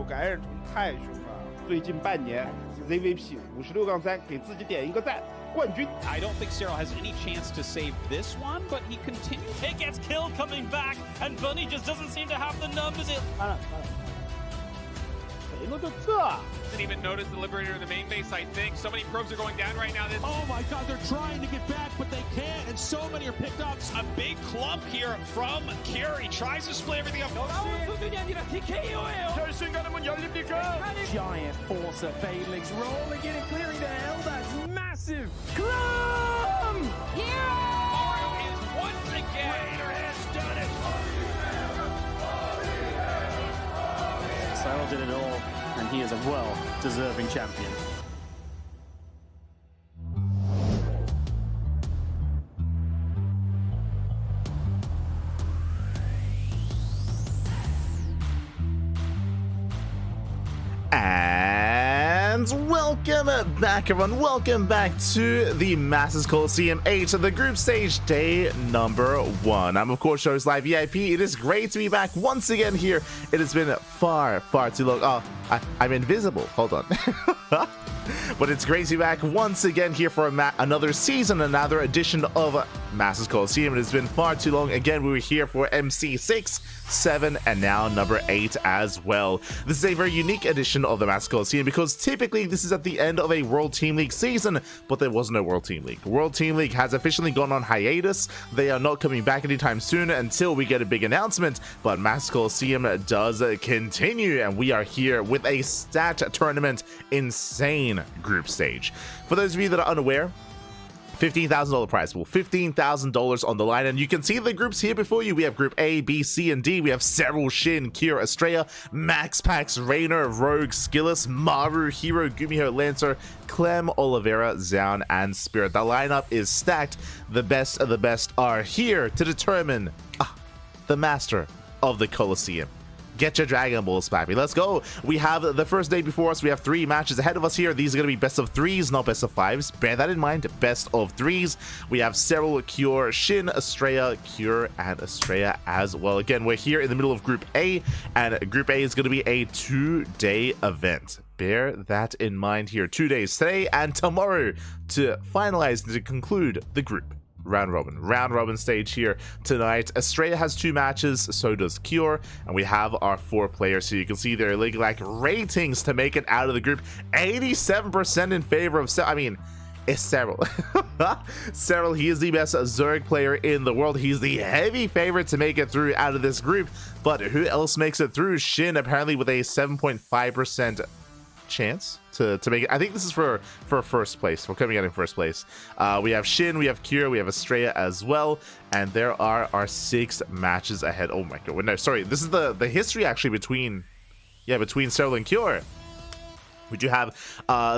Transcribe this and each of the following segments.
感染虫太凶了。最近半年 ZVP 56-3给自己点一个赞，冠军。 I don't think Serral has any chance to save this one, but he continues. It gets killed coming back, and Bunny just doesn't seem to have the numbers. 谁能就这？ Didn't even notice the Liberator in the main base, I think. So many probes are going down right now. Oh my god, they're trying to get back, but they can't, and so many are picked up. A big clump here from Cure. He tries to split everything up. Giant force of Fadelings rolling in and clearing the hell. That's massive. Mario is once again. Raider has done it. Serral did it all, and he is a well-deserving champion. And welcome back, everyone. Welcome back to the Masters Coliseum 8 of the group stage, day number 1. I'm, of course, Show's Live VIP. It is great to be back once again here. It has been far too long. Oh, I'm invisible. Hold on. But it's great to be back once again here for another season, another edition of Masters Coliseum. It has been far too long. Again, we were here for MC 6, 7, and now number 8 as well. This is a very unique edition of the Masters Coliseum because typically this is at the end of a World Team League season, but there was no World Team League. World Team League has officially gone on hiatus. They are not coming back anytime soon until we get a big announcement, but Masters Coliseum does continue, and we are here with a stat tournament insane group stage. For those of you that are unaware, $15,000 prize pool, $15,000 on the line, and you can see the groups here before you. We have Group A, B, C, and D. We have Serral, SHIN, Cure, Astrea, Max Pax, Rainer, Rogue, Skillus, Maru, Hero, Gumiho, Lancer, Clem, Oliveira, Zaun, and Spirit. The lineup is stacked. The best of the best are here to determine the master of the Coliseum. Get your Dragon Balls, Pappy. Let's go. We have the first day before us. We have 3 matches ahead of us here. These are going to be best of 3s, not best of 5s. Bear that in mind. Best of 3s. We have Serral, Cure, SHIN, Astrea, Cure, and Astrea as well. Again, we're here in the middle of Group A, and Group A is going to be a 2-day event. Bear that in mind here. 2 days, today and tomorrow, to finalize and to conclude the group. Round robin stage here tonight. Astrea has 2 matches, so does Cure, and we have our 4 players. So you can see their league like ratings to make it out of the group. 87% in favor of it's Serral. Serral, he is the best Zerg player in the world. He's the heavy favorite to make it through out of this group, but who else makes it through? SHIN, apparently with a 7.5% chance to make it. I think this is for first place. We're coming out in first place. We have SHIN, we have Cure, we have Astrea as well, and there are our 6 matches ahead. Oh my god, no, sorry, this is the history actually between Serral and Cure. We do have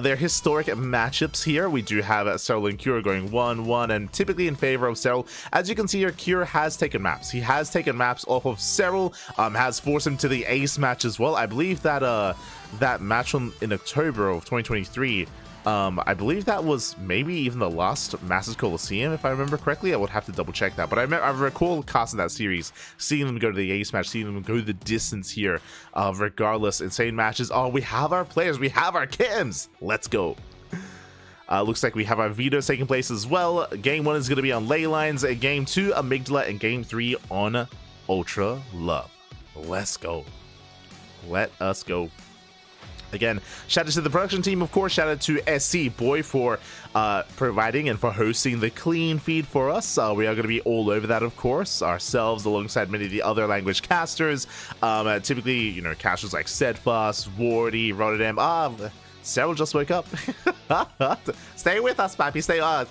their historic matchups here. We do have Serral and Cure going 1-1 and typically in favor of Serral. As you can see here, Cure has taken maps. He has taken maps off of Serral, has forced him to the ace match as well. I believe that that match in October of 2023, I believe that was maybe even the last Masters Coliseum, if I remember correctly. I would have to double check that, but I recall casting that series, seeing them go to the ace match, seeing them go the distance here. Regardless, insane matches. Oh, we have our players, we have our Kims. Let's go. Looks like we have our vetoes taking place as well. Game 1 is going to be on Ley Lines, Game 2 Amygdala, and Game 3 on Ultra Love. Let's go. Let us go. Again, shout out to the production team, of course. Shout out to SC Boy for providing and for hosting the clean feed for us. We are going to be all over that, of course, ourselves, alongside many of the other language casters. Typically, you know, casters like Steadfast, Wardy, Rotterdam. Serral just woke up. Stay with us, Pappy. Stay on.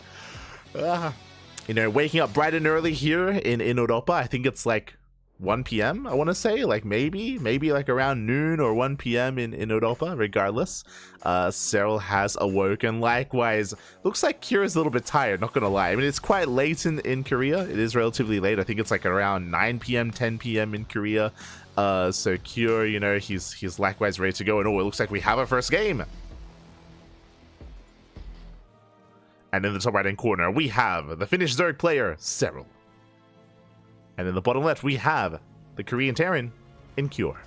You know, waking up bright and early here in Europa. I think it's like 1 p.m. I want to say, like maybe like around noon or 1 p.m. in Europa. Regardless, Serral has awoken. Likewise, looks like Cure is a little bit tired, not gonna lie. I mean, it's quite late in Korea. It is relatively late. I think it's like around 9 p.m. 10 p.m. in Korea. So Cure, you know, he's likewise ready to go, and oh, it looks like we have our first game. And in the top right hand corner, we have the Finnish Zerg player, Serral. And in the bottom left, we have the Korean Terran in Cure.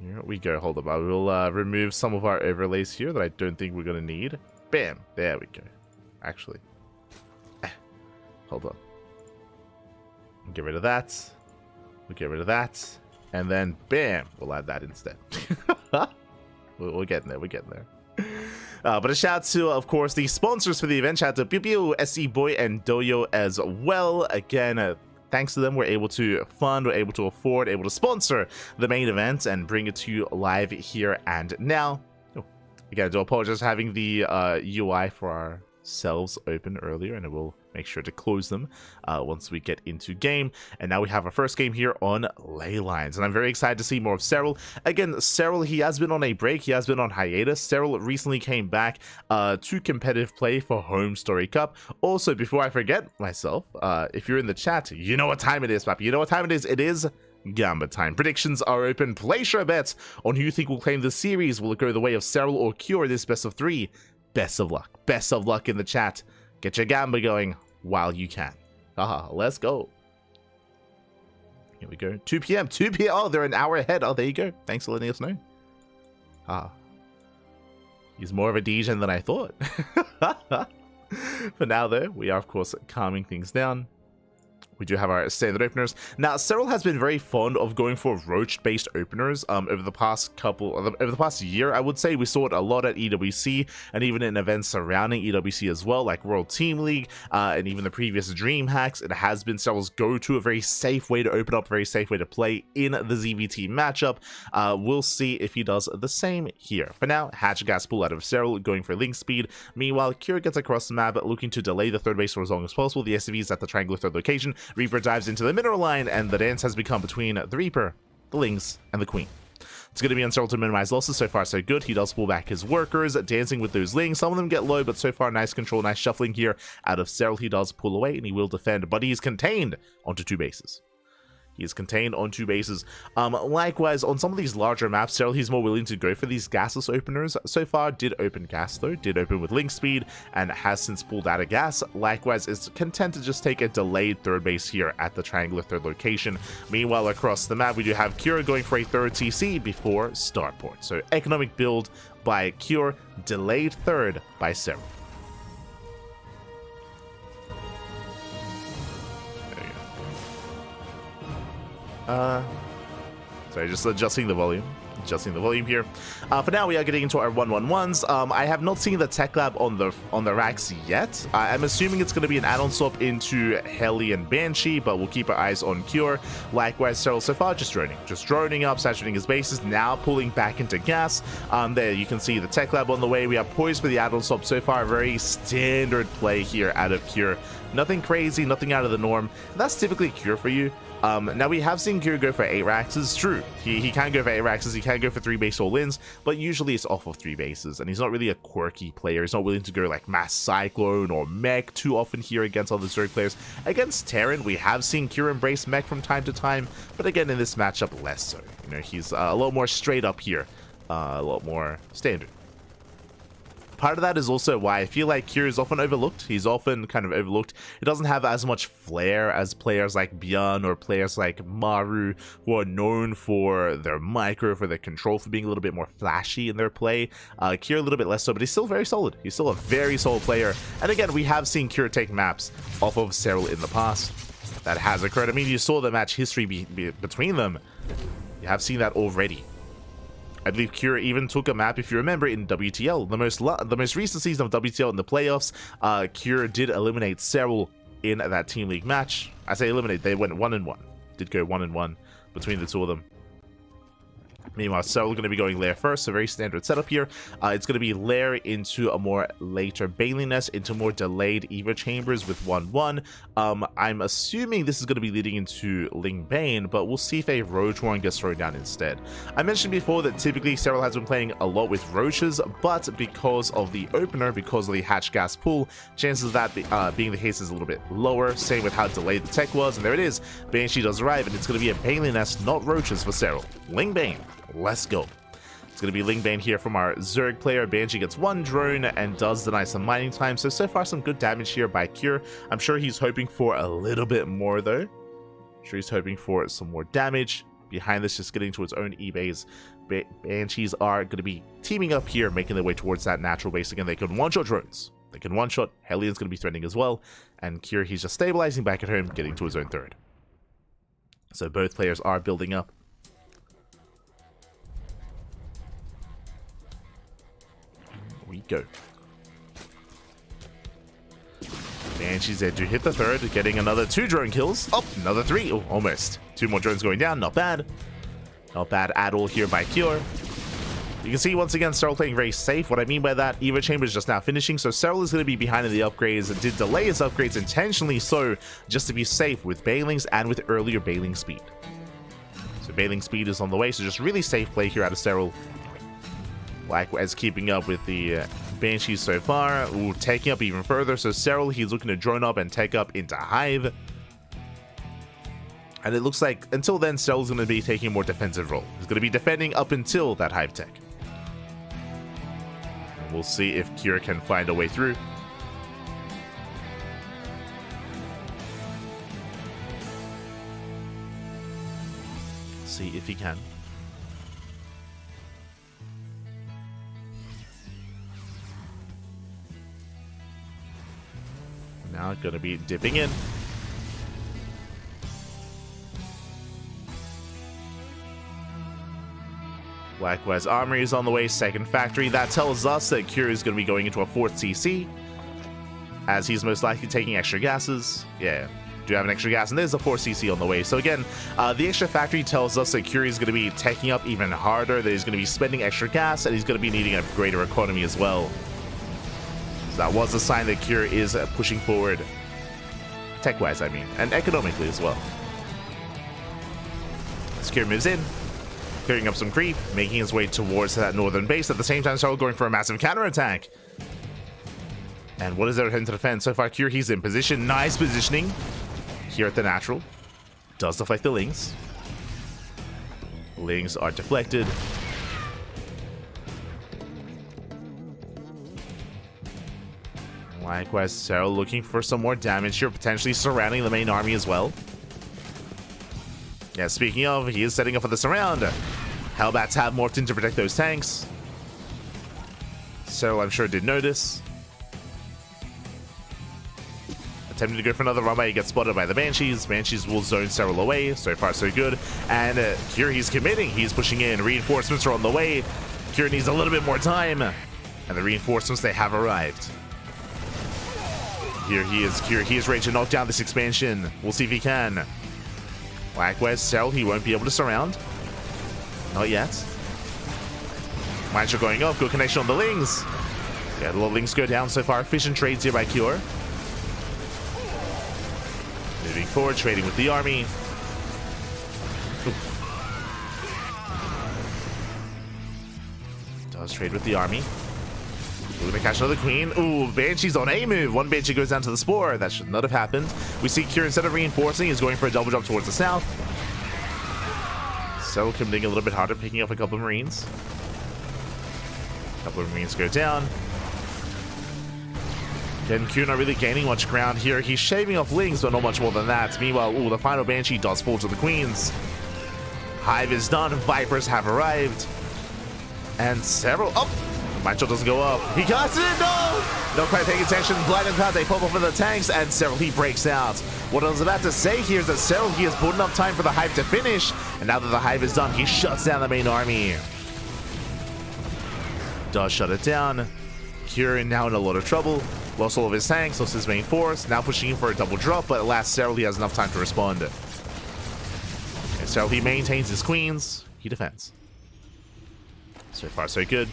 Here we go. Hold up. I will remove some of our overlays here that I don't think we're going to need. Bam. There we go. Actually. Hold on. Get rid of that. We'll get rid of that. And then, bam. We'll add that instead. we're getting there. We're getting there. But a shout out to, of course, the sponsors for the event. Shout out to Pew Pew, SE Boy, and Doyo as well. Again, thanks to them, we're able to fund, we're able to afford, able to sponsor the main event and bring it to you live here and now. Oh, again, I do apologize for having the UI for ourselves open earlier, and I will make sure to close them once we get into game. And now we have our first game here on Ley Lines, and I'm very excited to see more of Serral. Again, Serral, he has been on a break, he has been on hiatus. Serral recently came back to competitive play for Home Story Cup. Also, before I forget myself, if you're in the chat, you know what time it is, Papi. You know what time it is. It is Gamba time. Predictions are open. Place your bets on who you think will claim the series. Will it go the way of Serral or Cure this best of 3? Best of luck. Best of luck in the chat. Get your Gamba going while you can. Haha, let's go. Here we go. 2 p.m. 2 p.m. Oh, they're an hour ahead. Oh, there you go. Thanks for letting us know. He's more of a DJ than I thought. For now, though, we are, of course, calming things down. We do have our standard openers. Now, Serral has been very fond of going for roach-based openers over the past year. I would say we saw it a lot at EWC and even in events surrounding EWC as well, like World Team League and even the previous Dream Hacks. It has been Serral's go-to, a very safe way to open up, very safe way to play in the ZVT matchup. We'll see if he does the same here. For now, Hatch Gas pull out of Serral, going for link speed. Meanwhile, Cure gets across the map, looking to delay the third base for as long as possible. The SCVs at the triangular third location. Reaper dives into the mineral line, and the dance has become between the Reaper, the Lynx, and the Queen. It's going to be on Serral to minimize losses. So far, so good. He does pull back his workers, dancing with those Lynx. Some of them get low, but so far, nice control, nice shuffling here out of Serral. He does pull away, and he will defend, but he's contained onto 2 bases. He is contained on 2 bases. Likewise, on some of these larger maps, Serral, he's more willing to go for these gasless openers. So far, did open gas, though. Did open with link speed, and has since pulled out of gas. Likewise, is content to just take a delayed third base here at the triangular third location. Meanwhile, across the map, we do have Cure going for a third TC before starport. So, economic build by Cure, delayed third by Serral. Sorry, just adjusting the volume. Here. For now, we are getting into our 111s. I have not seen the tech lab on the racks yet. I'm assuming it's going to be an add-on swap into Heli and Banshee, but we'll keep our eyes on Cure. Likewise, Serral so far just droning up, saturating his bases, now pulling back into gas. There you can see the tech lab on the way. We are poised for the add-on swap so far. Very standard play here out of Cure. Nothing crazy, nothing out of the norm. That's typically Cure for you. Now we have seen Cure go for 8 racks. It's true. He can go for 8 racks. He can go for 3 base all-ins, but usually it's off of 3 bases, and he's not really a quirky player. He's not willing to go like Mass Cyclone or Mech too often here against other Zerg players. Against Terran, we have seen Cure embrace Mech from time to time, but again in this matchup less so. You know, he's a lot more straight up here, a lot more standard. Part of that is also why I feel like Cure is often overlooked. He's often kind of overlooked. He doesn't have as much flair as players like Björn or players like Maru, who are known for their micro, for their control, for being a little bit more flashy in their play. Cure a little bit less so, but he's still very solid. He's still a very solid player. And again, we have seen Cure take maps off of Serral in the past. That has occurred. I mean, you saw the match history between them. You have seen that already. I believe Cure even took a map, if you remember, in WTL. The most recent season of WTL in the playoffs, Cure did eliminate Serral in that Team League match. I say eliminate, they went 1-1. Did go 1-1 between the two of them. Meanwhile, Serral going to be going Lair first, so very standard setup here. It's going to be Lair into a more later Baneliness, into more delayed Eva Chambers with 1-1. I'm assuming this is going to be leading into Ling Bane, but we'll see if a Roach one gets thrown down instead. I mentioned before that typically Serral has been playing a lot with Roaches, but because of the opener, because of the Hatch Gas pool, chances of that being the case is a little bit lower. Same with how delayed the tech was, and there it is. Banshee does arrive, and it's going to be a Baneliness, not Roaches for Serral. Ling Bane. Let's go. It's going to be Ling Bane here from our Zerg player. Banshee gets 1 drone and does deny some mining time. So far, some good damage here by Cure. I'm sure he's hoping for a little bit more, though. I'm sure he's hoping for some more damage. Behind this, just getting to its own E-base. Banshees are going to be teaming up here, making their way towards that natural base. Again, they can one-shot drones. They can one-shot. Hellions going to be threatening as well. And Cure, he's just stabilizing back at home, getting to his own third. So both players are building up. Here we go. Banshees there to hit the third, getting another 2 drone kills. Oh, another 3. Oh, almost. 2 more drones going down. Not bad. Not bad at all here by Cure. You can see once again Serral playing very safe. What I mean by that, Evo Chamber is just now finishing, so Serral is going to be behind in the upgrades and did delay his upgrades intentionally so, just to be safe with Bailings and with earlier Bailing speed. So Bailing speed is on the way, so just really safe play here out of Serral. Likewise, keeping up with the Banshees so far. Ooh, taking up even further. So Serral, he's looking to drone up and take up into Hive. And it looks like, until then, Serral's going to be taking a more defensive role. He's going to be defending up until that Hive tech. We'll see if Cure can find a way through. See if he can. Now going to be dipping in. Likewise, Armory is on the way, second factory. That tells us that Cure is going to be going into a 4th CC, as he's most likely taking extra gases. Yeah, do have an extra gas, and there's a 4th CC on the way. So again, the extra factory tells us that Cure is going to be taking up even harder, that he's going to be spending extra gas, and he's going to be needing a greater economy as well. So that was a sign that Cure is pushing forward, tech-wise, I mean, and economically as well. As Cure moves in, clearing up some creep, making his way towards that northern base. At the same time, Serral going for a massive counterattack. And what is there him to defend? So far, Cure, he's in position. Nice positioning here at the natural. Does deflect the Lings. Lings are deflected. Likewise, Serral looking for some more damage here, potentially surrounding the main army as well. Yeah, speaking of, he is setting up for the surround. Hellbats have morphed in to protect those tanks. So I'm sure did notice. Attempting to go for another run by, he gets spotted by the Banshees. Banshees will zone Serral away. So far, so good. And Cure, he's committing. He's pushing in. Reinforcements are on the way. Cure needs a little bit more time. And the reinforcements, they have arrived. Here he is, Cure. He is ready to knock down this expansion. We'll see if he can. Likewise, Serral, he won't be able to surround. Not yet. Mines are going up. Good connection on the Lings. Yeah, the little Lings go down so far. Efficient trades here by Cure. Moving forward, trading with the army. Does trade with the army. We're going to catch another queen. Ooh, Banshee's on a move. One Banshee goes down to the spore. That should not have happened. We see Cure, instead of reinforcing, is going for a double jump towards the south. So committing a little bit harder, picking up a couple of Marines. A couple of Marines go down. Again, Cure not really gaining much ground here. He's shaving off Lings, but not much more than that. Meanwhile, ooh, the final Banshee does fall to the Queens. Hive is done. Vipers have arrived. And several... Oh! Mancho doesn't go up. He got it! No! Not quite paying attention. Blind and Cloud, they pop up for the tanks, and Serral, he breaks out. What I was about to say here is that Serral, he has put enough time for the Hive to finish, and now that the Hive is done, he shuts down the main army. Does shut it down. Cure now in a lot of trouble. Lost all of his tanks, lost his main force. Now pushing in for a double drop, but at last, Serral, he has enough time to respond. And Serral, he maintains his queens. He defends. So far, so good.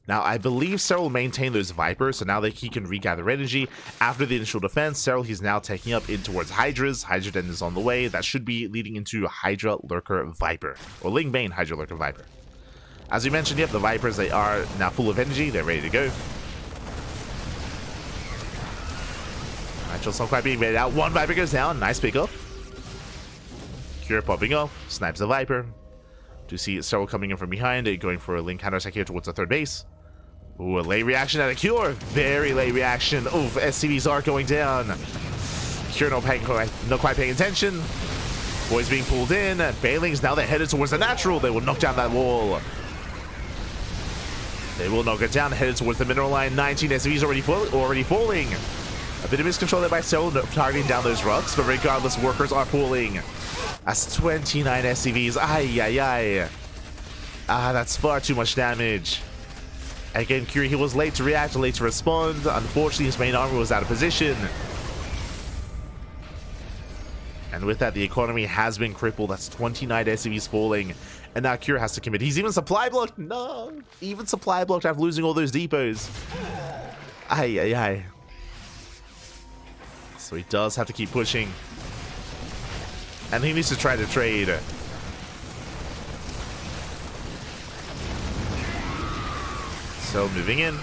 Now, I believe Serral will maintain those Vipers, so now that he can regather energy. After the initial defense, Serral, he's now taking up in towards Hydras. Hydra Den is on the way. That should be leading into Hydra Lurker Viper, or Ling Bane Hydra Lurker Viper. As we mentioned, yep, the Vipers, they are now full of energy. They're ready to go. Nitro's not quite being made out. One Viper goes down. Nice pickup. Cure popping off. Snipes the Viper. Do see Serral coming in from behind, going for a Ling counterattack here towards the third base. Ooh, a late reaction at a Cure. Very late reaction. Oof, SCVs are going down. Cure not quite paying attention. Boys being pulled in. Bailings, now they're headed towards the natural. They will knock down that wall. They will knock it down, headed towards the mineral line. 19 SCVs already falling. A bit of miscontrol there by Serral, targeting down those rocks, but regardless, workers are falling. That's 29 SCVs. Ay, ay, ay. That's far too much damage. Again, Curie, he was late to react, late to respond. Unfortunately, his main armor was out of position. And with that, the economy has been crippled. That's 29 SCVs falling. And now Cure has to commit. He's even supply blocked. No. Even supply blocked after losing all those depots. Ay, ay, ay. So he does have to keep pushing. And he needs to try to trade. So moving in.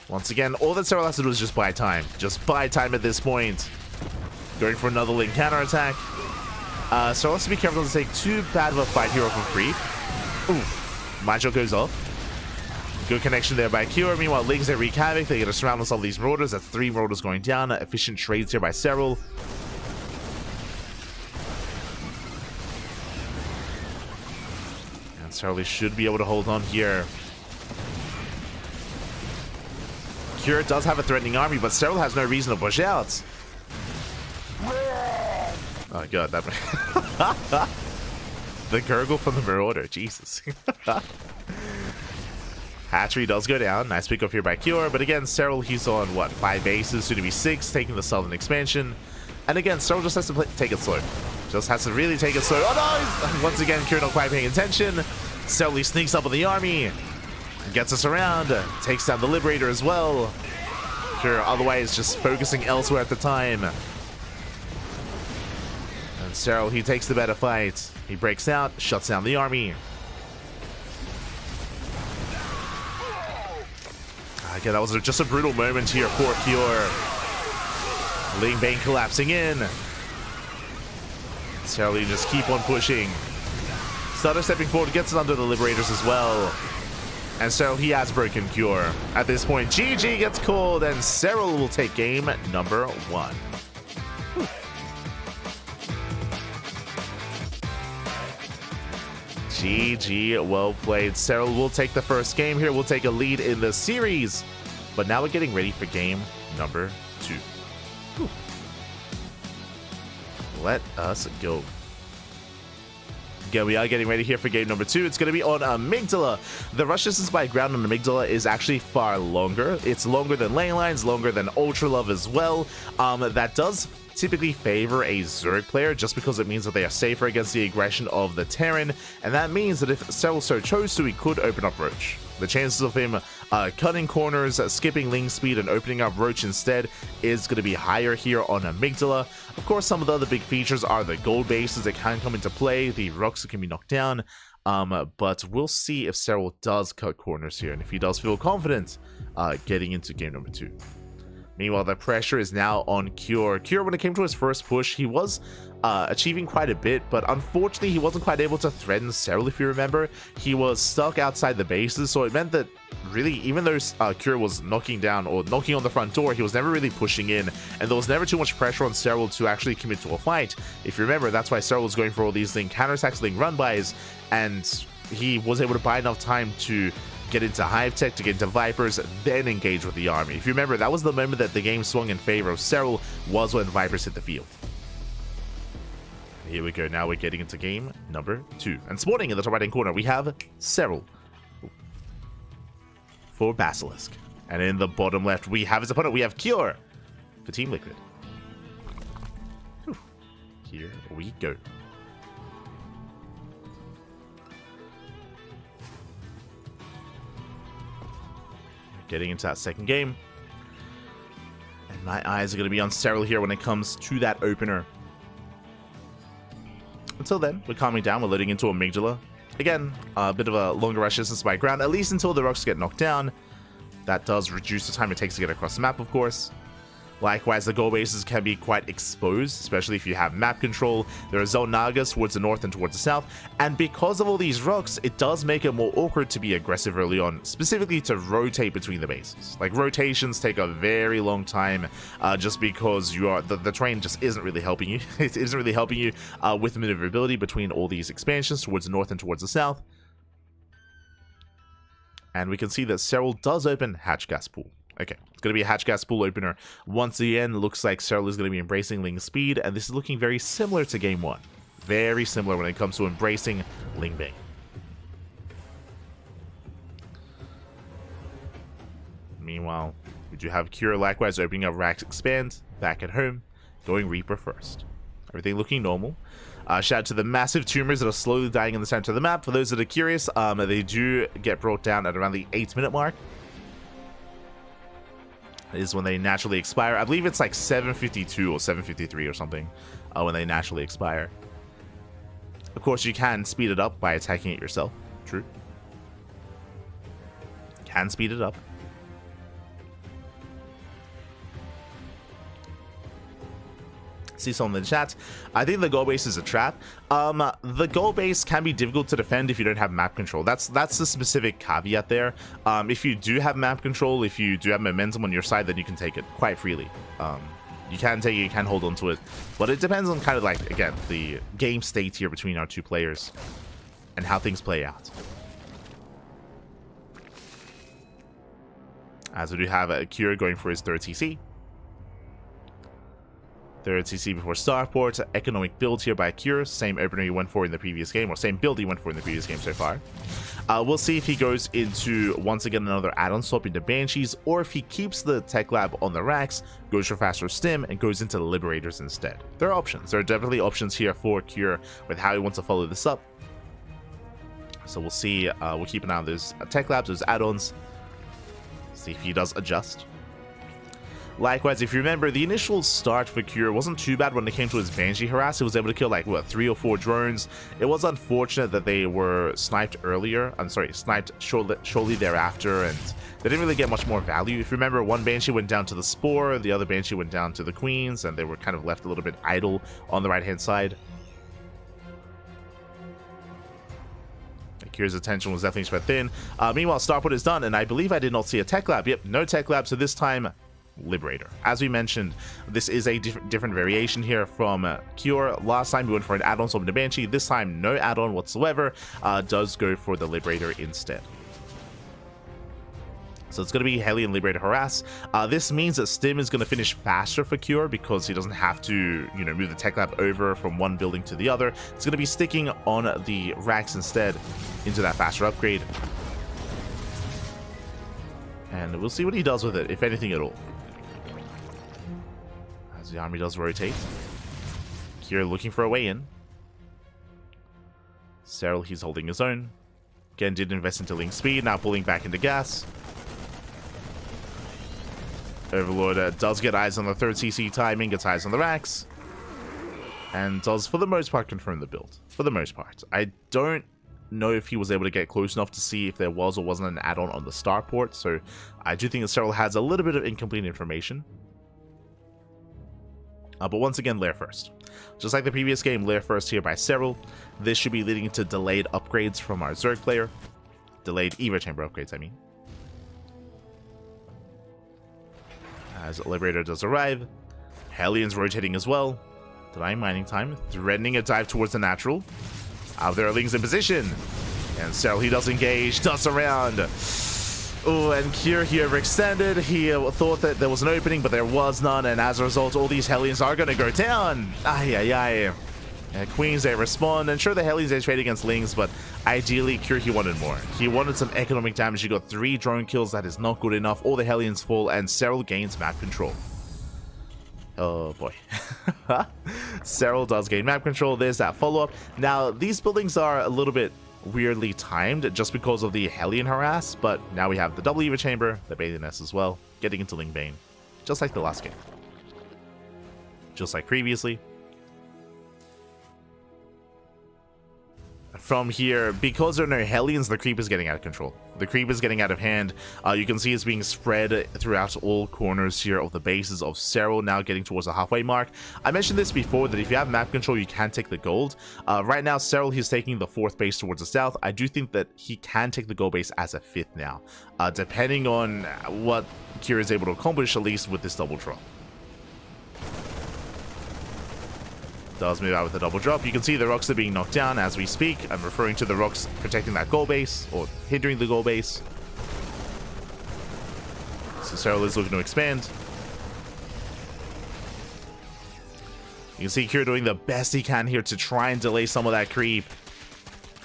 Once again, all that Serral has to do is just buy time. Just buy time at this point. Going for another link counterattack. Serral has to be careful not to take too bad of a fight here from creep. Ooh. Macho goes off. Good connection there by Cure. Meanwhile, Lings, they wreak havoc. They get to surround all these marauders. That's 3 marauders going down. Efficient trades here by Serral. And Serral should be able to hold on here. Cure does have a threatening army, but Serral has no reason to push out. Oh god, that the gurgle from the Marauder, Jesus. Hatchery does go down. Nice pick up here by Cure, but again, Serral, he's on what, 5 bases, soon to be 6, taking the southern expansion. And again, Serral just has to take it slow. Just has to really take it slow. Oh no! Once again, Cure not quite paying attention. Serral sneaks up on the army, gets us around, takes down the Liberator as well. Cure otherwise just focusing elsewhere at the time. Serral, he takes the better fight. He breaks out, shuts down the army. Okay, that was just a brutal moment here for Cure. Ling Bane collapsing in. Serral, you just keep on pushing. Stutter stepping forward, gets it under the Liberators as well. And Serral, he has broken Cure. At this point, GG gets called, and Serral will take game number 1. GG, well played. Serral will take the first game here. We'll take a lead in the series. But now we're getting ready for game number 2. Whew. Let us go. Again, we are getting ready here for game number 2. It's going to be on Amygdala. The rush distance by ground on Amygdala is actually far longer. It's longer than lane lines, longer than Ultra Love as well. That does typically favor a Zerg player just because it means that they are safer against the aggression of the Terran, and that means that if Serral so chose to, he could open up Roach. The chances of him cutting corners, skipping Ling speed, and opening up Roach instead is going to be higher here on Amygdala. Of course, some of the other big features are the gold bases that can come into play, the rocks that can be knocked down, but we'll see if Serral does cut corners here, and if he does feel confident getting into game number 2. Meanwhile, the pressure is now on Cure. Cure, when it came to his first push, he was achieving quite a bit, but unfortunately, he wasn't quite able to threaten Serral, if you remember. He was stuck outside the bases, so it meant that really, even though Cure was knocking down or knocking on the front door, he was never really pushing in, and there was never too much pressure on Serral to actually commit to a fight. If you remember, that's why Serral was going for all these counterattacks, run-bys, and he was able to buy enough time to get into Hive Tech, to get into Vipers, then engage with the army. If you remember, that was the moment that the game swung in favor of Serral, was when Vipers hit the field. Here we go, now we're getting into game number 2. And spawning in the top right-hand corner, we have Serral for Basilisk. And in the bottom left, we have his opponent, we have Cure for Team Liquid. Whew. Here we go. Getting into that second game. And my eyes are going to be on Serral here when it comes to that opener. Until then, we're calming down. We're loading into Amygdala. Again, a bit of a longer rush distance by ground, at least until the rocks get knocked down. That does reduce the time it takes to get across the map, of course. Likewise, the gold bases can be quite exposed, especially if you have map control. There are zone nagas towards the north and towards the south, and because of all these rocks, it does make it more awkward to be aggressive early on, specifically to rotate between the bases. Like, rotations take a very long time, just because the terrain just isn't really helping you. It isn't really helping you with maneuverability between all these expansions towards the north and towards the south. And we can see that Serral does open hatch gas pool. Okay, it's going to be a hatch gas pool opener. Once again, looks like Serral is going to be embracing Ling's speed, and this is looking very similar to game 1. Very similar when it comes to embracing Ling Bane. Meanwhile, we do have Cure likewise opening up Rax Expand back at home, going Reaper first. Everything looking normal. Shout out to the massive tumors that are slowly dying in the center of the map. For those that are curious, they do get brought down at around the 8-minute mark. Is when they naturally expire. I believe it's like 7:52 or 7:53 or something when they naturally expire. Of course, you can speed it up by attacking it yourself. True. Can speed it up. See someone in the chat. I think the goal base is a trap. The goal base can be difficult to defend if you don't have map control. That's the specific caveat there. If you do have map control, if you do have momentum on your side, then you can take it quite freely. You can take it, you can hold on to it, but it depends on kind of like, again, the game state here between our two players and how things play out. As we do have a Cure going for his 3rd TC. 3rd TC before Starport. Economic build here by Cure. Same opener he went for in the previous game, or same build he went for in the previous game so far. We'll see if he goes into, once again, another add-on swap into Banshees, or if he keeps the Tech Lab on the racks, goes for faster stim, and goes into the Liberators instead. There are options. There are definitely options here for Cure with how he wants to follow this up. So we'll see. We'll keep an eye on those Tech Labs, those add-ons. See if he does adjust. Likewise, if you remember, the initial start for Cure wasn't too bad when it came to his Banshee harass. He was able to kill, like, what, 3 or 4 drones. It was unfortunate that they were sniped earlier. I'm sorry, sniped shortly thereafter, and they didn't really get much more value. If you remember, one Banshee went down to the Spore, the other Banshee went down to the Queens, and they were kind of left a little bit idle on the right-hand side. Cure's attention was definitely spread thin. Meanwhile, Starport is done, and I believe I did not see a Tech Lab. Yep, no Tech Lab, so this time, Liberator. As we mentioned, this is a different variation here from Cure. Last time we went for an add-on swap into Banshee. This time, no add-on whatsoever. Does go for the Liberator instead. So it's going to be Hellion Liberator Harass. This means that Stim is going to finish faster for Cure because he doesn't have to, you know, move the Tech Lab over from one building to the other. It's going to be sticking on the racks instead into that faster upgrade. And we'll see what he does with it, if anything at all. As the army does rotate. Cure looking for a way in. Serral, he's holding his own. Again, did invest into Link speed, now pulling back into gas. Overlord does get eyes on the 3rd CC timing, gets eyes on the racks. And does, for the most part, confirm the build. For the most part. I don't know if he was able to get close enough to see if there was or wasn't an add-on on the starport, so I do think that Serral has a little bit of incomplete information. But once again, Lair first. Just like the previous game, Lair first here by Serral. This should be leading to delayed upgrades from our Zerg player. Delayed Evo Chamber upgrades, I mean. As Liberator does arrive. Hellion's rotating as well. Denying mining time. Threatening a dive towards the natural. Out there, Ling's in position. And Serral, he does engage. Does around. Oh, and Cure, he overextended. He thought that there was an opening, but there was none. And as a result, all these Hellions are going to go down. Ay, ay, ay. Queens, they respond. And sure, the Hellions, they trade against Lings, but ideally, Cure, he wanted more. He wanted some economic damage. He got 3 drone kills. That is not good enough. All the Hellions fall, and Serral gains map control. Oh boy. Serral does gain map control. There's that follow-up. Now, these buildings are a little bit weirdly timed just because of the Hellion harass, but now we have the double Evo Chamber, the Bathing Nest as well, getting into Ling Bane, just like the last game. Just like previously. A from here, because there are no Hellions, the creep is getting out of control. The creep is getting out of hand. You can see it's being spread throughout all corners here of the bases of Serral, now getting towards the halfway mark. I mentioned this before, that if you have map control, you can take the gold. Right now, Serral, he's taking the 4th base towards the south. I do think that he can take the gold base as a 5th now, depending on what Kira is able to accomplish, at least with this double drop. Does move out with a double drop. You can see the rocks are being knocked down as we speak. I'm referring to the rocks protecting that goal base, or hindering the goal base. So Serral is looking to expand. You can see Kira doing the best he can here to try and delay some of that creep.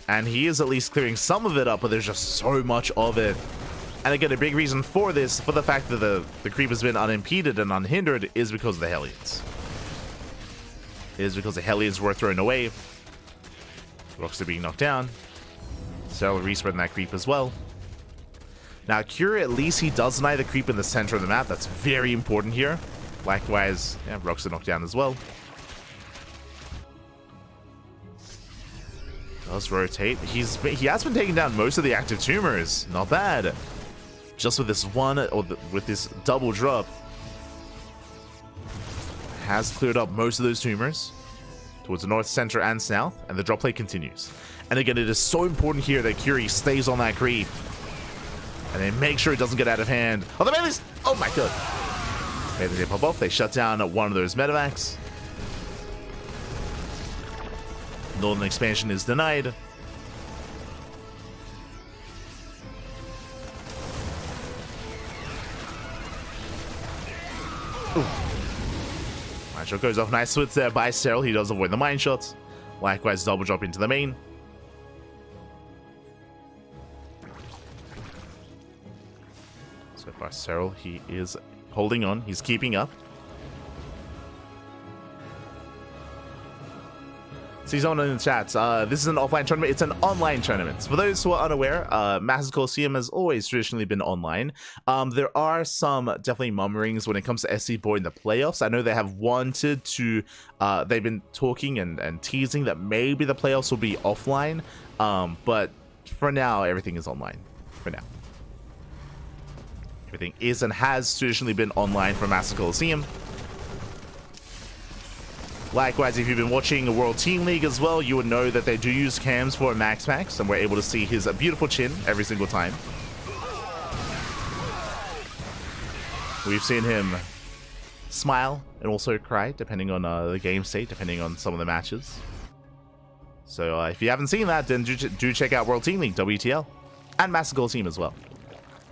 And he is at least clearing some of it up, but there's just so much of it. And again, a big reason for this, for the fact that the creep has been unimpeded and unhindered, is because of the Hellions. Is because the Hellions were thrown away. Rocks are being knocked down. Serral respreading that creep as well. Now, Kira, at least he does deny the creep in the center of the map. That's very important here. Likewise, yeah, rocks are knocked down as well. Does rotate. He has been taking down most of the active tumors. Not bad. Just with this one, or with this double drop, has cleared up most of those tumors towards the north, center, and south, and the drop play continues. And again, it is so important here that Curie stays on that creep, and then make sure it doesn't get out of hand. Oh, the melees! Oh my god! Maybe they pop off. They shut down one of those medevacs. Northern expansion is denied. Mine shot goes off. Nice switch there by Serral. He does avoid the mine shots. Likewise, double drop into the main. So far, Serral, he is holding on. He's keeping up. See someone in the chat. This is an offline tournament. It's an online tournament. For those who are unaware, Masters Coliseum has always traditionally been online. There are some definitely murmurings when it comes to SC Boy in the playoffs. I know they have wanted to, they've been talking and teasing that maybe the playoffs will be offline. But for now, everything is online. For now. Everything is and has traditionally been online for Masters Coliseum. Likewise, if you've been watching the World Team League as well, you would know that they do use cams for Max Max, and we're able to see his beautiful chin every single time. We've seen him smile and also cry, depending on the game state, depending on some of the matches. So if you haven't seen that, then do check out World Team League, WTL, and Master Coliseum as well.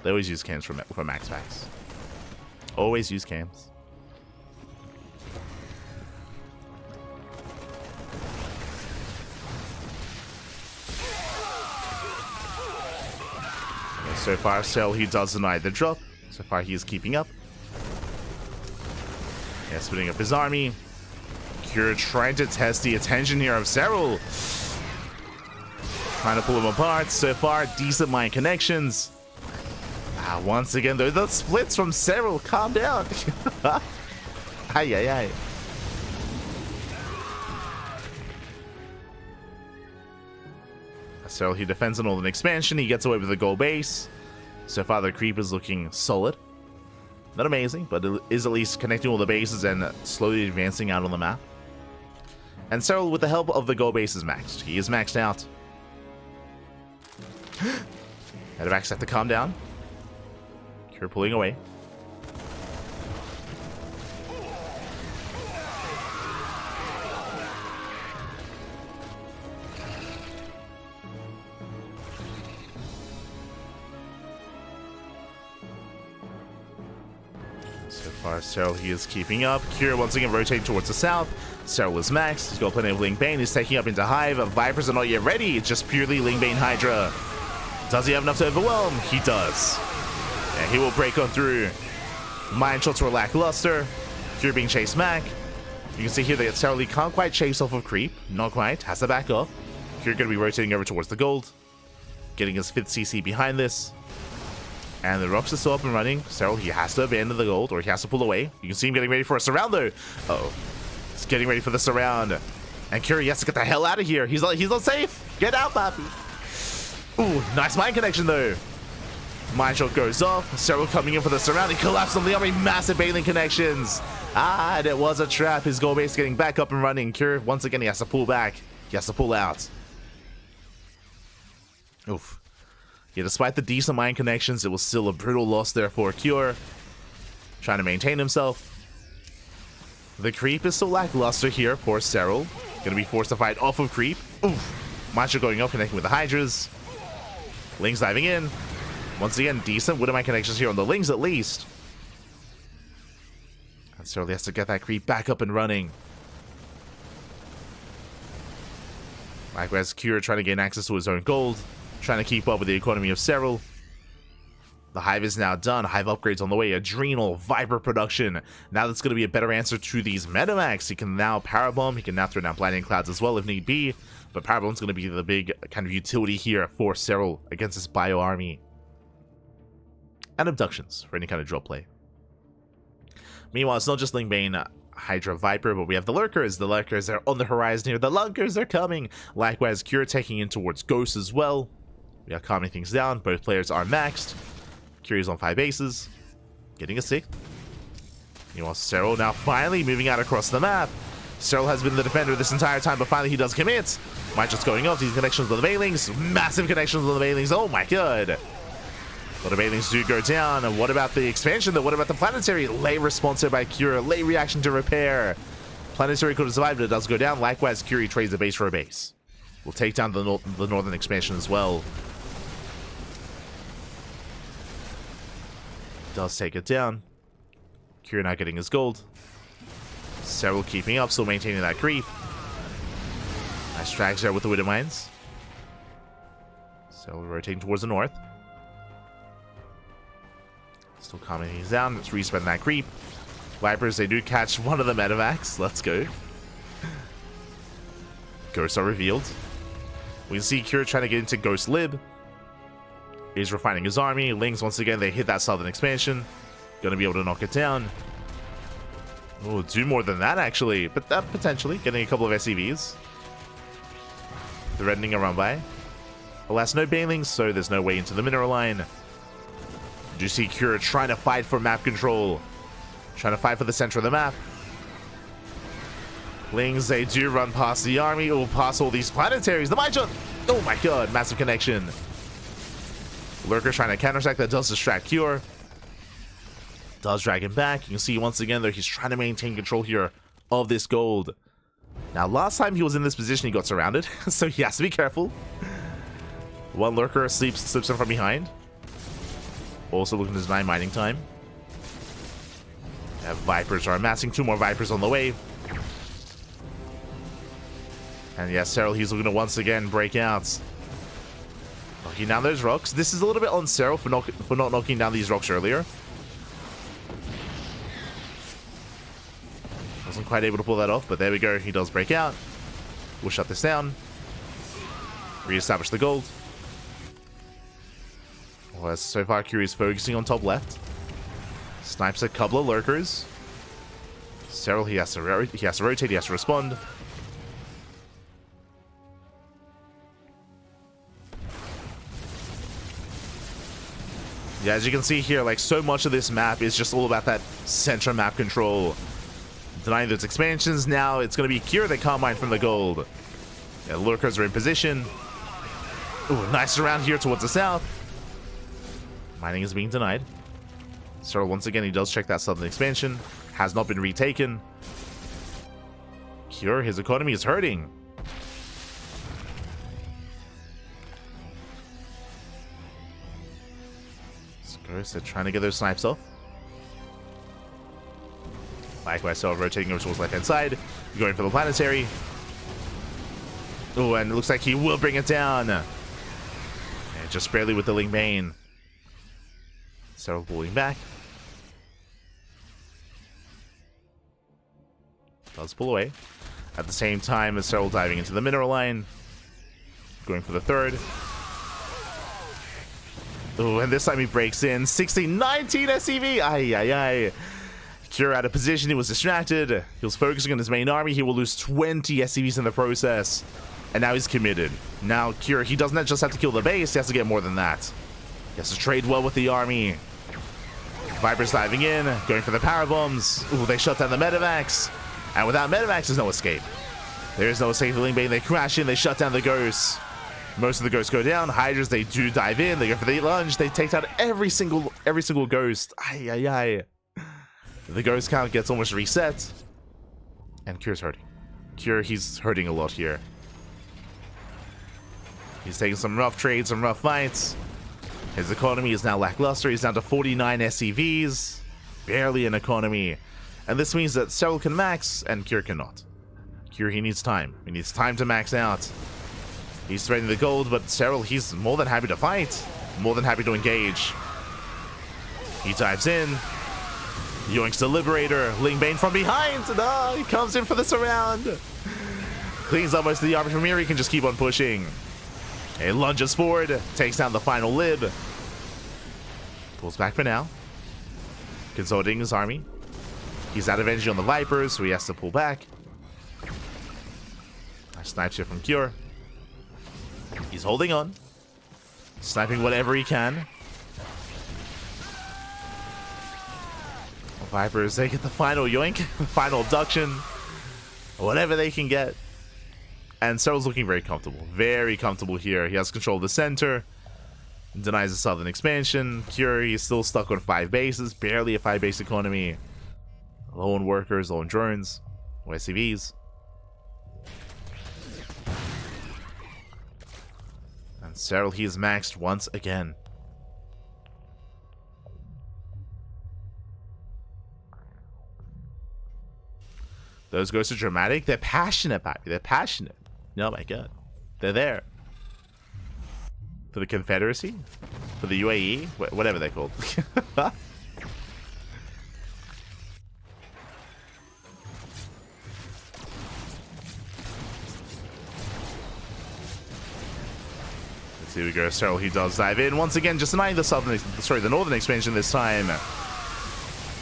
They always use cams for Max Max. Always use cams. So far, Serral, he does deny the drop. So far, he is keeping up. Yeah, splitting up his army. Kira trying to test the attention here of Serral. Trying to pull him apart. So far, decent mine connections. Once again, though, the splits from Serral. Calm down. Ay, ay, ay. Serral, he defends an Northern expansion. He gets away with the gold base. So far, the creep is looking solid. Not amazing, but it is at least connecting all the bases and slowly advancing out on the map. And Serral, with the help of the gold base, is maxed. He is maxed out. Medevacs have to calm down. Kira pulling away. So far, Serral, he is keeping up. Kira once again rotating towards the south. Serral is maxed. He's got plenty of Ling Bane. He's taking up into Hive. Vipers are not yet ready. It's just purely Ling Bane Hydra. Does he have enough to overwhelm? He does. And he will break on through. Mine shots were lackluster. Kira being chased back. You can see here that Serral can't quite chase off of creep. Not quite. Has to back off. Kira going to be rotating over towards the gold. Getting his 5th CC behind this. And the rocks are still up and running. Serral, he has to abandon the gold, or he has to pull away. You can see him getting ready for a surround, though. Uh-oh. He's getting ready for the surround. And Kira has to get the hell out of here. He's not safe. Get out, papi. Ooh, nice mind connection though. Mind shot goes off. Serral coming in for the surrounding collapse on the army. Massive bailing connections. Ah, and it was a trap. His goal base getting back up and running. Cure, once again, he has to pull back. He has to pull out. Oof. Yeah, despite the decent mind connections, it was still a brutal loss there for Cure. Trying to maintain himself. The creep is still lackluster here for Serral. Gonna be forced to fight off of creep. Oof. Mind shot going up, connecting with the Hydras. Lings diving in. Once again, decent Widowmine connections here on the Lings at least. And Serral has to get that creep back up and running. Likewise, Cure trying to gain access to his own gold. Trying to keep up with the economy of Serral. The Hive is now done. Hive upgrades on the way. Adrenal, Viper production. Now that's going to be a better answer to these Metamax. He can now Power Bomb. He can now throw down Blinding Clouds as well if need be. But Power Bomb's going to be the big kind of utility here for Serral against this Bio army. And Abductions for any kind of drop play. Meanwhile, it's not just Lingbane, Hydra, Viper, but we have the Lurkers. The Lurkers are on the horizon here. The Lunkers are coming. Likewise, Cure taking in towards Ghost as well. We are calming things down. Both players are maxed. Cure's on 5 bases. Getting a 6. Meanwhile, Serral now finally moving out across the map. Serral has been the defender this entire time, but finally he does commit. Mind just going off. These connections with the Bailings. Massive connections with the Bailings. Oh my god. But the Bailings do go down. And what about the expansion though? What about the Planetary? Late response here by Cure. Late reaction to repair. Planetary could have survived, but it does go down. Likewise, Cure trades a base for a base. We'll take down the northern expansion as well. Does take it down. Cure not getting his gold. Serral keeping up, still maintaining that creep. Nice drags there with the Widow Mines. Serral rotating towards the north. Still calming things down. Let's respend that creep. Vipers, they do catch one of the Metavacs. Let's go. Ghosts are revealed. We can see Cure trying to get into Ghost Lib. He's refining his army. Lings, once again, they hit that southern expansion. Gonna be able to knock it down. Oh, do more than that, actually. But potentially. Getting a couple of SCVs. Threatening a run by. Alas, no Banelings, so there's no way into the mineral line. Do you see Cure trying to fight for map control? Trying to fight for the center of the map. Lings, they do run past the army. Oh, past all these planetaries. The Mind Shot. Oh my god, massive connection. Lurker trying to counterattack. That does distract Cure. Does drag him back. You can see once again though, he's trying to maintain control here of this gold. Now, last time he was in this position, he got surrounded, so he has to be careful. One Lurker slips in from behind. Also looking to deny mining time. We have Vipers are amassing. 2 more Vipers on the way. And yes, Serral, he's looking to once again break out. Knocking down those rocks. This is a little bit on Serral for not knocking down these rocks earlier. Wasn't quite able to pull that off, but there we go. He does break out. We'll shut this down. Re-establish the gold. Well, so far, Cure is focusing on top left. Snipes a couple of Lurkers. Serral, he has to rotate, he has to respond. Yeah, as you can see here, like, so much of this map is just all about that central map control. Denying those expansions. Now it's going to be Cure that can't mine from the gold. Yeah, Lurkers are in position. Ooh, nice around here towards the south. Mining is being denied. Serral, once again, he does check that southern expansion. Has not been retaken. Cure, his economy is hurting. They're trying to get those snipes off. Likewise, Serral rotating over towards left-hand side. Going for the planetary. Oh, and it looks like he will bring it down. And just barely with the Ling Bane. Serral pulling back. Does pull away. At the same time as Serral diving into the mineral line. Going for the third. Oh, and this time he breaks in. 16-19 SCV. Ay, ay, ay. Cure out of position. He was distracted. He was focusing on his main army. He will lose 20 SCVs in the process. And now he's committed. Now Cure, he doesn't just have to kill the base, he has to get more than that. He has to trade well with the army. Viper's diving in, going for the power bombs. Ooh, they shut down the medevacs. And without medevacs, there's no escape. There's no escape for Lingbane. They crash in, they shut down the ghosts. Most of the ghosts go down. Hydras, they do dive in, they go for the lunge, they take out every single ghost. Ay, ay, ay. The ghost count gets almost reset. And Cure's hurting. Cure, he's hurting a lot here. He's taking some rough trades, some rough fights. His economy is now lackluster. He's down to 49 SCVs. Barely an economy. And this means that Serral can max and Cure cannot. Cure, he needs time. He needs time to max out. He's threatening the gold, but Serral, he's more than happy to fight. More than happy to engage. He dives in. Yoinks the Liberator. Lingbane from behind. No, he comes in for the surround. Cleans up most of the army from here. He can just keep on pushing. He lunges forward, takes down the final lib. Pulls back for now. Consolidating his army. He's out of energy on the Vipers, so he has to pull back. Nice snipes here from Cure. He's holding on. Sniping whatever he can. The Vipers, they get the final yoink, the final abduction. Whatever they can get. And Serral's looking very comfortable here. He has control of the center, denies the southern expansion. Cure, he's still stuck on 5 bases, barely a 5 base economy. Low on workers, low on drones, low SCVs. And Serral, he is maxed once again. Those ghosts are dramatic. They're passionate, Pappy. They're passionate. Oh my god. They're there. For the Confederacy? For the UAE? Whatever they're called. Let's see, we go. Serral, he does dive in. Once again, just denying the northern expansion this time.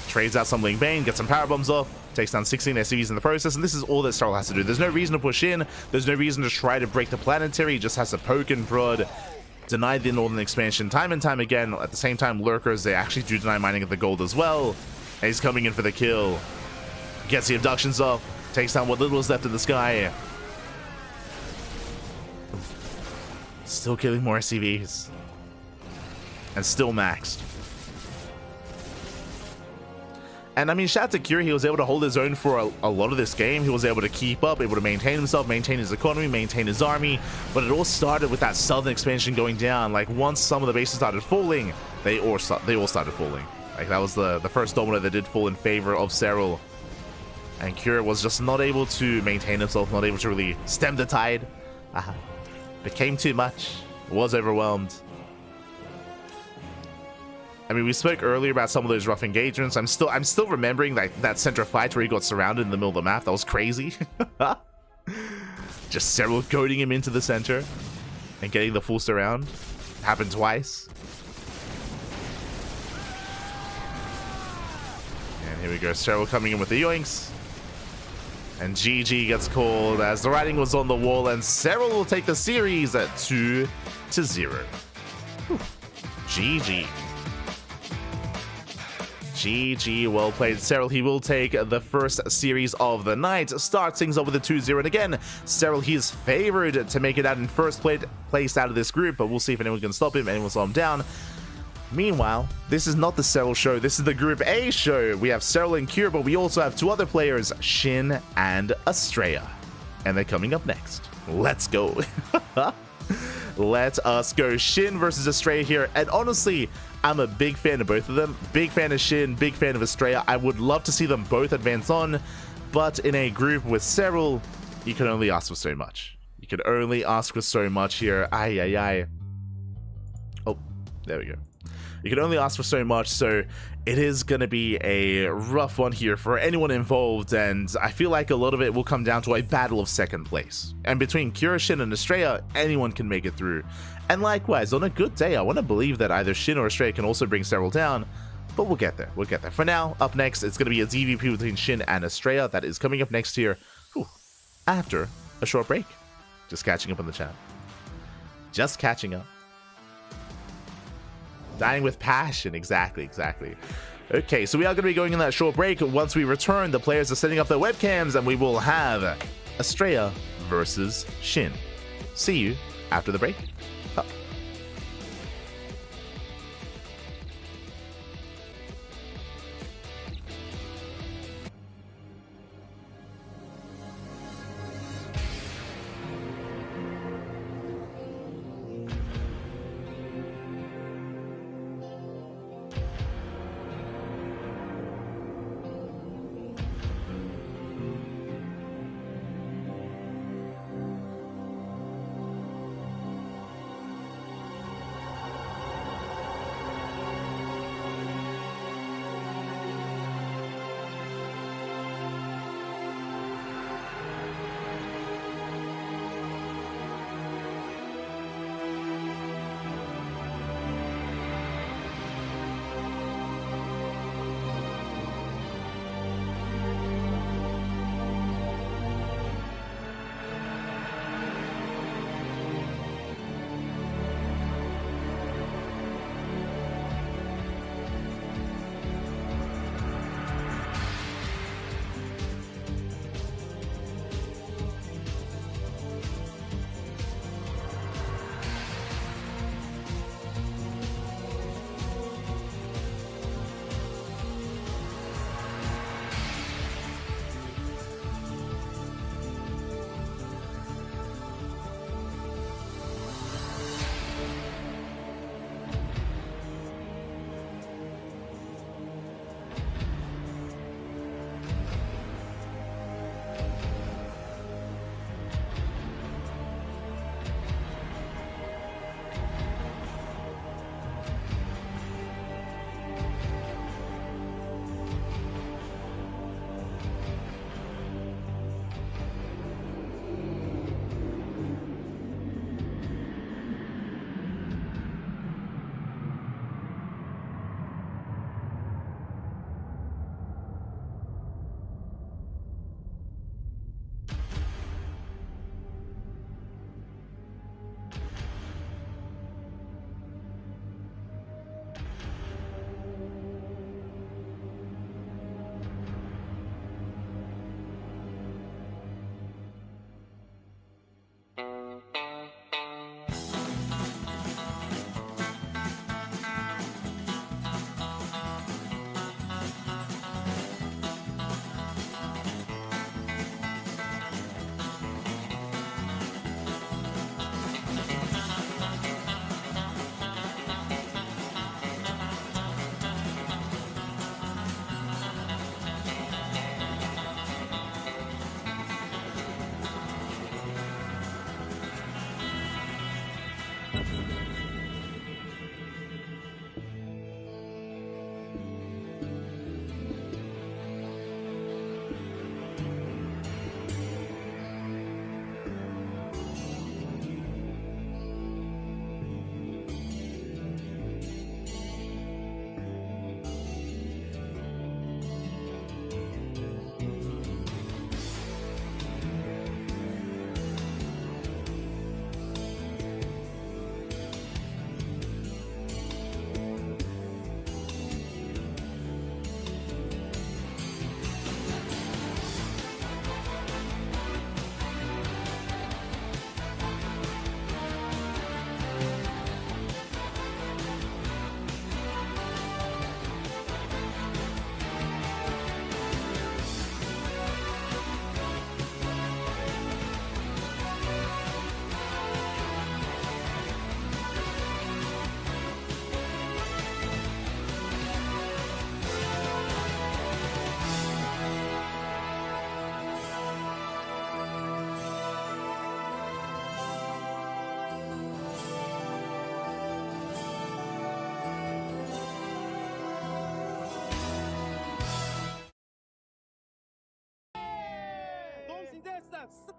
Trades out some Lingbane, gets some power bombs off. Takes down 16 SCVs in the process, and this is all that Serral has to do. There's no reason to push in. There's no reason to try to break the planetary. He just has to poke and prod, deny the northern expansion time and time again. At the same time, lurkers, they actually do deny mining of the gold as well. And he's coming in for the kill. Gets the abductions off. Takes down what little is left in the sky. Still killing more SCVs. And still maxed. And I mean, shout out to Cure, he was able to hold his own for a lot of this game. He was able to keep up, able to maintain himself, maintain his economy, maintain his army. But it all started with that southern expansion going down. Like, once some of the bases started falling, they all started falling. Like, that was the first domino that did fall in favor of Serral. And Cure was just not able to maintain himself, not able to really stem the tide. Became too much. Was overwhelmed. I mean, we spoke earlier about some of those rough engagements. I'm still remembering that center fight where he got surrounded in the middle of the map. That was crazy. Just Serral goading him into the center and getting the full surround. Happened twice. And here we go. Serral coming in with the yoinks. And GG gets called as the writing was on the wall, and Serral will take the series at 2-0. GG. GG, well played, Serral. He will take the first series of the night. Starts things up with a 2-0. And again, Serral, he is favored to make it out in first place out of this group, but we'll see if anyone can stop him, anyone slow him down. Meanwhile, this is not the Serral show. This is the Group A show. We have Serral and Cure, but we also have 2 other players, SHIN and Astrea. And they're coming up next. Let's go. Let us go. SHIN versus Astrea here. And honestly, I'm a big fan of both of them. Big fan of SHIN, big fan of Astrea. I would love to see them both advance on, but in a group with Serral, you can only ask for so much. You can only ask for so much here. Ay, ay, ay. Oh, there we go. You can only ask for so much, so it is going to be a rough one here for anyone involved, and I feel like a lot of it will come down to a battle of second place. And between Cure, SHIN, and Astrea, anyone can make it through. And likewise, on a good day, I want to believe that either SHIN or Astrea can also bring Serral down, but we'll get there. We'll get there. For now, up next, it's going to be a DVP between SHIN and Astrea. That is coming up next here, after a short break. Just catching up on the chat. Just catching up. Dying with passion. Exactly. Okay, so we are going to be going in that short break. Once we return, the players are setting up their webcams, and we will have Astrea versus SHIN. See you after the break.4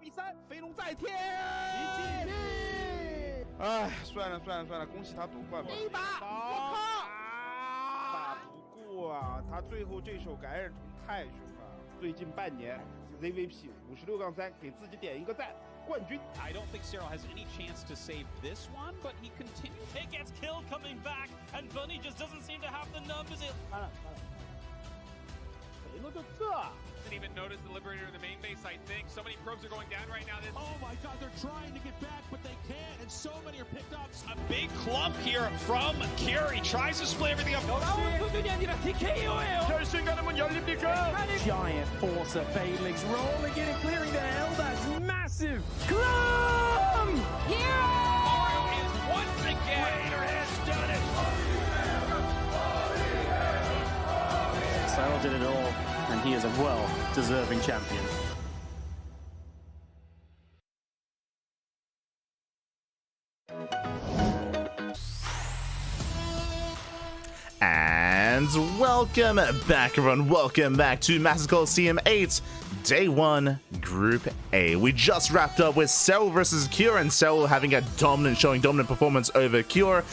比3，飞龙在天！哎，算了，恭喜他夺冠吧。一把，我靠！打不过啊，他最后这手感染虫太凶了。最近半年 ZVP 56-3给自己点一个赞。冠军。 I don't think Serral has any chance to save this one, but he continues. It gets killed coming back, and Bunny just doesn't seem to have the numbers. 谁能就这？ Didn't even notice the Liberator in the main base, I think. So many probes are going down right now. Oh my god, they're trying to get back, but they can't, and so many are picked up. A big clump here from Curie. Tries to split everything up. 결승가는 열립니까? Giant force of Ducklings rolling in and clearing the hell. That's massive. Clum! Mario is once again. has done it. Serral did it all, and he is a well-deserving champion. And welcome back, everyone. Welcome back to Masters Coliseum 8, Day 1, Group A. We just wrapped up with Serral versus Cure, and Serral having a dominant performance over Cure.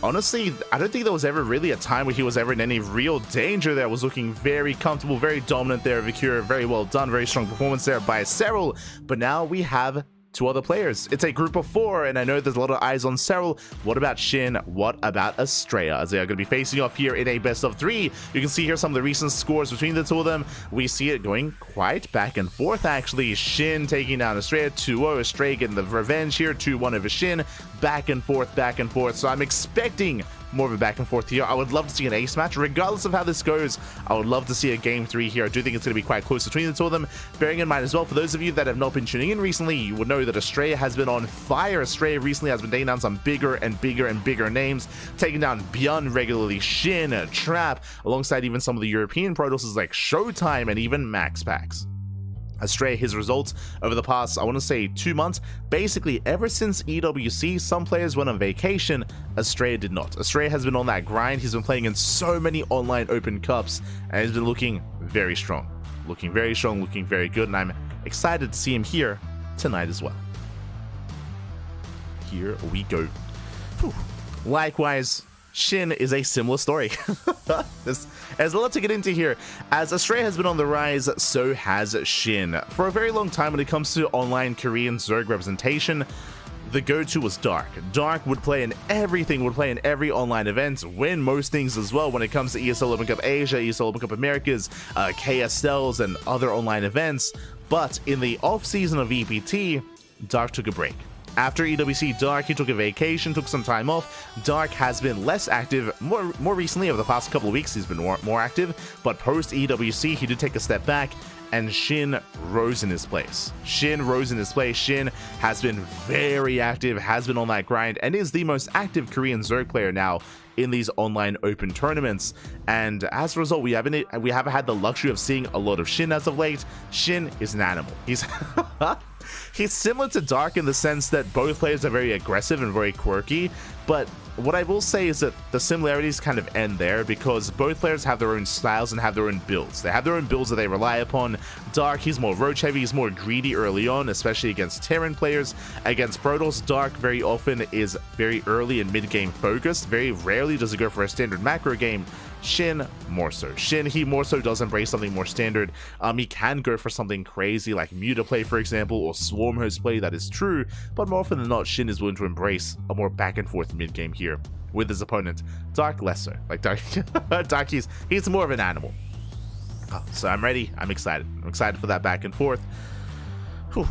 Honestly, I don't think there was ever really a time where he was ever in any real danger there. Was looking very comfortable, very dominant there over Cure. Very well done, very strong performance there by Serral. But now we have two other players. It's a group of 4, and I know there's a lot of eyes on Serral. What about SHIN? What about Astrea? As they are going to be facing off here in a best of 3. You can see here some of the recent scores between the two of them. We see it going quite back and forth, actually. SHIN taking down Astrea 2-0. Astrea getting the revenge here, 2-1 over SHIN. Back and forth, back and forth. So I'm expecting more of a back and forth here. I would love to see an ace match. Regardless of how this goes, I would love to see a game 3 here. I do think it's going to be quite close between the two of them. Bearing in mind as well, for those of you that have not been tuning in recently, you would know that Astrea has been on fire. Astrea recently has been taking down some bigger and bigger names, taking down Beyond regularly, SHIN, Trap, alongside even some of the European Pro Tours like Showtime and even Max Packs. Astrea, his results over the past, I want to say 2 months, basically ever since EWC, some players went on vacation, Astrea did not. Astrea has been on that grind. He's been playing in so many online open cups, and he's been looking very strong, looking very good, and I'm excited to see him here tonight as well. Here we go. Whew. Likewise, SHIN is a similar story. There's a lot to get into here. As Astrea has been on the rise, so has SHIN. For a very long time when it comes to online Korean Zerg representation, the go-to was Dark. Dark would play in everything, would play in every online event, win most things as well when it comes to ESL Open Cup Asia, ESL Open Cup Americas, KSLs, and other online events. But in the off-season of EPT, Dark took a break. After EWC Dark, he took a vacation, took some time off. Dark has been less active. More recently, over the past couple of weeks, he's been more active. But post EWC, he did take a step back, and SHIN rose in his place. SHIN has been very active, has been on that grind, and is the most active Korean Zerg player now in these online open tournaments. And as a result, we haven't had the luxury of seeing a lot of SHIN as of late. SHIN is an animal. He's similar to Dark in the sense that both players are very aggressive and very quirky, but what I will say is that the similarities kind of end there because both players have their own styles and have their own builds. They have their own builds that they rely upon. Dark, he's more roach heavy, he's more greedy early on, especially against Terran players. Against Protoss, Dark very often is very early and mid-game focused. Very rarely does he go for a standard macro game. SHIN, more so. SHIN, he more so does embrace something more standard. He can go for something crazy like Muta play, for example, or Swarm Host play, that is true, but more often than not, SHIN is willing to embrace a more back and forth mid-game here with his opponent. Dark less so. Like Dark, Dark he's more of an animal. So I'm ready, I'm excited. I'm excited for that back and forth. Whew.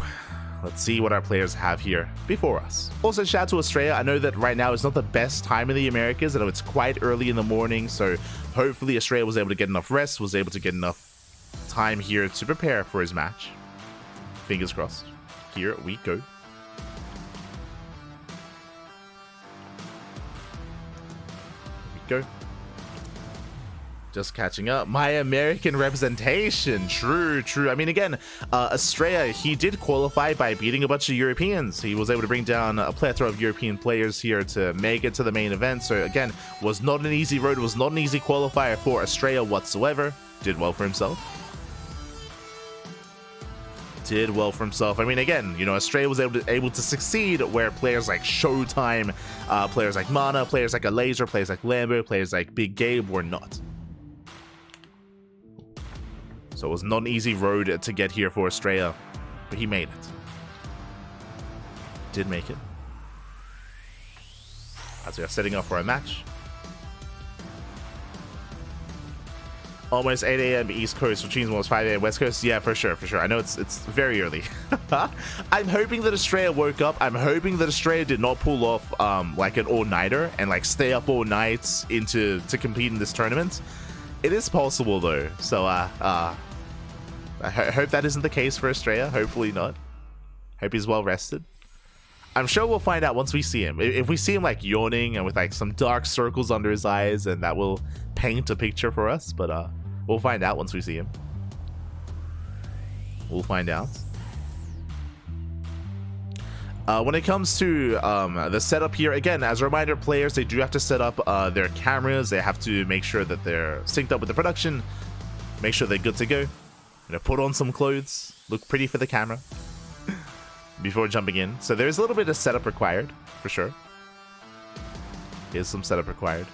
Let's see what our players have here before us. Also, shout out to Astrea. I know that right now is not the best time in the Americas. I know it's quite early in the morning, so hopefully Astrea was able to get enough rest, was able to get enough time here to prepare for his match. Fingers crossed. Here we go. Here we go. Just catching up. My American representation. True. I mean, again, Astrea, he did qualify by beating a bunch of Europeans. He was able to bring down a plethora of European players here to make it to the main event. So again, was not an easy road, was not an easy qualifier for Astrea whatsoever. Did well for himself. I mean, again, you know, Astrea was able to succeed where players like Showtime, players like Mana, players like Alaser, players like Lambo, players like Big Gabe were not. So it was not an easy road to get here for Astrea, but he made it. did make it. As we are setting up for a match. Almost 8 a.m. East Coast, which means almost 5 a.m. West Coast. Yeah, for sure, for sure. I know it's very early. I'm hoping that Astrea woke up. I'm hoping that Astrea did not pull off like an all-nighter and like stay up all night to compete in this tournament. It is possible though, so I hope that isn't the case for Astrea. Hopefully not. Hope he's well rested. I'm sure we'll find out once we see him. If we see him like yawning and with like some dark circles under his eyes, and that will paint a picture for us, but we'll find out once we see him. We'll find out. When it comes to the setup here, again, as a reminder, players, they do have to set up their cameras. They have to make sure that they're synced up with the production, make sure they're good to go. You know, put on some clothes, look pretty for the camera before jumping in. So there's a little bit of setup required, for sure. Here's some setup required.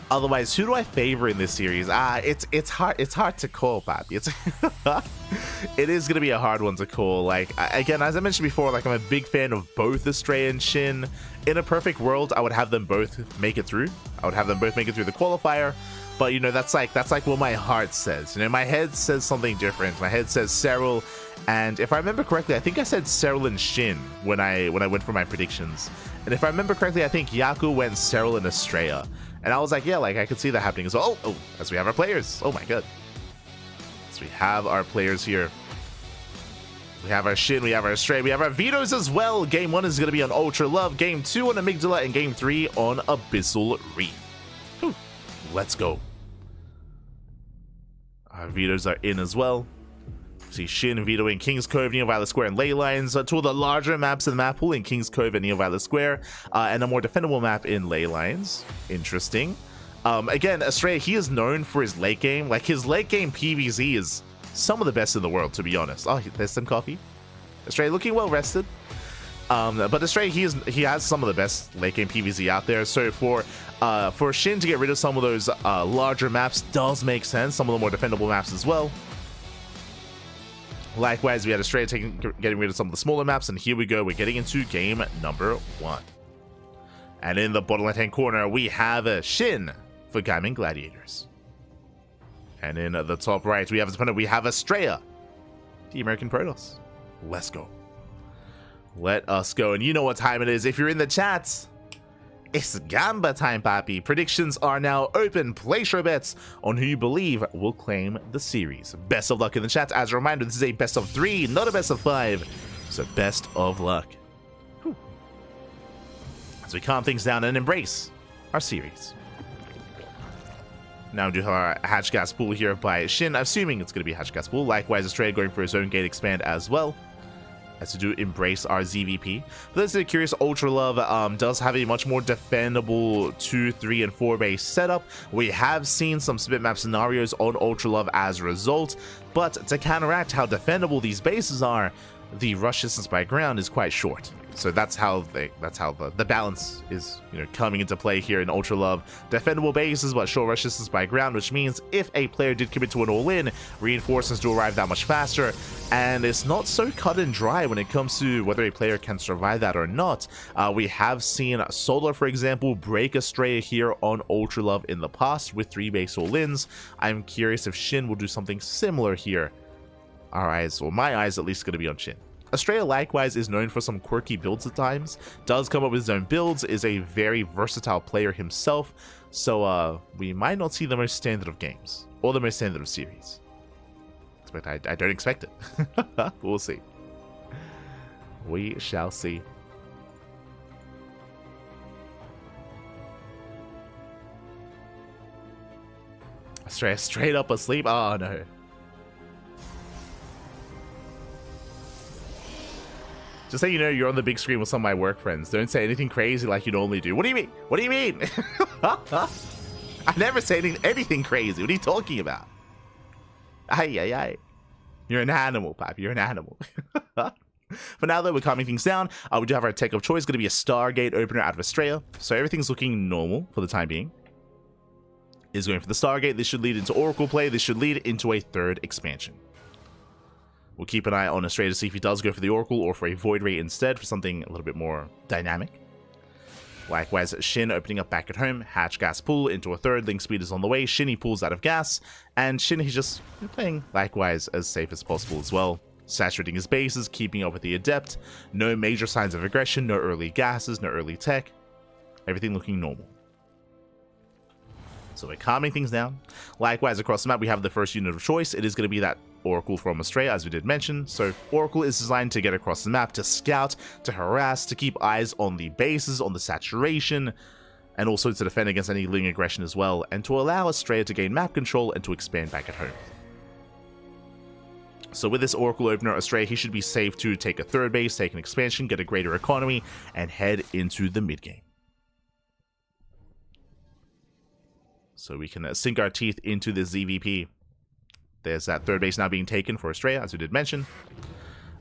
Otherwise, who do I favor in this series? It's hard to call, Papi. It is gonna be a hard one to call. Like, again, as I mentioned before, like, I'm a big fan of both Astrea and SHIN. In a perfect world, I would have them both make it through. I would have them both make it through the qualifier. But you know, that's like what my heart says. You know, my head says something different. My head says Serral, and if I remember correctly, I think I said Serral and SHIN when I went for my predictions. And if I remember correctly, I think Yaku went Serral and Astrea. And I was like, yeah, like I could see that happening as well. Oh, as we have our players. Oh my god. So we have our players here. We have our SHIN, we have our Astrea, we have our Vetoes as well. Game 1 is going to be on Ultra Love, Game 2 on Amygdala, and Game 3 on Abyssal Reef. Whew. Let's go. Our Vetoes are in as well. See SHIN vetoing King's Cove, Neo Violet Square, and Ley Lines. Two of the larger maps in the map pool in King's Cove and Neo Violet Square, and a more defendable map in Ley Lines. Interesting. Again, Astrea, he is known for his late game. Like, his late game PvZ is some of the best in the world, to be honest. Oh, there's some coffee. Astrea looking well rested. But Astrea, he has some of the best late game PvZ out there. So for SHIN to get rid of some of those larger maps does make sense. Some of the more defendable maps as well. Likewise, we had Astrea getting rid of some of the smaller maps, and here we go. We're getting into game number 1. And in the bottom left-hand corner, we have a SHIN for Gaming Gladiators. And in the top right, we have his opponent. We have Astrea, the American Protoss. Let's go. Let us go. And you know what time it is. If you're in the chats, it's Gamba time, Papi. Predictions are now open. Place your bets on who you believe will claim the series. Best of luck in the chat. As a reminder, this is a best of 3, not a best of 5. So best of luck. Whew. As we calm things down and embrace our series. Now we do have our Hatch Gas Pool here by SHIN. Assuming it's going to be Hatch Gas Pool. Likewise, Astrea going for his own gate expand as well, as to do embrace our ZVP. For those that are curious, Ultra Love does have a much more defendable 2, 3, and 4 base setup. We have seen some split map scenarios on Ultra Love as a result, but to counteract how defendable these bases are, the rush distance by ground is quite short. So that's how the balance is, you know, coming into play here in Ultra Love. Defendable bases, but short rush distance by ground, which means if a player did commit to an all-in, reinforcements do arrive that much faster, and it's not so cut and dry when it comes to whether a player can survive that or not. We have seen Solar, for example, break Astrea here on Ultra Love in the past with 3 base all-ins. I'm curious if SHIN will do something similar here. Our eyes, or my eyes at least, going to be on SHIN. Astrea likewise is known for some quirky builds at times, does come up with his own builds, is a very versatile player himself, so we might not see the most standard of games, or the most standard of series. But I don't expect it. We'll see. We shall see. Astrea straight up asleep? Oh no. Just so you know, you're on the big screen with some of my work friends. Don't say anything crazy like you normally do. What do you mean? What do you mean? I never say anything crazy. What are you talking about? Ay. You're an animal, Pap. You're an animal. For now, though, we're calming things down. We do have our tech of choice. Going to be a Stargate opener out of Astrea. So everything's looking normal for the time being. Is going for the Stargate. This should lead into Oracle play. This should lead into a 3rd expansion. We'll keep an eye on Astrea to see if he does go for the Oracle or for a Void Ray instead, for something a little bit more dynamic. Likewise, SHIN opening up back at home. Hatch gas pull into a third. Link speed is on the way. SHIN, he pulls out of gas. And SHIN, he's just playing likewise as safe as possible as well. Saturating his bases, keeping up with the Adept. No major signs of aggression, no early gases, no early tech. Everything looking normal. So we're calming things down. Likewise, across the map, we have the first unit of choice. It is going to be that Oracle from Astrea, as we did mention. So Oracle is designed to get across the map, to scout, to harass, to keep eyes on the bases, on the saturation, and also to defend against any Ling aggression as well, and to allow Astrea to gain map control and to expand back at home. So with this Oracle opener, Astrea, he should be safe to take a third base, take an expansion, get a greater economy, and head into the mid game. So we can sink our teeth into this ZVP. There's that third base now being taken for Astrea, as we did mention.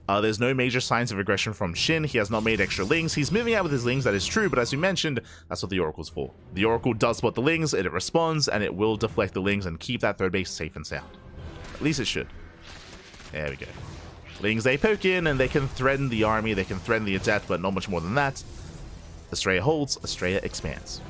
There's no major signs of aggression from SHIN. He has not made extra Lings. He's moving out with his Lings, that is true, but as we mentioned, that's what the Oracle's for. The Oracle does spot the Lings, it responds, and it will deflect the Lings and keep that third base safe and sound. At least it should. There we go. Lings, they poke in, and they can threaten the army, they can threaten the Adept, but not much more than that. Astrea holds, Astrea expands.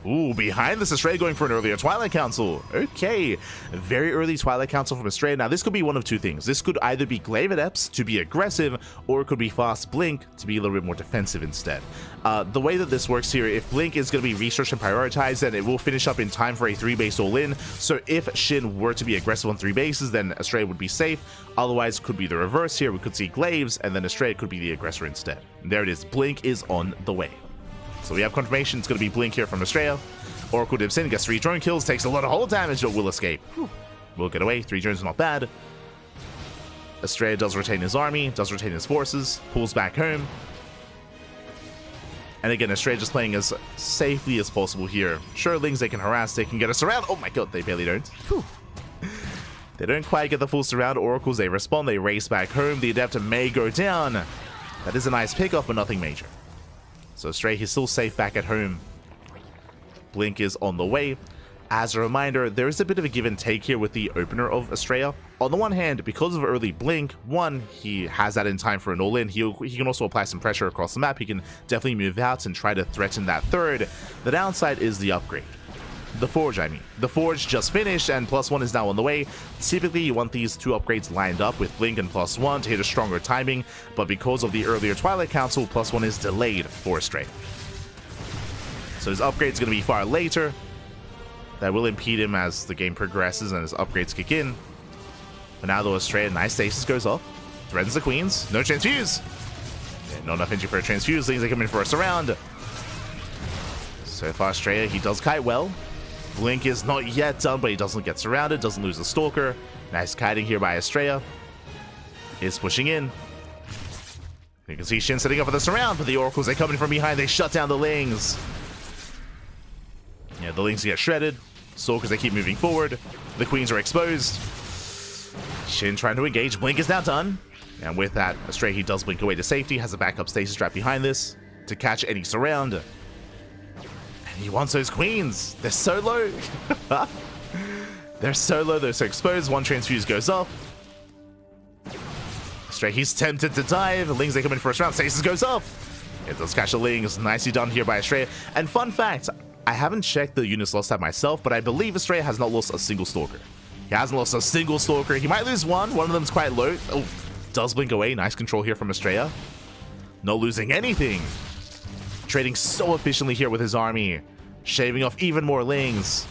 Ooh, behind this, Astrea going for an earlier Twilight Council. Okay, very early Twilight Council from Astrea. Now, this could be one of two things. This could either be Glaive Adepts to be aggressive, or it could be Fast Blink to be a little bit more defensive instead. The way that this works here, if Blink is going to be researched and prioritized, then it will finish up in time for a 3-base all-in. So if SHIN were to be aggressive on 3 bases, then Astrea would be safe. Otherwise, it could be the reverse here. We could see Glaives, and then Astrea could be the aggressor instead. And there it is. Blink is on the way. So we have confirmation it's going to be Blink here from Astrea. Oracle dips in, gets 3 drone kills, takes a lot of hull damage, but will escape. Will get away. 3 drones are not bad. Astrea does retain his army, does retain his forces, pulls back home. And again, Astrea just playing as safely as possible here. Sure, Lings, they can harass, they can get a surround. Oh my god, they barely don't. Whew. They don't quite get the full surround. Oracles, they respond, they race back home. The Adept may go down. That is a nice pickoff, but nothing major. So Astrea, he's still safe back at home. Blink is on the way. As a reminder, there is a bit of a give and take here with the opener of Astrea. On the one hand, because of early Blink, one, he has that in time for an all-in. He can also apply some pressure across the map. He can definitely move out and try to threaten that third. The downside is the upgrade. The Forge, I mean. The Forge just finished, and +1 is now on the way. Typically, you want these 2 upgrades lined up with Blink and +1 to hit a stronger timing, but because of the earlier Twilight Council, +1 is delayed for Astrea. So his upgrade's going to be far later. That will impede him as the game progresses and his upgrades kick in. But now, though, Astrea, nice stasis goes off. Threatens the Queens. No transfuse. Yeah, not enough entry for a transfuse. Things they come in for a surround. So far, Astrea, he does kite well. Blink is not yet done, but he doesn't get surrounded, doesn't lose the Stalker. Nice kiting here by Astrea. Is pushing in. You can see SHIN setting up for the surround, but the Oracles, they come in from behind, they shut down the Lings. Yeah, the Lings get shredded. Stalkers, they keep moving forward. The Queens are exposed. SHIN trying to engage. Blink is now done. And with that, Astrea, he does blink away to safety, has a backup stasis trap behind this to catch any surround. He wants those Queens. They're so low. They're so low. They're so exposed. 1 transfuse goes off. Astrea, he's tempted to dive. The Lings, they come in first round. Stasis goes off. It does catch the Lings. Nicely done here by Astrea. And fun fact, I haven't checked the units lost at myself, but I believe Astrea has not lost a single Stalker. He hasn't lost a single Stalker. He might lose one. One of them's quite low. Oh, does blink away. Nice control here from Astrea. Not losing anything. Trading so efficiently here with his army. Shaving off even more Lings.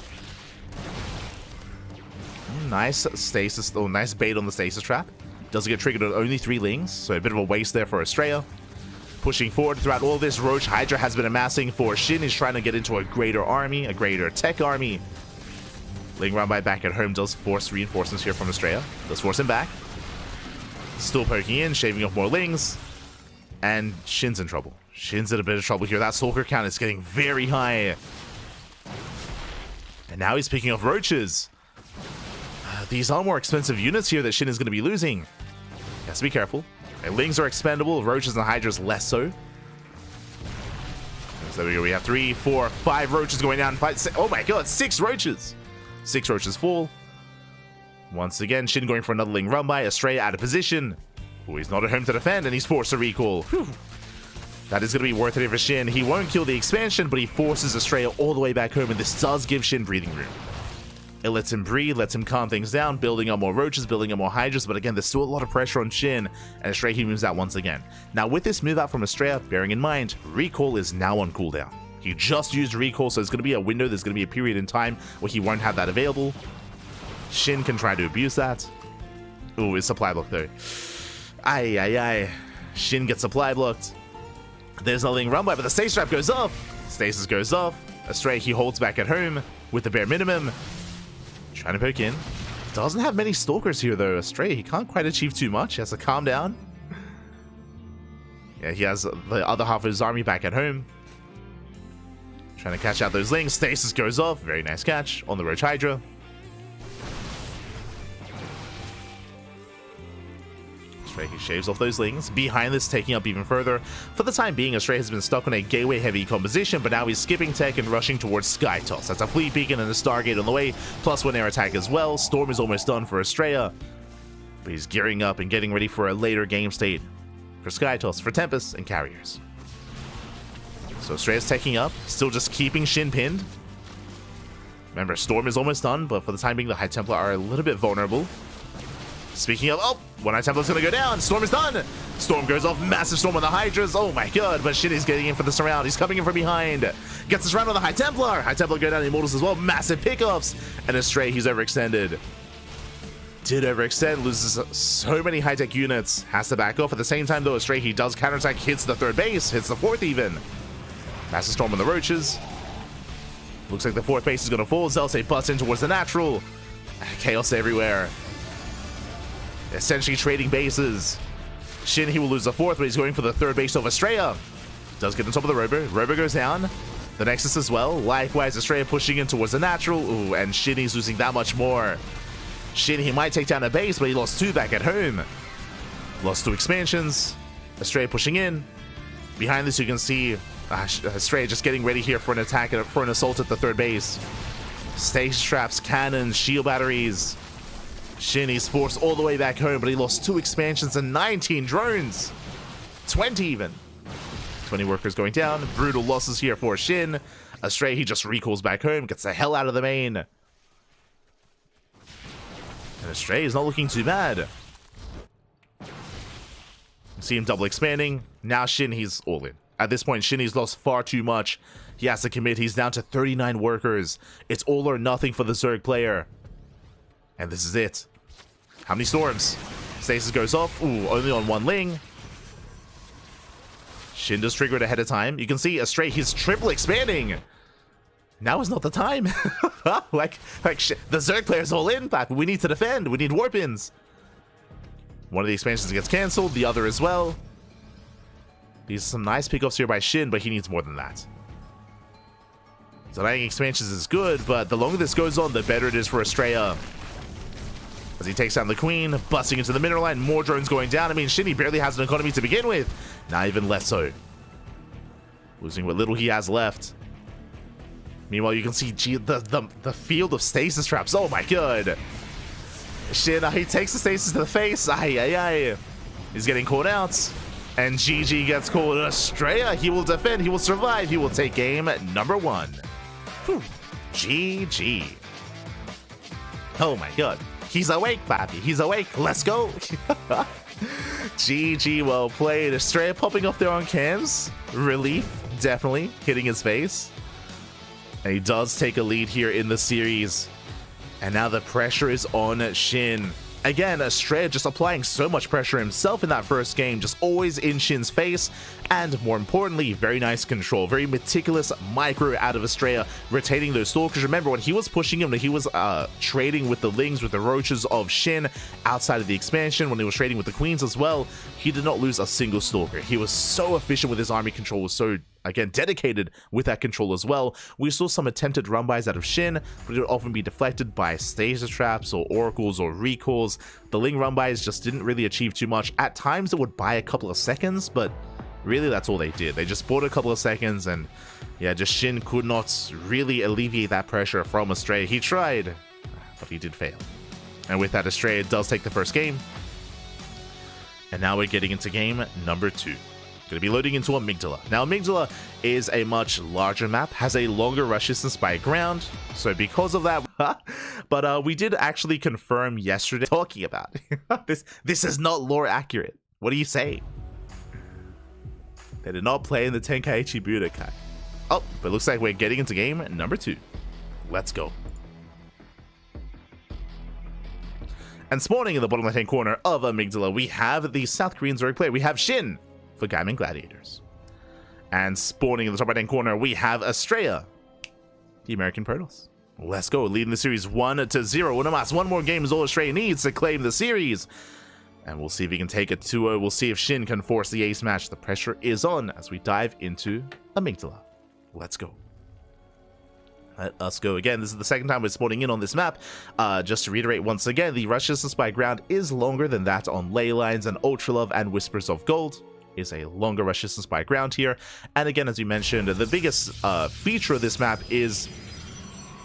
Nice stasis. Oh, nice bait on the stasis trap. Doesn't get triggered on only 3 Lings, so a bit of a waste there for Astrea. Pushing forward throughout all this, Roach Hydra has been amassing for SHIN. He's trying to get into a greater army, a greater tech army. Ling run by back at home does force reinforcements here from Astrea. Does force him back. Still poking in, shaving off more Lings. And SHIN's in trouble. SHIN's in a bit of trouble here. That Stalker count is getting very high. And now he's picking off Roaches. These are more expensive units here that SHIN is going to be losing. He has to be careful. And Lings are expendable. Roaches and Hydras less so. So there we go. We have 3, 4, 5 Roaches going down. 5, 6, oh my god, 6 Roaches. 6 Roaches fall. Once again, Shin going for another Ling run by. Astrea out of position. Oh, he's not at home to defend, and he's forced to recall. Whew. That is going to be worth it for Shin. He won't kill the expansion, but he forces Astrea all the way back home, and this does give Shin breathing room. It lets him breathe, lets him calm things down, building up more roaches, building up more hydras, but again, there's still a lot of pressure on Shin, and Astrea, he moves out once again. Now, with this move out from Astrea, bearing in mind, recall is now on cooldown. He just used recall, so there's going to be a window, there's going to be a period in time where he won't have that available. Shin can try to abuse that. Ooh, his supply block though. Aye, aye, aye. Shin gets supply blocked. There's a Ling run by, but the stasis trap goes off. Stasis goes off. Astrea, he holds back at home with the bare minimum. Trying to poke in. Doesn't have many stalkers here though. Astrea, he can't quite achieve too much. He has to calm down. Yeah, he has the other half of his army back at home. Trying to catch out those Lings. Stasis goes off. Very nice catch on the Roach Hydra. Astrea, he shaves off those Lings. Behind this, taking up even further. For the time being, Astrea has been stuck on a gateway heavy composition, but now he's skipping tech and rushing towards Sky Toss. That's a Fleet Beacon and a Stargate on the way, plus one air attack as well. Storm is almost done for Astrea, but he's gearing up and getting ready for a later game state for Sky Toss, for Tempest, and Carriers. So Astrea's taking up, still just keeping Shin pinned. Remember, Storm is almost done, but for the time being, the High Templar are a little bit vulnerable. Speaking of, oh, one High Templar's gonna go down. Storm is done. Storm goes off, massive Storm on the Hydras. Oh my god, but Shin is getting in for the surround. He's coming in from behind. Gets the surround on the High Templar. High Templar go down the Immortals as well. Massive pickoffs. And Astrea, he's overextended. Did overextend, loses so many high-tech units. Has to back off. At the same time, though, Astrea, he does counterattack, hits the third base, hits the fourth even. Massive Storm on the Roaches. Looks like the fourth base is going to fall. Zelsei butts in towards the natural. Chaos everywhere. Essentially trading bases. Shin, he will lose the fourth, but he's going for the third base of Astrea. Does get on top of the Robo. Robo goes down. The Nexus as well. Likewise, Astrea pushing in towards the natural. Ooh, and Shin, he's losing that much more. Shin, he might take down a base, but he lost two back at home. Lost two expansions. Astrea pushing in. Behind this, you can see Astrea just getting ready here for an attack, for an assault at the third base. Stasis traps, cannons, shield batteries. Shin, he's forced all the way back home, but he lost two expansions and 19 drones. 20 even. 20 workers going down. Brutal losses here for Shin. Astrea, he just recalls back home, gets the hell out of the main. And Astrea is not looking too bad. See him double expanding. Now Shin, he's all in. At this point, Shin, he's lost far too much. He has to commit. He's down to 39 workers. It's all or nothing for the Zerg player. And this is it. How many storms? Stasis goes off. Ooh, only on one Ling. Shin does trigger it ahead of time. You can see Astrea, he's triple expanding. Now is not the time. like the Zerg player's all in, but we need to defend. We need warp-ins. One of the expansions gets cancelled, the other as well. These are some nice pickoffs here by Shin, but he needs more than that. Delaying expansions is good, but the longer this goes on, the better it is for Astrea. As he takes down the Queen, busting into the mineral line, more drones going down. I mean, Shin, he barely has an economy to begin with. Now even less so. Losing what little he has left. Meanwhile, you can see the field of stasis traps. Oh my god. Shin, he takes the stasis to the face. Aye, aye, aye. He's getting caught out. And GG gets called. Astrea, he will defend, he will survive, he will take game number 1. Whew. GG. Oh my god. He's awake, Pappy. He's awake. Let's go. GG, well played. Astrea popping off there on cams. Relief, definitely, hitting his face. And he does take a lead here in the series. And now the pressure is on Shin. Again, Astrea just applying so much pressure himself in that first game, just always in Shin's face, and more importantly, very nice control, very meticulous micro out of Astrea, retaining those stalkers. Remember, when he was pushing him, he was trading with the Lings, with the Roaches of Shin outside of the expansion, when he was trading with the Queens as well, he did not lose a single stalker. He was so efficient with his army control, was so, again, dedicated with that control as well. We saw some attempted run-bys out of Shin, but it would often be deflected by stasis traps or oracles or recalls. The Ling run-bys just didn't really achieve too much. At times it would buy a couple of seconds, but really that's all they did. They just bought a couple of seconds, and yeah, just Shin could not really alleviate that pressure from Astrea. He tried, but he did fail. And with that, Astrea does take the first game. And now we're getting into game number 2. Going to be loading into Amygdala. Now, Amygdala is a much larger map, has a longer rush distance by ground. So because of that, but we did actually confirm yesterday talking about this is not lore accurate. What do you say? They did not play in the Tenkaichi Budokai. Oh, but it looks like we're getting into game number 2. Let's go. And spawning in the bottom left-hand corner of Amygdala, we have the South Korean Zerg player. We have SHIN for Gaiman Gladiators. And spawning in the top right-hand corner, we have Astrea, the American Protoss. Let's go, leading the series 1-0. One more game is all Astrea needs to claim the series. And we'll see if he can take it 2-0. We'll see if SHIN can force the ace match. The pressure is on as we dive into Amygdala. Let's go. Let us go. Again, this is the second time we're spawning in on this map. Just to reiterate once again, the rush distance by ground is longer than that on ley lines, and Ultra Love and Whispers of Gold is a longer rush distance by ground here. And again, as you mentioned, the biggest feature of this map is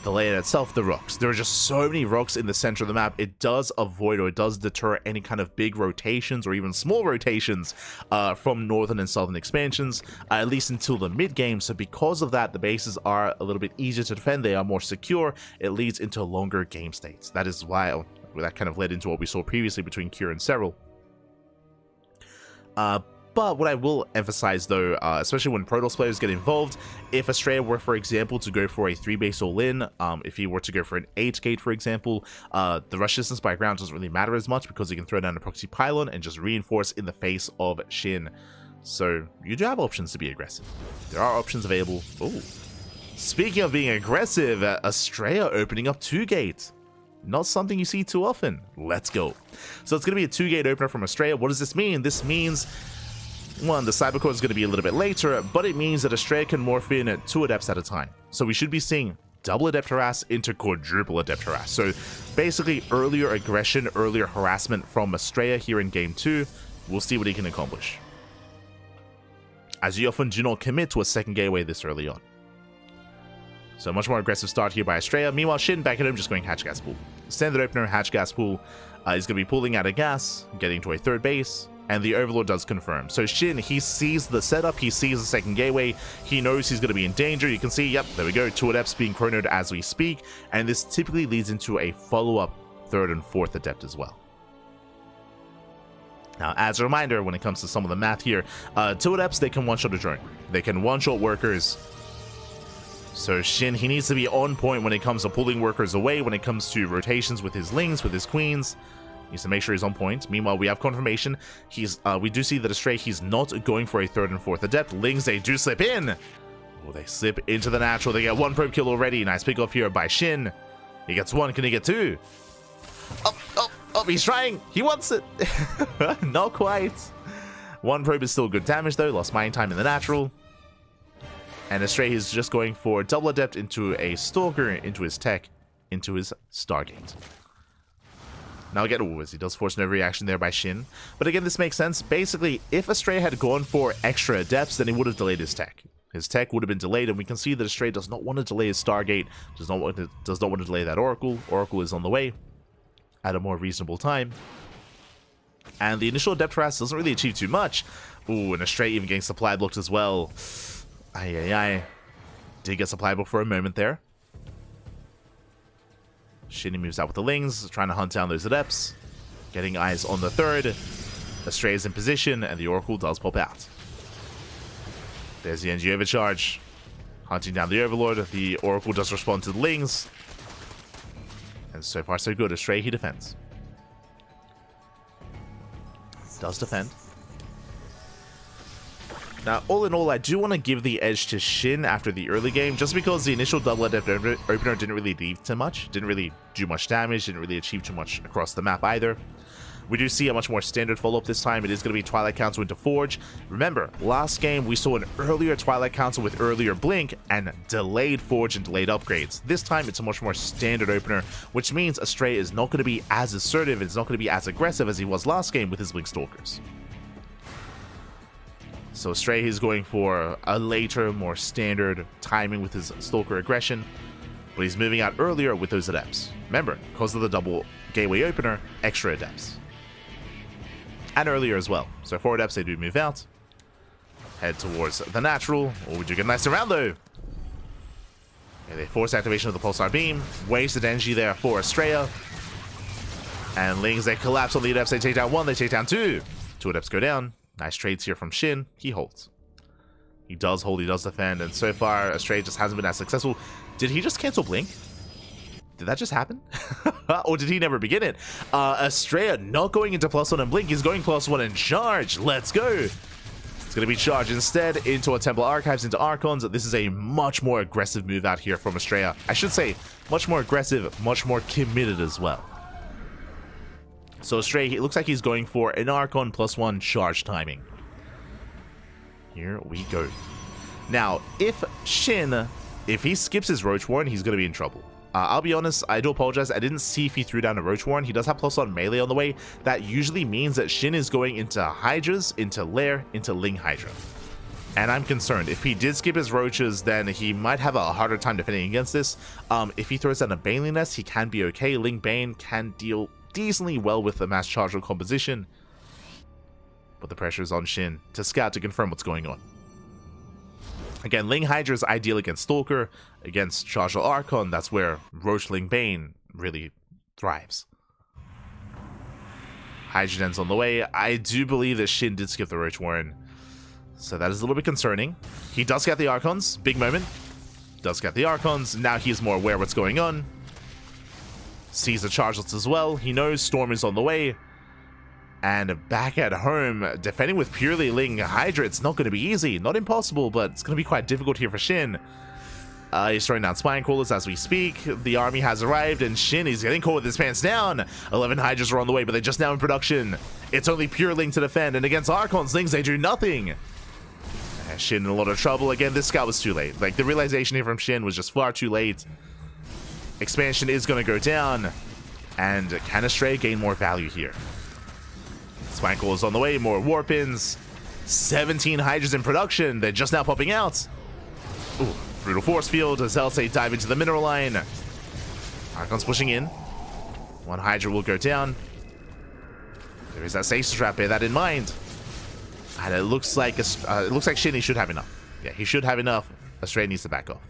the layout itself, the rocks. There are just so many rocks in the center of the map. It does avoid, or it does deter, any kind of big rotations or even small rotations from northern and southern expansions, at least until the mid game. So because of that, the bases are a little bit easier to defend. They are more secure. It leads into longer game states. That is why that kind of led into what we saw previously between Kira and Serral. But what I will emphasize, though, especially when Protoss players get involved, if Astrea were, for example, to go for a 3-base all-in, if he were to go for an 8-gate, for example, the rush distance by ground doesn't really matter as much because he can throw down a proxy pylon and just reinforce in the face of SHIN. So you do have options to be aggressive. There are options available. Oh, speaking of being aggressive, Astrea opening up 2-gate. Not something you see too often. Let's go. So it's going to be a 2-gate opener from Astrea. What does this mean? This means, one, the Cybercore is going to be a little bit later, but it means that Astrea can morph in 2 Adepts at a time. So we should be seeing double Adept Harass into quadruple Adept Harass. So basically earlier aggression, earlier harassment from Astrea here in Game 2. We'll see what he can accomplish, as you often do not commit to a second gateway this early on. So much more aggressive start here by Astrea. Meanwhile, SHIN back at home just going Hatch Gas Pool. Standard opener, Hatch Gas Pool. He's going to be pulling out a gas, getting to a 3rd base. And the Overlord does confirm. So SHIN, he sees the setup, he sees the second gateway, he knows he's going to be in danger. You can see, yep, there we go, 2 Adepts being chronoed as we speak, and this typically leads into a follow-up 3rd and 4th Adept as well. Now, as a reminder, when it comes to some of the math here, 2 Adepts, they can one-shot a drone. They can one-shot workers. So SHIN, he needs to be on point when it comes to pulling workers away, when it comes to rotations with his lings, with his queens. Needs to make sure he's on point. Meanwhile, we have confirmation. We do see that Astrea, he's not going for a 3rd and 4th Adept. Lings, they do slip in. Oh, they slip into the natural. They get 1 probe kill already. Nice pick off here by SHIN. He gets 1. Can he get 2? Oh, he's trying. He wants it. Not quite. 1 probe is still good damage, though. Lost mining time in the natural. And Astrea is just going for double Adept into a Stalker, into his tech, into his Stargate. Now again, as he does force no reaction there by SHIN. But again, this makes sense. Basically, if Astrea had gone for extra Adepts, then he would have delayed his tech. His tech would have been delayed, and we can see that Astrea does not want to delay his Stargate, does not want to delay that Oracle. Oracle is on the way at a more reasonable time. And the initial Adept Harass doesn't really achieve too much. Ooh, and Astrea even getting supply blocked as well. Did get supply blocked for a moment there. SHIN moves out with the Lings, trying to hunt down those Adepts. Getting eyes on the 3rd. Astrea is in position, and the Oracle does pop out. There's the NG overcharge. Hunting down the Overlord. The Oracle does respond to the Lings. And so far so good. Astrea, he defends. Does defend. Now, all in all, I do want to give the edge to SHIN after the early game, just because the initial double Adept opener didn't really leave too much, didn't really do much damage, didn't really achieve too much across the map either. We do see a much more standard follow-up this time. It is going to be Twilight Council into Forge. Remember, last game we saw an earlier Twilight Council with earlier Blink and delayed Forge and delayed upgrades. This time it's a much more standard opener, which means Astrea is not going to be as assertive, it's not going to be as aggressive as he was last game with his Blink Stalkers. So Astrea is going for a later, more standard timing with his Stalker aggression, but he's moving out earlier with those Adepts. Remember, because of the double gateway opener, extra adepts. And earlier as well. So 4 adepts, they do move out. Head towards the natural. Or would you get a nice around though? Okay, they force activation of the pulsar beam. Wasted energy there for Astrea. And Lings, they collapse on the adepts. They take down 1, they take down 2. 2 adepts go down. Nice trades here from Shin. He holds. He does hold, he does defend, and so far Astrea just hasn't been as successful. Did he just cancel Blink? Did that just happen? Or did he never begin it? Astrea not going into +1 and Blink, he's going +1 and charge. Let's go. It's going to be charge instead into a Temple Archives, into Archons. This is a much more aggressive move out here from Astrea. I should say much more aggressive, much more committed as well. So Astrea, it looks like he's going for an Archon +1 charge timing. Here we go. Now, if Shin, if he skips his Roach Warren, he's going to be in trouble. I'll be honest, I do apologize. I didn't see if he threw down a Roach Warren. He does have +1 melee on the way. That usually means that Shin is going into Hydras, into Lair, into Ling Hydra. And I'm concerned. If he did skip his Roaches, then he might have a harder time defending against this. If he throws down a Baneling Nest, he can be okay. Ling Bane can deal decently well with the mass charge composition. But the pressure is on Shin to scout to confirm what's going on. Again, Ling Hydra is ideal against Stalker. Against Chargel Archon, that's where Roach Ling Bane really thrives. Hydrogen's on the way. I do believe that Shin did skip the Roach Warren. So that is a little bit concerning. He does get the Archons. Big moment. Does get the Archons. Now he's more aware what's going on. Sees the Chargelets as well. He knows Storm is on the way. And back at home, defending with purely Ling Hydra, it's not going to be easy. Not impossible, but it's going to be quite difficult here for Shin. He's throwing down Spine Crawlers as we speak. The army has arrived, and Shin is getting caught with his pants down. 11 Hydras are on the way, but they're just now in production. It's only pure Ling to defend, and against Archon's Lings, they do nothing. Shin in a lot of trouble. Again, this scout was too late. Like, the realization here from Shin was just far too late. Expansion is going to go down, and can Astrea gain more value here? Spankle is on the way, more Warpins. 17 Hydras in production. They're just now popping out. Ooh, brutal force field as Zealots dive into the mineral line. Archon's pushing in. 1 Hydra will go down. There is that Stasis Trap, bear that in mind. And it looks like Shin, he should have enough. Yeah, he should have enough. Astrea needs to back off.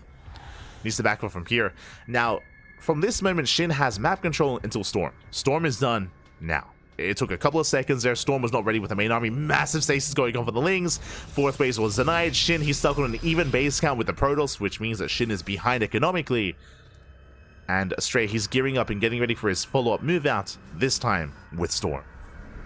Needs to back off from here. Now, from this moment, Shin has map control until Storm. Storm is done now. It took a couple of seconds there. Storm was not ready with the main army. Massive stasis going on for the Lings. 4th base was denied. Shin, he's stuck on an even base count with the Protoss, which means that Shin is behind economically. And Astrea, he's gearing up and getting ready for his follow-up move out, this time with Storm.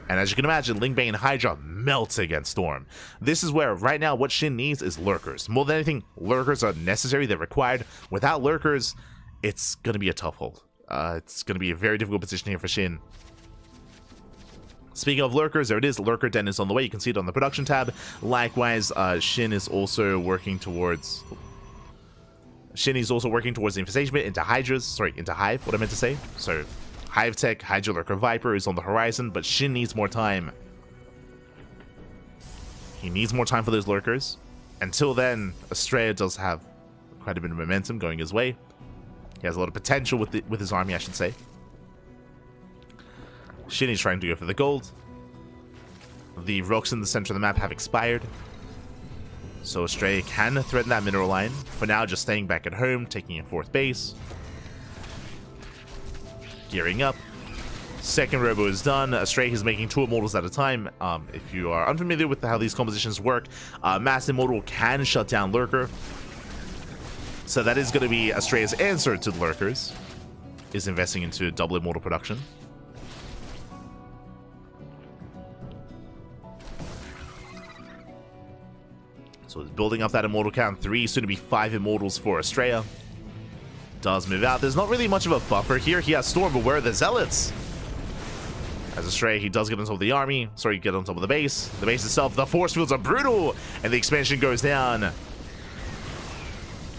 And as you can imagine, Ling Bane Hydra melts against Storm. This is where, right now, what Shin needs is Lurkers. More than anything, Lurkers are necessary, they're required. Without Lurkers, it's going to be a tough hold. It's going to be a very difficult position here for Shin. Speaking of Lurkers, there it is. Lurker Den is on the way. You can see it on the production tab. Likewise, Shin is also working towards... Shin is also working towards the Infestation Bit into Hydras. Sorry, into Hive, what I meant to say. So, Hive Tech, Hydra Lurker Viper is on the horizon, but Shin needs more time. He needs more time for those Lurkers. Until then, Astrea does have quite a bit of momentum going his way. He has a lot of potential with his army, I should say. Shin is trying to go for the gold. The rocks in the center of the map have expired. So Astrea can threaten that mineral line. For now, just staying back at home, taking a 4th base. Gearing up. 2nd robo is done. Astrea is making 2 immortals at a time. If you are unfamiliar with how these compositions work, Mass Immortal can shut down Lurker. So that is going to be Astrea's answer to the Lurkers, is investing into double immortal production. So it's building up that immortal count. 3, soon to be 5 immortals for Astrea. Does move out. There's not really much of a buffer here. He has Storm, but where are the Zealots? As Astrea, he does get on top of the army. Sorry, get on top of the base. The base itself, the force fields are brutal, and the expansion goes down.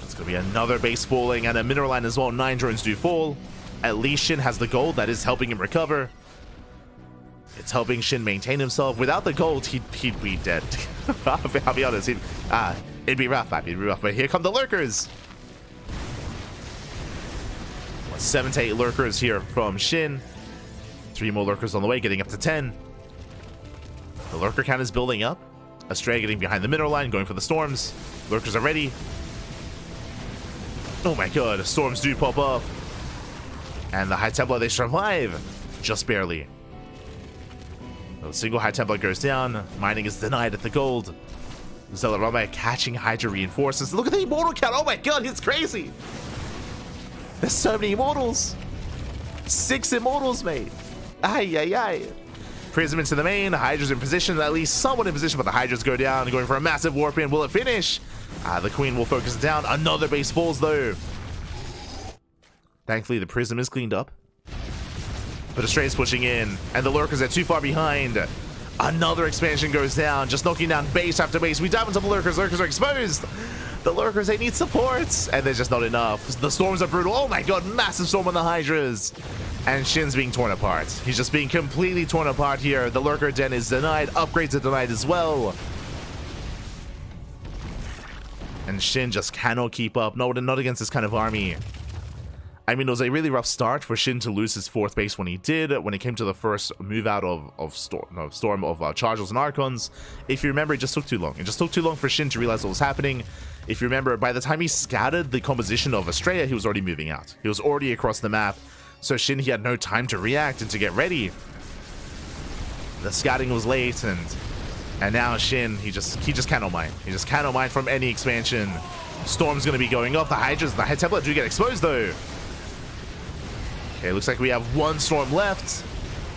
It's going to be another base falling, and a mineral line as well. 9 drones do fall. At least Shin has the gold. That is helping him recover. It's helping Shin maintain himself. Without the gold, he'd be dead. I'll be honest. It'd be rough. It'd be rough. But here come the Lurkers. 7 to 8 Lurkers here from Shin. 3 more lurkers on the way, getting up to 10. The lurker count is building up. Astrea getting behind the middle line, going for the storms. Lurkers are ready. Oh my god, storms do pop up. And the High Templar, they survive. Just barely. A single High Templar goes down. Mining is denied at the gold. Zealot run by catching Hydra reinforces. Look at the immortal count. Oh my god, it's crazy. There's so many immortals. 6 immortals, mate. Ay, ay, ay. Prism into the main. Hydra's in position, at least somewhat in position, but the Hydras go down, going for a massive warp in. Will it finish? The Queen will focus it down. Another base falls, though. Thankfully, the Prism is cleaned up. But Astrea's pushing in, and the lurkers are too far behind. Another expansion goes down, just knocking down base after base. We dive into the lurkers. Lurkers are exposed. The lurkers, they need supports, and there's just not enough. The storms are brutal. Oh my god, massive storm on the Hydras. And Shin's being torn apart. He's just being completely torn apart here. The lurker den is denied. Upgrades are denied as well. And Shin just cannot keep up. No, not against this kind of army. I mean, it was a really rough start for Shin to lose his 4th base when he did, when it came to the first move out of Storm of Chargers and Archons. If you remember, it just took too long. It just took too long for Shin to realize what was happening. If you remember, by the time he scattered the composition of Astrea, he was already moving out. He was already across the map. So Shin, he had no time to react and to get ready. The scouting was late, and now Shin, he just cannot mine. He just cannot mine from any expansion. Storm's going to be going off. The Hydras, the High Templar do get exposed, though. Okay, looks like we have 1 storm left.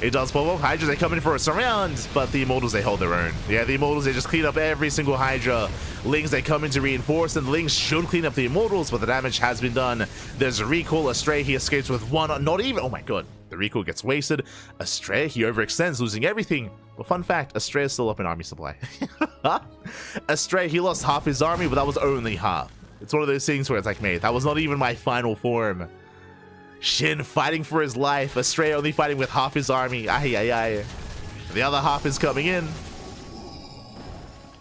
It does pop up. Hydras, they come in for a surround, but the Immortals, they hold their own. Yeah, the Immortals, they just clean up every single Hydra. Lings, they come in to reinforce, and the Lings should clean up the Immortals, but the damage has been done. There's a recall. Astrea, he escapes with 1, not even. Oh my god. The recall gets wasted. Astrea, he overextends, losing everything. But fun fact, Astrea is still up in army supply. Astrea, he lost half his army, but that was only half. It's one of those things where it's like, mate, that was not even my final form. Shin fighting for his life. Astrea only fighting with half his army. Ay, ay, ay. The other half is coming in.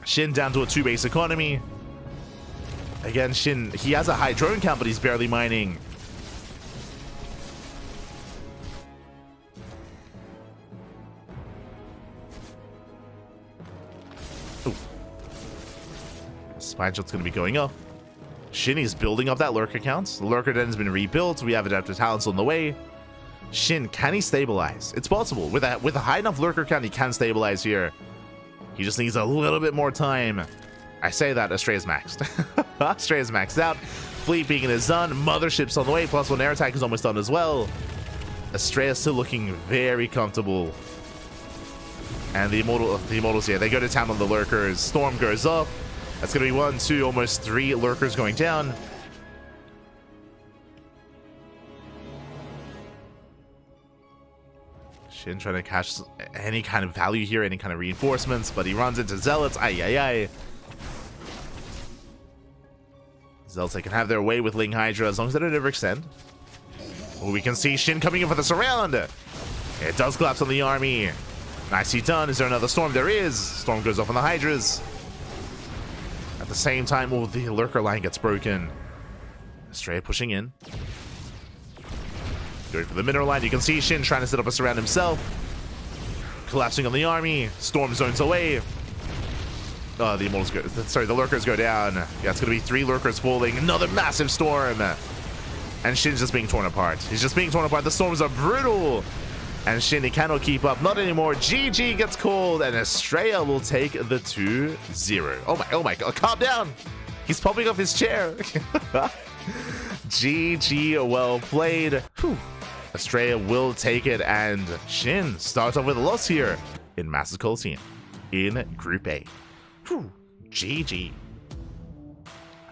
Shin down to a 2-base economy. Again, Shin, he has a high drone count, but he's barely mining. Ooh. Spine shot's going to be going up. Shin is building up that lurker count. The lurker den has been rebuilt. We have adaptive talents on the way. Shin, can he stabilize? It's possible. With a high enough lurker count, he can stabilize here. He just needs a little bit more time. I say that, Astrea's maxed. Astrea's maxed out. Fleet beacon is done. Mothership's on the way. +1 air attack is almost done as well. Astrea's still looking very comfortable. And the Immortals here, they go to town on the lurkers. Storm goes up. That's going to be 1, 2, almost 3 lurkers going down. Shin trying to catch any kind of value here, any kind of reinforcements, but he runs into Zealots. Ay, ay, ay. Zealots, they can have their way with Ling Hydra as long as they don't overextend. Oh, we can see Shin coming in for the surround. It does collapse on the army. Nicely done. Is there another storm? There is. Storm goes off on the Hydras. At the same time, oh, the lurker line gets broken. Astrea pushing in. Going for the mineral line. You can see Shin trying to set up a surround himself. Collapsing on the army. Storm zones away. Oh, the Immortals go. Sorry, the lurkers go down. Yeah, it's going to be 3 lurkers falling. Another massive storm. And Shin's just being torn apart. He's just being torn apart. The storms are brutal. And Shin, he cannot keep up. Not anymore. GG gets called, and Astrea will take the 2-0. Oh my god. Calm down. He's popping off his chair. GG, well played. Whew. Astrea will take it, and Shin starts off with a loss here in Masters Coliseum in Group A. Whew. GG.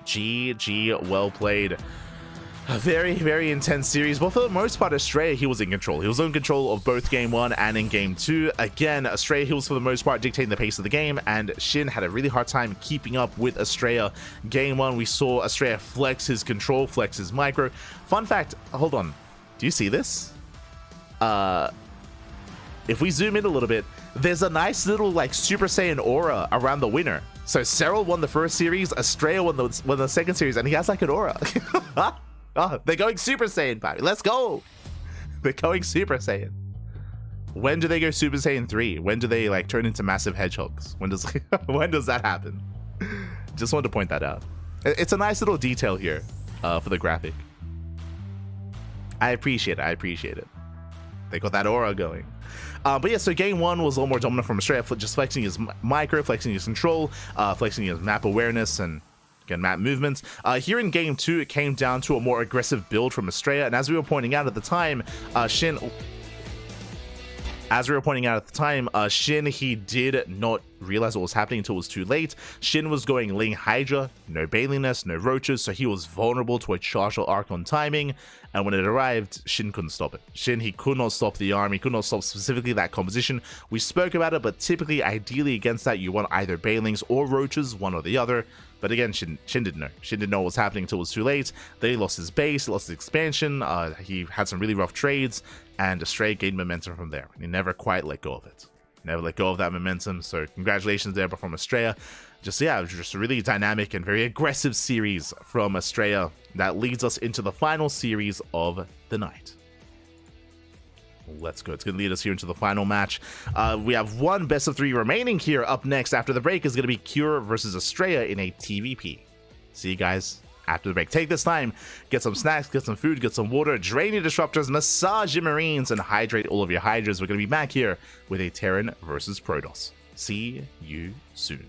GG, well played. A very, very intense series, but for the most part, Astrea, he was in control. He was in control of both Game 1 and in Game 2. Again, Astrea, he was for the most part dictating the pace of the game, and Shin had a really hard time keeping up with Astrea. Game 1, we saw Astrea flex his control, flex his micro. Fun fact, hold on. Do you see this? If we zoom in a little bit, there's a nice little like Super Saiyan aura around the winner. So Serral won the first series, Astrea won the second series, and he has like an aura. Oh, they're going Super Saiyan, baby. Let's go. They're going Super Saiyan. When do they go Super Saiyan 3? When do they like turn into massive hedgehogs? When does when does that happen? Just wanted to point that out. It's a nice little detail here for the graphic. I appreciate it. I appreciate it. They got that aura going. But yeah, so game one was a little more dominant from Astrea, just flexing his micro, flexing his control, flexing his map awareness, and again, map movements. Here in game two, it came down to a more aggressive build from Astrea, and as we were pointing out at the time, SHIN, he did not realize what was happening until it was too late. SHIN was going Ling Hydra, no Bailiness, no Roaches, so he was vulnerable to a Charged Archon timing, and when it arrived, SHIN couldn't stop it. SHIN, he could not stop the army, could not stop specifically that composition. We spoke about it, but typically, ideally against that, you want either Bailings or Roaches, one or the other. But again, SHIN didn't know. SHIN didn't know what was happening until it was too late. Then he lost his base, he lost his expansion, he had some really rough trades, and Astrea gained momentum from there. He never quite let go of it. Never let go of that momentum, so congratulations there from Astrea. Just, yeah, it was just a really dynamic and very aggressive series from Astrea that leads us into the final series of the night. Let's go. It's going to lead us here into the final match. We have one best of 3 remaining here. Up next after the break is going to be Cure versus Astrea in a TVP. See you guys after the break. Take this time, get some snacks, get some food, get some water, drain your disruptors, massage your marines, and hydrate all of your hydras. We're going to be back here with a Terran versus Protoss. See you soon.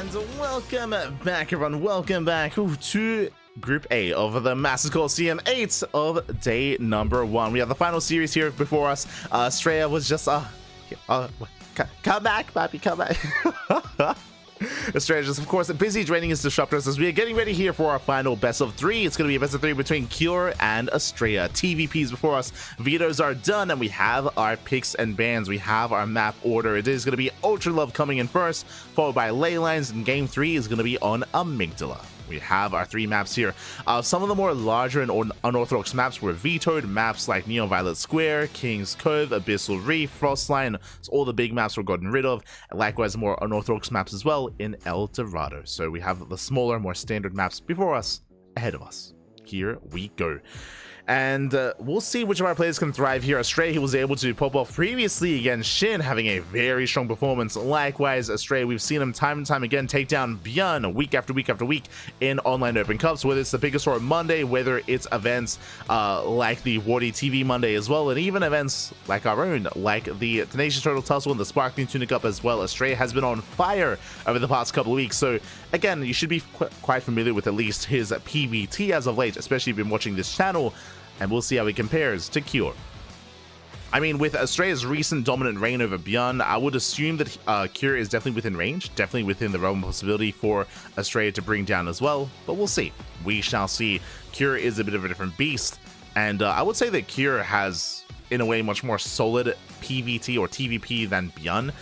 And welcome back, everyone. Welcome back to Group A of the Masters Coliseum 8 of day number 1. We have the final series here before us. Astrea was just come back, papi, come back. Astrea is, of course, busy draining his disruptors as we are getting ready here for our final best of 3. It's going to be a best of 3 between Cure and Astrea. TVPs before us, vetoes are done, and we have our picks and bans. We have our map order. It is going to be Ultra Love coming in first, followed by Ley Lines, and game 3 is going to be on Amygdala. We have our 3 maps here. Some of the more larger and unorthodox maps were vetoed. Maps like Neon Violet Square, King's Cove, Abyssal Reef, Frostline. So all the big maps were gotten rid of. And likewise, more unorthodox maps as well in El Dorado. So we have the smaller, more standard maps before us, ahead of us. Here we go. And we'll see which of our players can thrive here. Astrea, he was able to pop off previously against SHIN, having a very strong performance. Likewise, Astrea, we've seen him time and time again take down Bjorn week after week after week in online Open Cups, whether it's the Biggest War Monday, whether it's events like the Wardy TV Monday as well, and even events like our own, like the Tenacious Turtle Tussle and the Sparkling Tunic Cup as well. Astrea has been on fire over the past couple of weeks, so again, you should be quite familiar with at least his PVT as of late, especially if you've been watching this channel. And we'll see how he compares to Cure. I mean, with Astrea's recent dominant reign over Bjorn, I would assume that Cure is definitely within range, definitely within the realm of possibility for Astrea to bring down as well, but we'll see. We shall see. Cure is a bit of a different beast, and I would say that Cure has, in a way, much more solid PVT or TVP than Bjorn.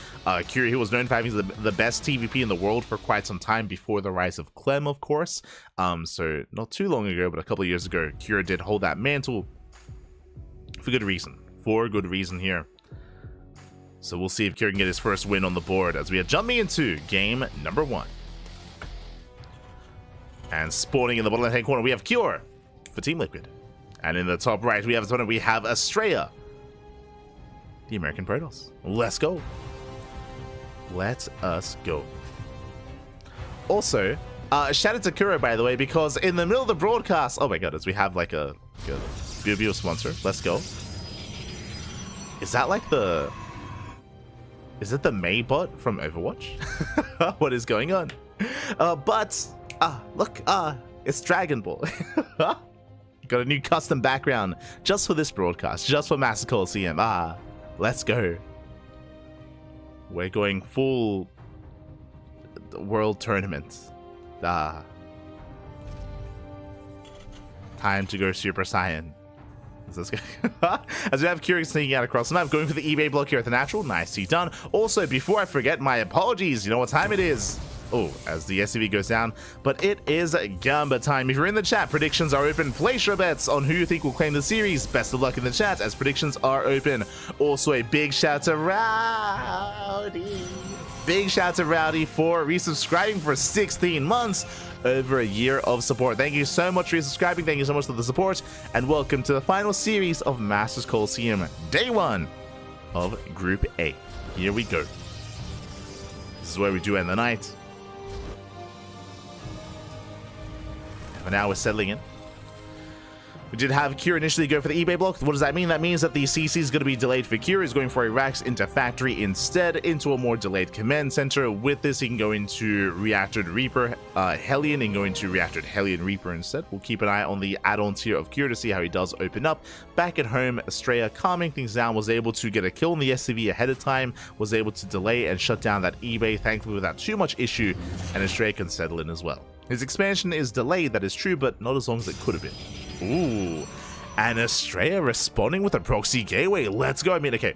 Cure, he was known for having the best TVP in the world for quite some time before the rise of Clem, of course. So not too long ago, but a couple of years ago, Cure did hold that mantle for good reason. For good reason here. So we'll see if Cure can get his first win on the board as we are jumping into game number 1. And spawning in the bottom left-hand corner, we have Cure for Team Liquid. And in the top right, we have Astrea, the American Protoss. Let's go. Let us go. Also, shout out to Kuro, by the way, because in the middle of the broadcast, oh my goodness, we have like a beautiful sponsor. Let's go. Is that like is it the May bot from Overwatch? What is going on? Look, it's Dragon Ball. Got a new custom background just for this broadcast, just for Masters Coliseum. Let's go. We're going full world tournament. Time to go Super Saiyan. As we have Curious sneaking out across the map, going for the eBay block here at the natural. Nicely done. Also, before I forget, my apologies. You know what time it is? Oh, as the SCV goes down, but it is Gamba time. If you're in the chat, predictions are open. Place your bets on who you think will claim the series. Best of luck in the chat as predictions are open. Also, a big shout to Rowdy. Big shout to Rowdy for resubscribing for 16 months. Over a year of support. Thank you so much for resubscribing. Thank you so much for the support. And welcome to the final series of Masters Coliseum, day 1 of Group A. Here we go. This is where we do end the night. And now we're settling in. We did have Cure initially go for the eBay block. What does that mean? That means that the CC is going to be delayed for Cure. He's going for a Rax into Factory instead, into a more delayed Command Center. With this, he can go into Reactored Reaper Hellion and go into Reactored Hellion Reaper instead. We'll keep an eye on the add-ons here of Cure to see how he does open up. Back at home, Astrea, calming things down, was able to get a kill in the SCV ahead of time, was able to delay and shut down that eBay, thankfully without too much issue, and Astrea can settle in as well. His expansion is delayed, that is true, but not as long as it could have been. Ooh, and Astrea responding with a proxy gateway. Let's go. I mean, okay.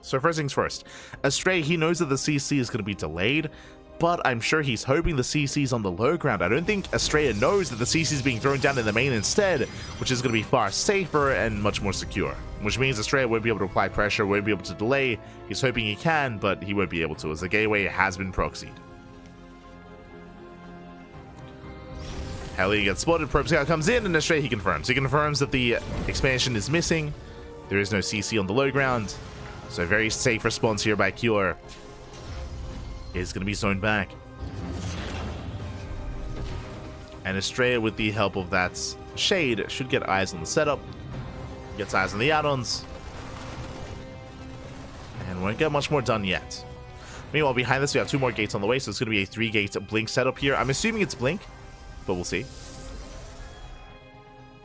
So first things first. Astrea, he knows that the CC is going to be delayed, but I'm sure he's hoping the CC is on the low ground. I don't think Astrea knows that the CC is being thrown down in the main instead, which is going to be far safer and much more secure. Which means Astrea won't be able to apply pressure, won't be able to delay. He's hoping he can, but he won't be able to, as the gateway has been proxied. Hellion gets spotted, Probe Scout comes in, and Astrea he confirms. He confirms that the expansion is missing. There is no CC on the low ground. So a very safe response here by Cure. Is going to be zoned back. And Astrea, with the help of that Shade, should get eyes on the setup. Gets eyes on the add-ons. And won't get much more done yet. Meanwhile, behind this, we have 2 more gates on the way, so it's going to be a 3-gate Blink setup here. I'm assuming it's Blink, but we'll see.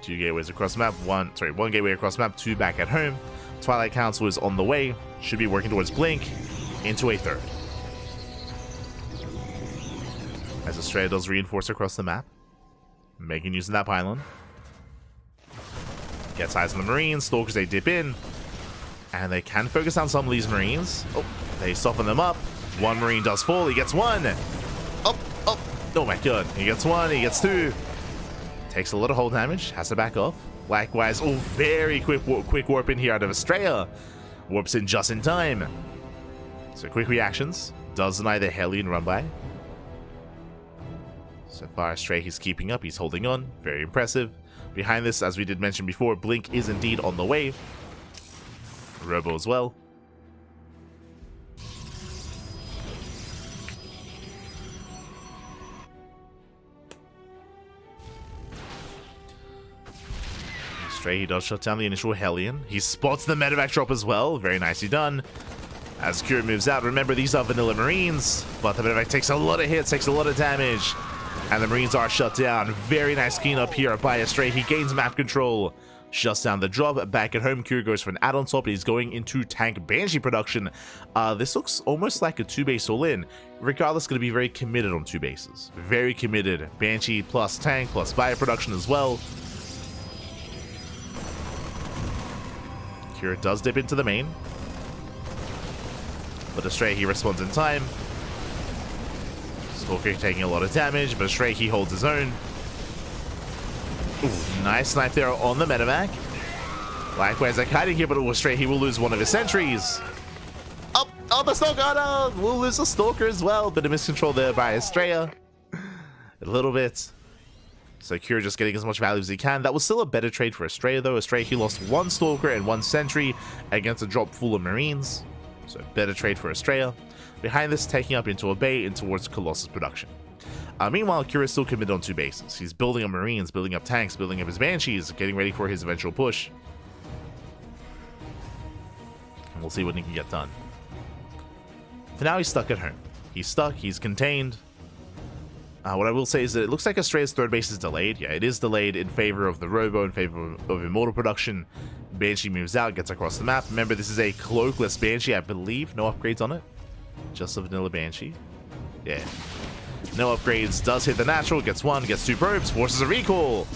2 gateways across the map. 1 gateway across the map, 2 back at home. Twilight Council is on the way. Should be working towards Blink into a 3rd. As Astrea does reinforce across the map. Making use of that pylon. Gets eyes on the Marines. Stalkers, they dip in. And they can focus on some of these Marines. Oh, they soften them up. 1 Marine does fall. He gets 1. Up, up. Oh my god. He gets 1. He gets 2. Takes a lot of hull damage. Has to back off. Likewise, oh, very quick warp in here out of Astrea. Warps in just in time. So quick reactions. Does deny the Hellion run by. So far, Astrea, he's keeping up. He's holding on. Very impressive. Behind this, as we did mention before, Blink is indeed on the way. Robo as well. Astrea, he does shut down the initial Hellion. He spots the medevac drop as well. Very nicely done. As Kira moves out, remember these are vanilla Marines, but the medevac takes a lot of hits, takes a lot of damage. And the Marines are shut down. Very nice cleanup here by Astrea. He gains map control. Shuts down the drop. Back at home, Kira goes for an add-on swap. He's going into tank Banshee production. This looks almost like a 2-base all-in. Regardless, going to be very committed on 2 bases. Very committed. Banshee plus tank plus bio production as well. Kira does dip into the main. But Astrea, he responds in time. Stalker taking a lot of damage, but Astrea, he holds his own. Ooh, nice snipe there on the medevac. Likewise, they're kiting here, but Astrea, he will lose 1 of his sentries. Up, oh, the Stalker, oh no, we'll lose the Stalker as well. Bit of miscontrol there by Astrea. A little bit. So Kira just getting as much value as he can. That was still a better trade for Astrea, though. Astrea, he lost 1 Stalker and 1 sentry against a drop full of Marines. So better trade for Astrea. Behind this, taking up into a bay and towards Colossus production. Meanwhile, Kira is still committed on 2 bases. He's building up Marines, building up tanks, building up his Banshees, getting ready for his eventual push. And we'll see what he can get done. For now, he's stuck at home. He's stuck, he's contained. What I will say is that it looks like Astrea's 3rd base is delayed. Yeah, it is delayed in favor of the Robo, in favor of Immortal production. Banshee moves out, gets across the map. Remember, this is a cloakless Banshee, I believe. No upgrades on it. Just a vanilla Banshee. Yeah. No upgrades. Does hit the natural. Gets 1. Gets 2 probes. Forces a recall.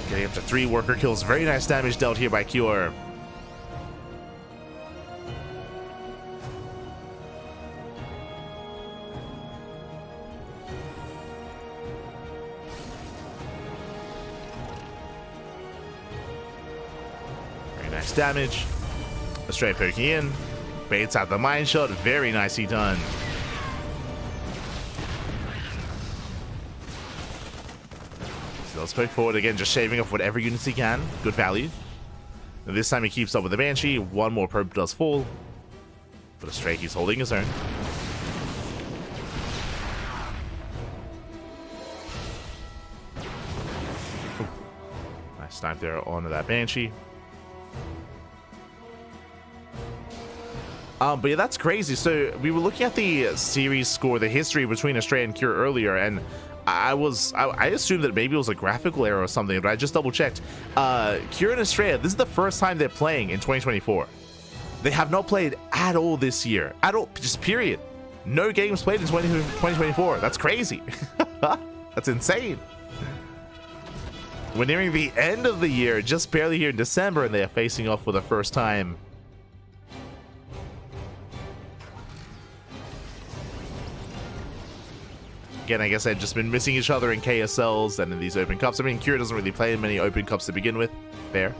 Getting up to 3 worker kills. Very nice damage dealt here by Cure. Very nice damage. Astrea poking in. Baits out the mine shot. Very nicely done. So let's poke forward again, just shaving off whatever units he can. Good value. And this time he keeps up with the Banshee. 1 more probe does fall. But Astrea, he's holding his own. Ooh. Nice snipe there onto that Banshee. But yeah, that's crazy. So we were looking at the series score, the history between Astrea and Kira earlier, and I assumed that maybe it was a graphical error or something, but I just double checked. Kira and Astrea, this is the first time they're playing in 2024. They have not played at all this year. At all, just period. No games played in 2024. That's crazy. That's insane. We're nearing the end of the year, just barely here in December, and they are facing off for the first time. Again, I guess they've just been missing each other in KSLs and in these open cups. I mean, Kira doesn't really play in many open cups to begin with. Fair.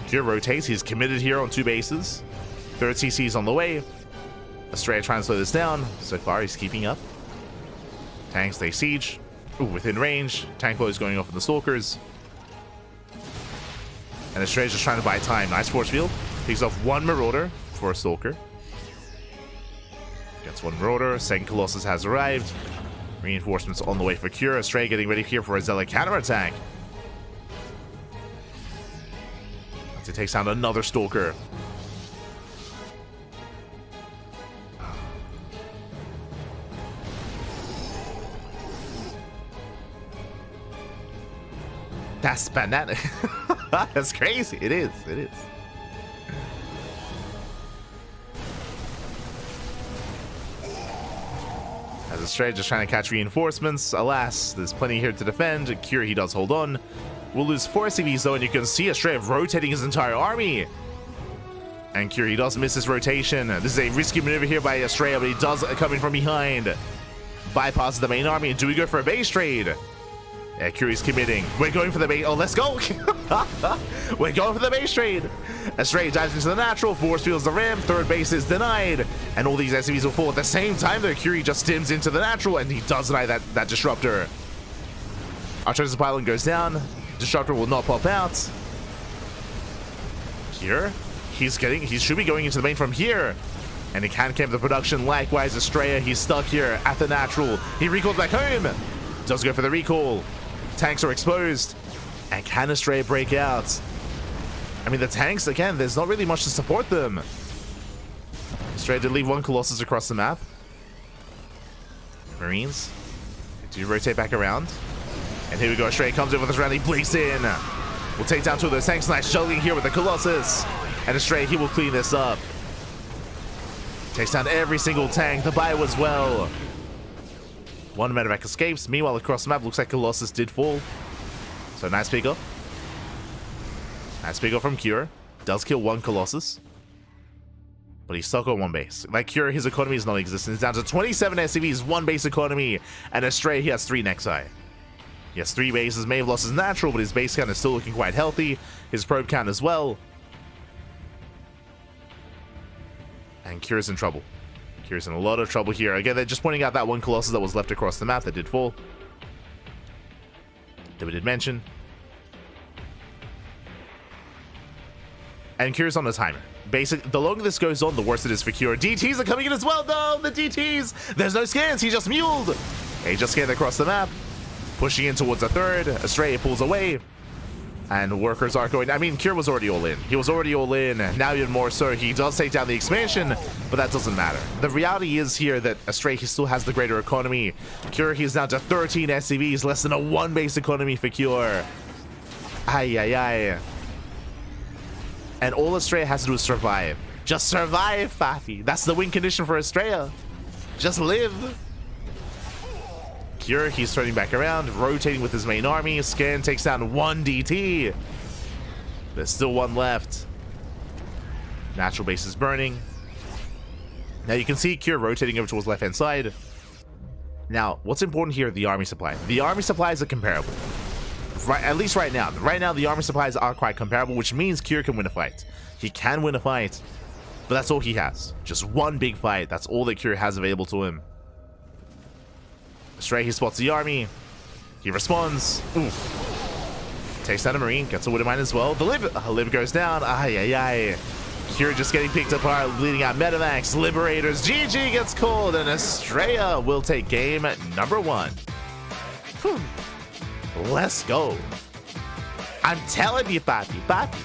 Kira rotates. He's committed here on 2 bases. 3rd CC is on the way. Astrea trying to slow this down. So far, he's keeping up. Tanks, they siege. Ooh, within range. Tank blow is going off in the Stalkers. And Astrea's just trying to buy time. Nice force field. Picks off 1 Marauder for a Stalker. Gets 1 Marauder. 2nd Colossus has arrived. Reinforcements on the way for Kira. Astrea getting ready here for a Zealot counterattack. As he takes down another Stalker. That's banana. That's crazy. It is. It is. As Astrea just trying to catch reinforcements. Alas, there's plenty here to defend. Cure, he does hold on. We'll lose 4 CVs though, and you can see Astrea rotating his entire army. And Cure, he does miss his rotation. This is a risky maneuver here by Astrea, but he does come in from behind. Bypasses the main army. And do we go for a base trade? Yeah, Curie's committing. We're going for the base. Oh, let's go. We're going for the base trade. Astrea dives into the natural. Force fields the ram. Third base is denied. And all these SCVs will fall at the same time, though. Curie just dims into the natural, and he does deny that disruptor. Archer's pylon goes down. Disruptor will not pop out. Here, he should be going into the main from here. And he can camp the production. Likewise, Astrea, he's stuck here at the natural. He recalls back home. Does go for the recall. Tanks are exposed. And can Astrea break out? I mean, the tanks, again, there's not really much to support them. Astrea did leave 1 Colossus across the map. Marines do rotate back around. And here we go. Astrea comes in with his rally. Bleaks in. We'll take down 2 of those tanks. Nice juggling here with the Colossus. And Astrea, he will clean this up. Takes down every single tank. The bio as well. 1 medevac escapes. Meanwhile, across the map, looks like Colossus did fall. So nice pick up. Nice pick up from Cure. Does kill 1 Colossus. But he's stuck on 1 base. Like Cure, his economy is non-existent. It's down to 27 SCVs, 1 base economy. And Astrea, he has 3 Nexi. He has 3 bases. May have lost his natural, but his base count is still looking quite healthy. His probe count as well. And Cure's in trouble. Cure's in a lot of trouble here. Again, they're just pointing out that 1 Colossus that was left across the map that did fall. That we did mention. And Cure's on the timer. The longer this goes on, the worse it is for Cure. DTs are coming in as well, though. The DTs. There's no scans. He just muled. He just scanned across the map. Pushing in towards a third. Astrea pulls away. And workers are going. I mean, Cure was already all in. He was already all in. Now even more so. He does take down the expansion, but that doesn't matter. The reality is here that Astrea, he still has the greater economy. Cure, he's down to 13 SCVs, less than a 1 base economy for Cure. Ay, ay, ay. And all Astrea has to do is survive. Just survive, Fafi. That's the win condition for Astrea. Just live. Cure, he's turning back around, rotating with his main army. Scan takes down 1 DT. There's still 1 left. Natural base is burning. Now you can see Cure rotating over towards left-hand side. Now, what's important here, the army supply. The army supplies are comparable. Right, at least right now. Right now, the army supplies are quite comparable, which means Cure can win a fight. He can win a fight, but that's all he has. Just 1 big fight. That's all that Cure has available to him. Astrea, he spots the army. He responds. Oof. Takes down a Marine. Gets a Widow Mine as well. The Lib goes down. Ay, ay, ay. Cure just getting picked apart, bleeding out Medivacs. Liberators. GG gets called, and Astrea will take game number 1. Whew. Let's go. I'm telling you, Papi.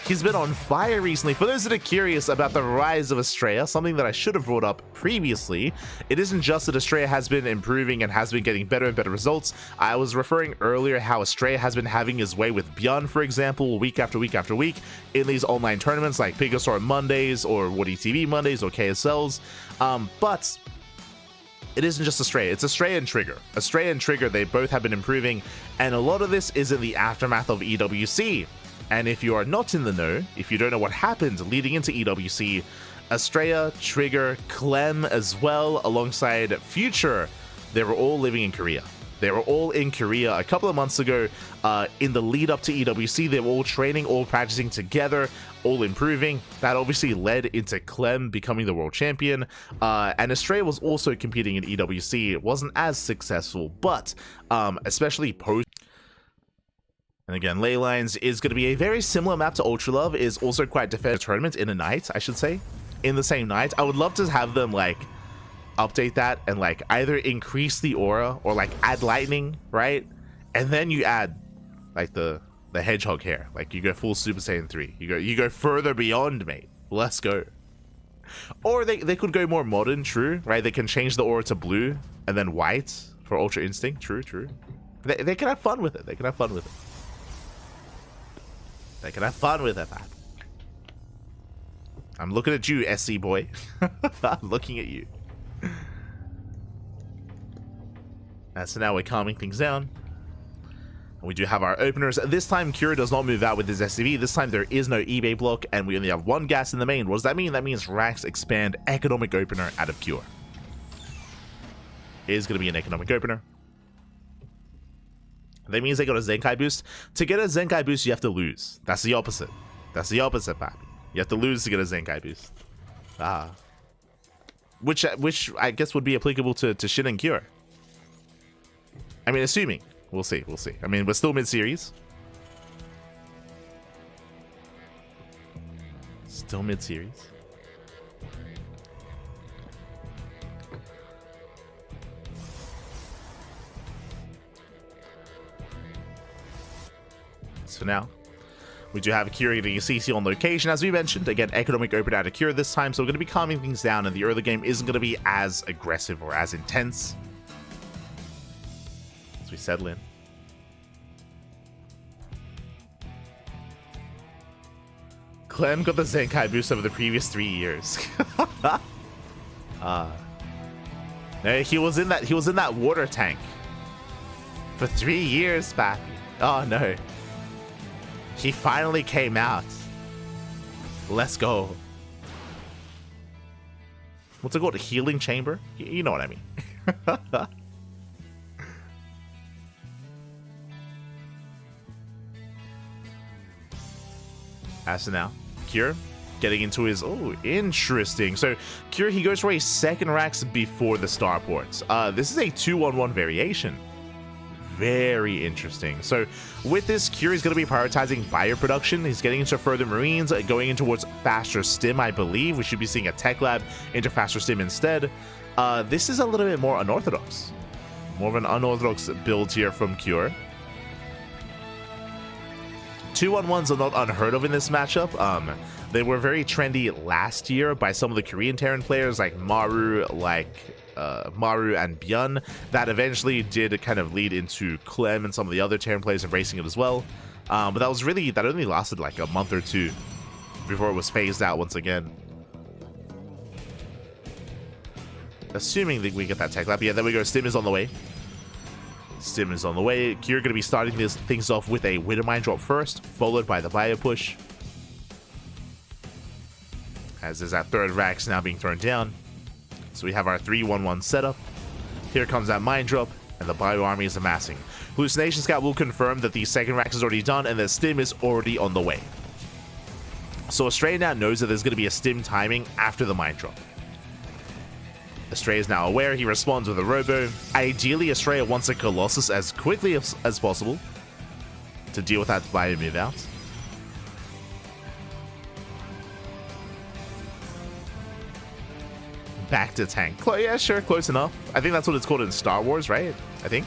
He's been on fire recently. For those that are curious about the rise of Astrea, something that I should have brought up previously, it isn't just that Astrea has been improving and has been getting better and better results. I was referring earlier how Astrea has been having his way with Bjorn, for example, week after week after week in these online tournaments like Pigasaur Mondays or Woody TV Mondays or KSLs. But it isn't just Astrea, it's Astrea and Trigger. Astrea and Trigger, they both have been improving, and a lot of this is in the aftermath of EWC. And if you are not in the know, if you don't know what happened leading into EWC, Astrea, Trigger, Clem as well, alongside Future, they were all living in Korea. They were all in Korea a couple of months ago in the lead up to EWC. They were all training, all practicing together, all improving. That obviously led into Clem becoming the world champion. And Astrea was also competing in EWC. It wasn't as successful, but especially post. And again, Leylines is going to be a very similar map to Ultra Love, is also quite defensive tournament in a night, I should say. In the same night. I would love to have them like update that and like either increase the aura or like add lightning, right? And then you add like the hedgehog hair. Like you go full Super Saiyan 3. You go further beyond, mate. Let's go. Or they could go more modern, true, right? They can change the aura to blue and then white for Ultra Instinct, true. They can have fun with it. They can have fun with it. They can have fun with it, man. I'm looking at you, SC boy. I'm looking at you. So now we're calming things down. And we do have our openers. This time, Cure does not move out with his SCV. This time, there is no eBay block, and we only have one gas in the main. What does that mean? That means Rax expand economic opener out of Cure. It is going to be an economic opener. That means they got a Zenkai boost. To get a Zenkai boost, you have to lose. That's the opposite. That's the opposite, Pappy. You have to lose to get a Zenkai boost. Which I guess would be applicable to SHIN and Cure. I mean, assuming. We'll see, we'll see. I mean, we're still mid-series. Still mid-series. So now, we do have Cure getting a CC on location, as we mentioned. Again, economic open out of Cure this time, so we're going to be calming things down, and the early game isn't going to be as aggressive or as intense. As we settle in. Clem got the Zenkai boost over the previous 3 years. No, he was in that water tank for 3 years back. Oh no. He finally came out. Let's go. What's it called? A healing chamber? You know what I mean. As of now, Cure getting into his... Oh, interesting. So, Cure, he goes for a second Rax before the starports. This is a 2-1-1 variation. Very interesting. So, with this, Cure is going to be prioritizing bioproduction. He's getting into further Marines, going in towards faster stim, I believe. We should be seeing a tech lab into faster stim instead. This is a little bit more unorthodox. More of an unorthodox build here from Cure. 2-1-1s are not unheard of in this matchup. They were very trendy last year by some of the Korean Terran players like Maru, Maru and Byun. That eventually did kind of lead into Clem and some of the other Terran players embracing it as well. But that only lasted like a month or two before it was phased out once again. Assuming that we get that tech lab. Yeah, there we go. Stim is on the way. Stim is on the way. Cure going to be starting things off with a Widowmine drop first, followed by the bio push. As is that third Rax now being thrown down. So we have our 3-1-1 setup. Here comes that mine drop, and the bio army is amassing. Hallucination Scout will confirm that the second Rax is already done, and the Stim is already on the way. So Astrea now knows that there's going to be a Stim timing after the mine drop. Astrea is now aware. He responds with a Robo. Ideally, Astrea wants a Colossus as quickly as possible to deal with that bio move out. Back to tank. Yeah, sure, close enough. I think that's what it's called in Star Wars, right? I think.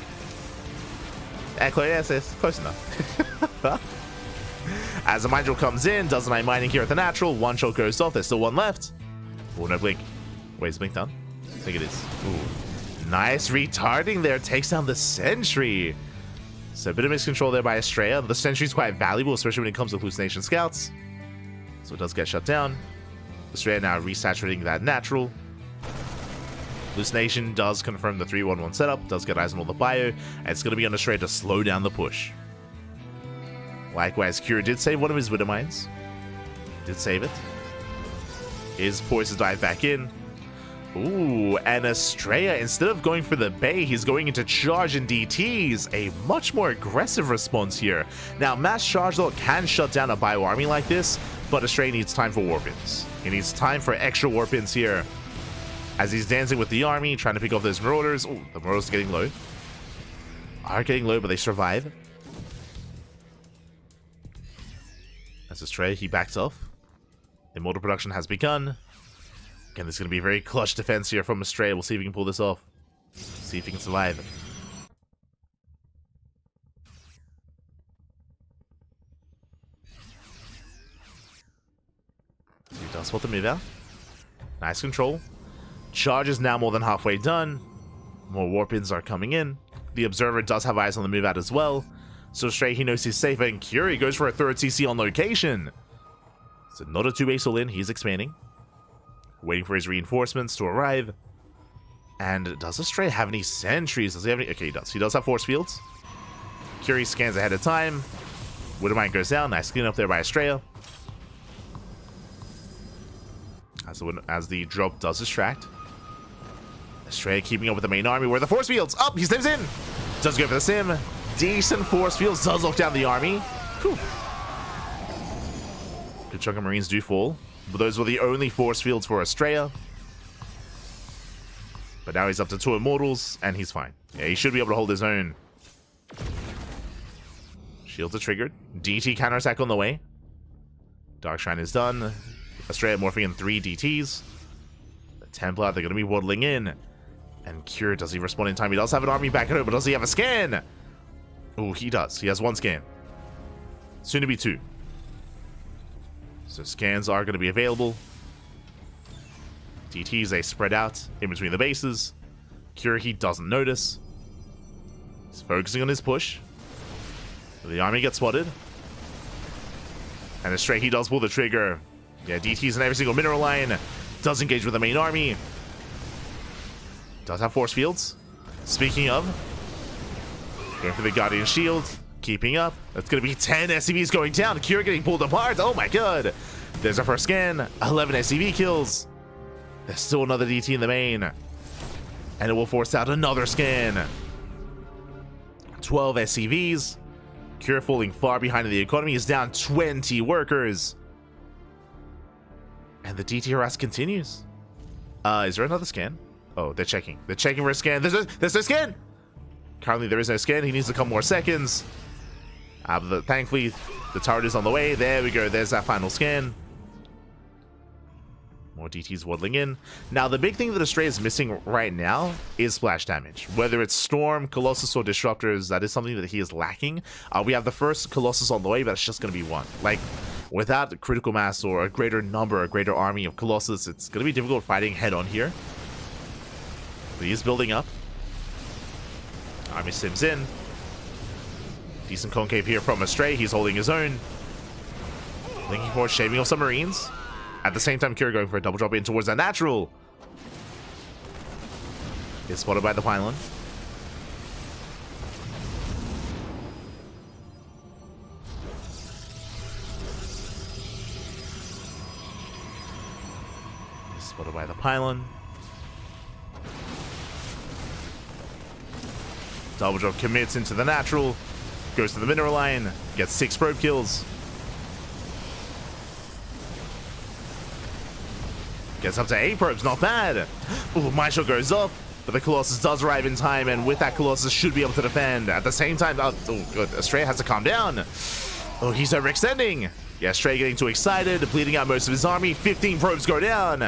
Yes, close enough. As the Mindrill comes in, does the mining here at the natural. One shot goes off. There's still one left. Oh, no blink. Wait, is blink done? I think it is. Ooh. Nice retarding there. Takes down the Sentry. So a bit of miscontrol there by Astrea. The Sentry's quite valuable, especially when it comes to Hallucination Scouts. So it does get shut down. Astrea now resaturating that natural. Hallucination does confirm the 3-1-1 setup, does get eyes on all the bio, and it's going to be on Astrea to slow down the push. Likewise, Cure did save one of his Widowmines. Did save it. Is poised to dive back in. Ooh, and Astrea, instead of going for the Bay, he's going into charge and DTs. A much more aggressive response here. Now, mass charge, though, can shut down a bio army like this, but Astrea needs time for Warpins. He needs time for extra Warpins here. As he's dancing with the army, trying to pick off those Marauders. Oh, the Marauders are getting low. Are getting low, but they survive. As Astrea, he backs off. Immortal production has begun. Again, this is going to be a very clutch defense here from Astrea. We'll see if we can pull this off. See if he can survive. He does spot the move out. Nice control. Charge is now more than halfway done. More Warpins are coming in. The Observer does have eyes on the move out as well. So Astrea, he knows he's safe, and Curie goes for a third CC on location. So not a 2-base all in, he's expanding. Waiting for his reinforcements to arrive. And does Astrea have any sentries? Does he have any? Okay, he does. He does have force fields. Curie scans ahead of time. Widowmine goes down. Nice clean up there by Astrea. As the drop does distract. Astrea keeping up with the main army. Where are the force fields? Up! He steps in! Does go for the sim. Decent force fields. Does lock down the army. Whew. Good chunk of Marines do fall. But those were the only force fields for Astrea. But now he's up to 2 Immortals, and he's fine. Yeah, he should be able to hold his own. Shields are triggered. DT counterattack on the way. Dark Shrine is done. Astrea morphing in 3 DTs. The Templar, they're going to be waddling in. And Cure, does he respond in time? He does have an army back at home, but does he have a scan? Oh, he does. He has 1 scan. Soon to be 2. So scans are going to be available. DTs, they spread out in between the bases. Cure, he doesn't notice. He's focusing on his push. The army gets spotted. And Astrea, he does pull the trigger. Yeah, DTs in every single mineral line. Does engage with the main army. Does have force fields. Speaking of, going for the Guardian Shield. Keeping up. That's going to be 10 SCVs going down. Cure getting pulled apart. Oh my god. There's our first scan. 11 SCV kills. There's still another DT in the main. And it will force out another scan. 12 SCVs. Cure falling far behind in the economy is down 20 workers. And the DT harass continues. Is there another scan? Oh, they're checking. They're checking for a scan. There's no scan! Currently, there is no scan. He needs a couple more seconds. But thankfully, the turret is on the way. There we go. There's that final scan. More DTs waddling in. Now, the big thing that Astrea is missing right now is splash damage. Whether it's Storm, Colossus, or Disruptors, that is something that he is lacking. We have the first Colossus on the way, but it's just going to be 1. Like, without critical mass or a greater number, a greater army of Colossus, it's going to be difficult fighting head-on here. But he is building up. Army sims in. Decent concave here from Astrea. He's holding his own. Linking forward, shaving off some Marines. At the same time, Cure going for a double drop in towards that natural. Is spotted by the pylon. Is spotted by the pylon. Double drop commits into the natural. Goes to the mineral line. Gets 6 probe kills. Gets up to 8 probes, not bad. Ooh, Maestro goes up, but the Colossus does arrive in time, and with that, Colossus should be able to defend. At the same time, oh good, Astrea has to calm down. Oh, he's overextending. Yeah, Astrea getting too excited, bleeding out most of his army. 15 probes go down.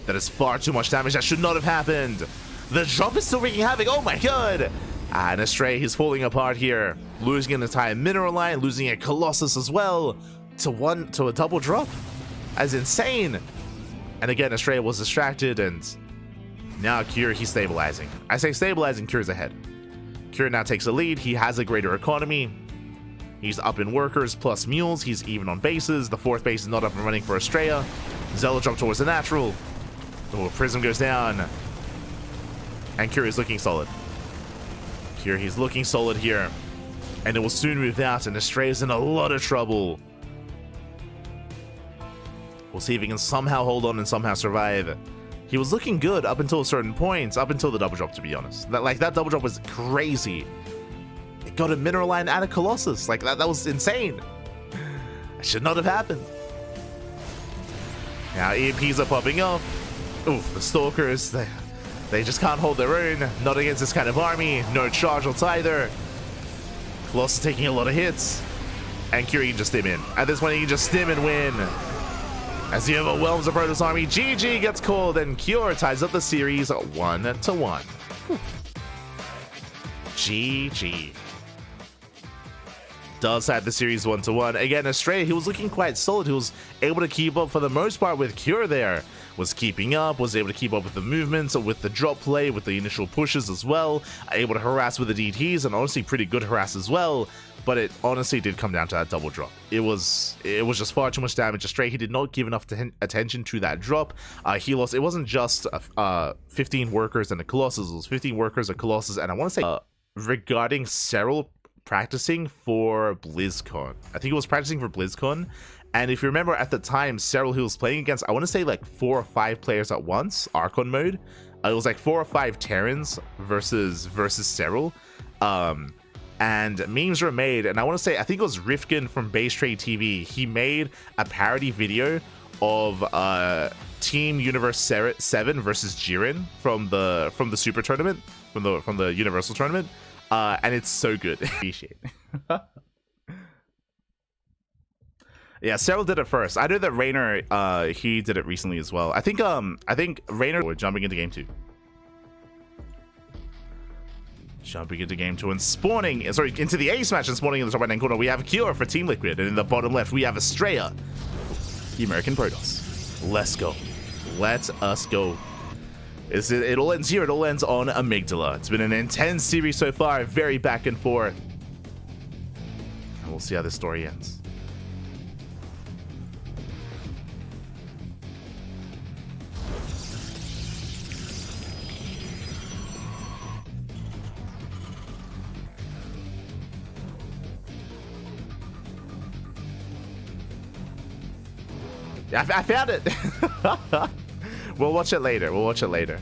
That is far too much damage. That should not have happened. The drop is still wreaking havoc. Oh my god. And Astrea, he's falling apart here. Losing an entire mineral line, losing a Colossus as well. To a double drop. That's insane. And again, Astrea was distracted, and now Cure, he's stabilizing. I say stabilizing, Cure's ahead. Cure now takes the lead. He has a greater economy. He's up in workers plus mules. He's even on bases. The 4th base is not up and running for Astrea. Zella drop towards the natural. Oh, Prism goes down. And Cure is looking solid. Cure, he's looking solid here. And it will soon move out, and Astrea's in a lot of trouble. We'll see if he can somehow hold on and somehow survive. He was looking good up until a certain point, up until the double drop, to be honest. That double drop was crazy. It got a mineral line and a Colossus. Like, that was insane. It should not have happened. Now, EMPs are popping up. Oof, the Stalkers, they just can't hold their own. Not against this kind of army. No charge ults either. Colossus taking a lot of hits. And Cure, you can just stim in. At this point, you can just stim and win. As he overwhelms the Protoss army, GG gets called, and Cure ties up the series 1-1. GG. Does have the series 1-1. Again, Astrea, he was looking quite solid. He was able to keep up for the most part with Cure there. Was keeping up, was able to keep up with the movements, with the drop play, with the initial pushes as well. Able to harass with the DTs, and honestly pretty good harass as well. but it honestly did come down to that double drop. It was just far too much damage. Astrea, he did not give enough attention to that drop. He lost. It wasn't just 15 workers and a Colossus. It was 15 workers, a Colossus, and I want to say regarding Serral practicing for BlizzCon. I think he was practicing for BlizzCon. And if you remember at the time, Serral, he was playing against, I want to say like 4 or 5 players at once, Archon mode. It was like 4 or 5 Terrans versus Serral. And memes were made, and I want to say, I think it was Rifkin from Base Trade TV. He made a parody video of Team Universe 7 versus Jiren from the Super Tournament, from the Universal Tournament. And it's so good. Appreciate it. Yeah, Serral did it first. I know that Raynor, he did it recently as well. I think Raynor, we're jumping into game 2. Jumping into game 2 and spawning, sorry, into the ace match and spawning in the top right hand corner, we have Cure for Team Liquid, and in the bottom left we have Astrea, the American Protoss. Let's go. Let us go. It all ends here. It all ends on Amygdala. It's been an intense series so far, very back and forth. And we'll see how this story ends. I found it. We'll watch it later. We'll watch it later.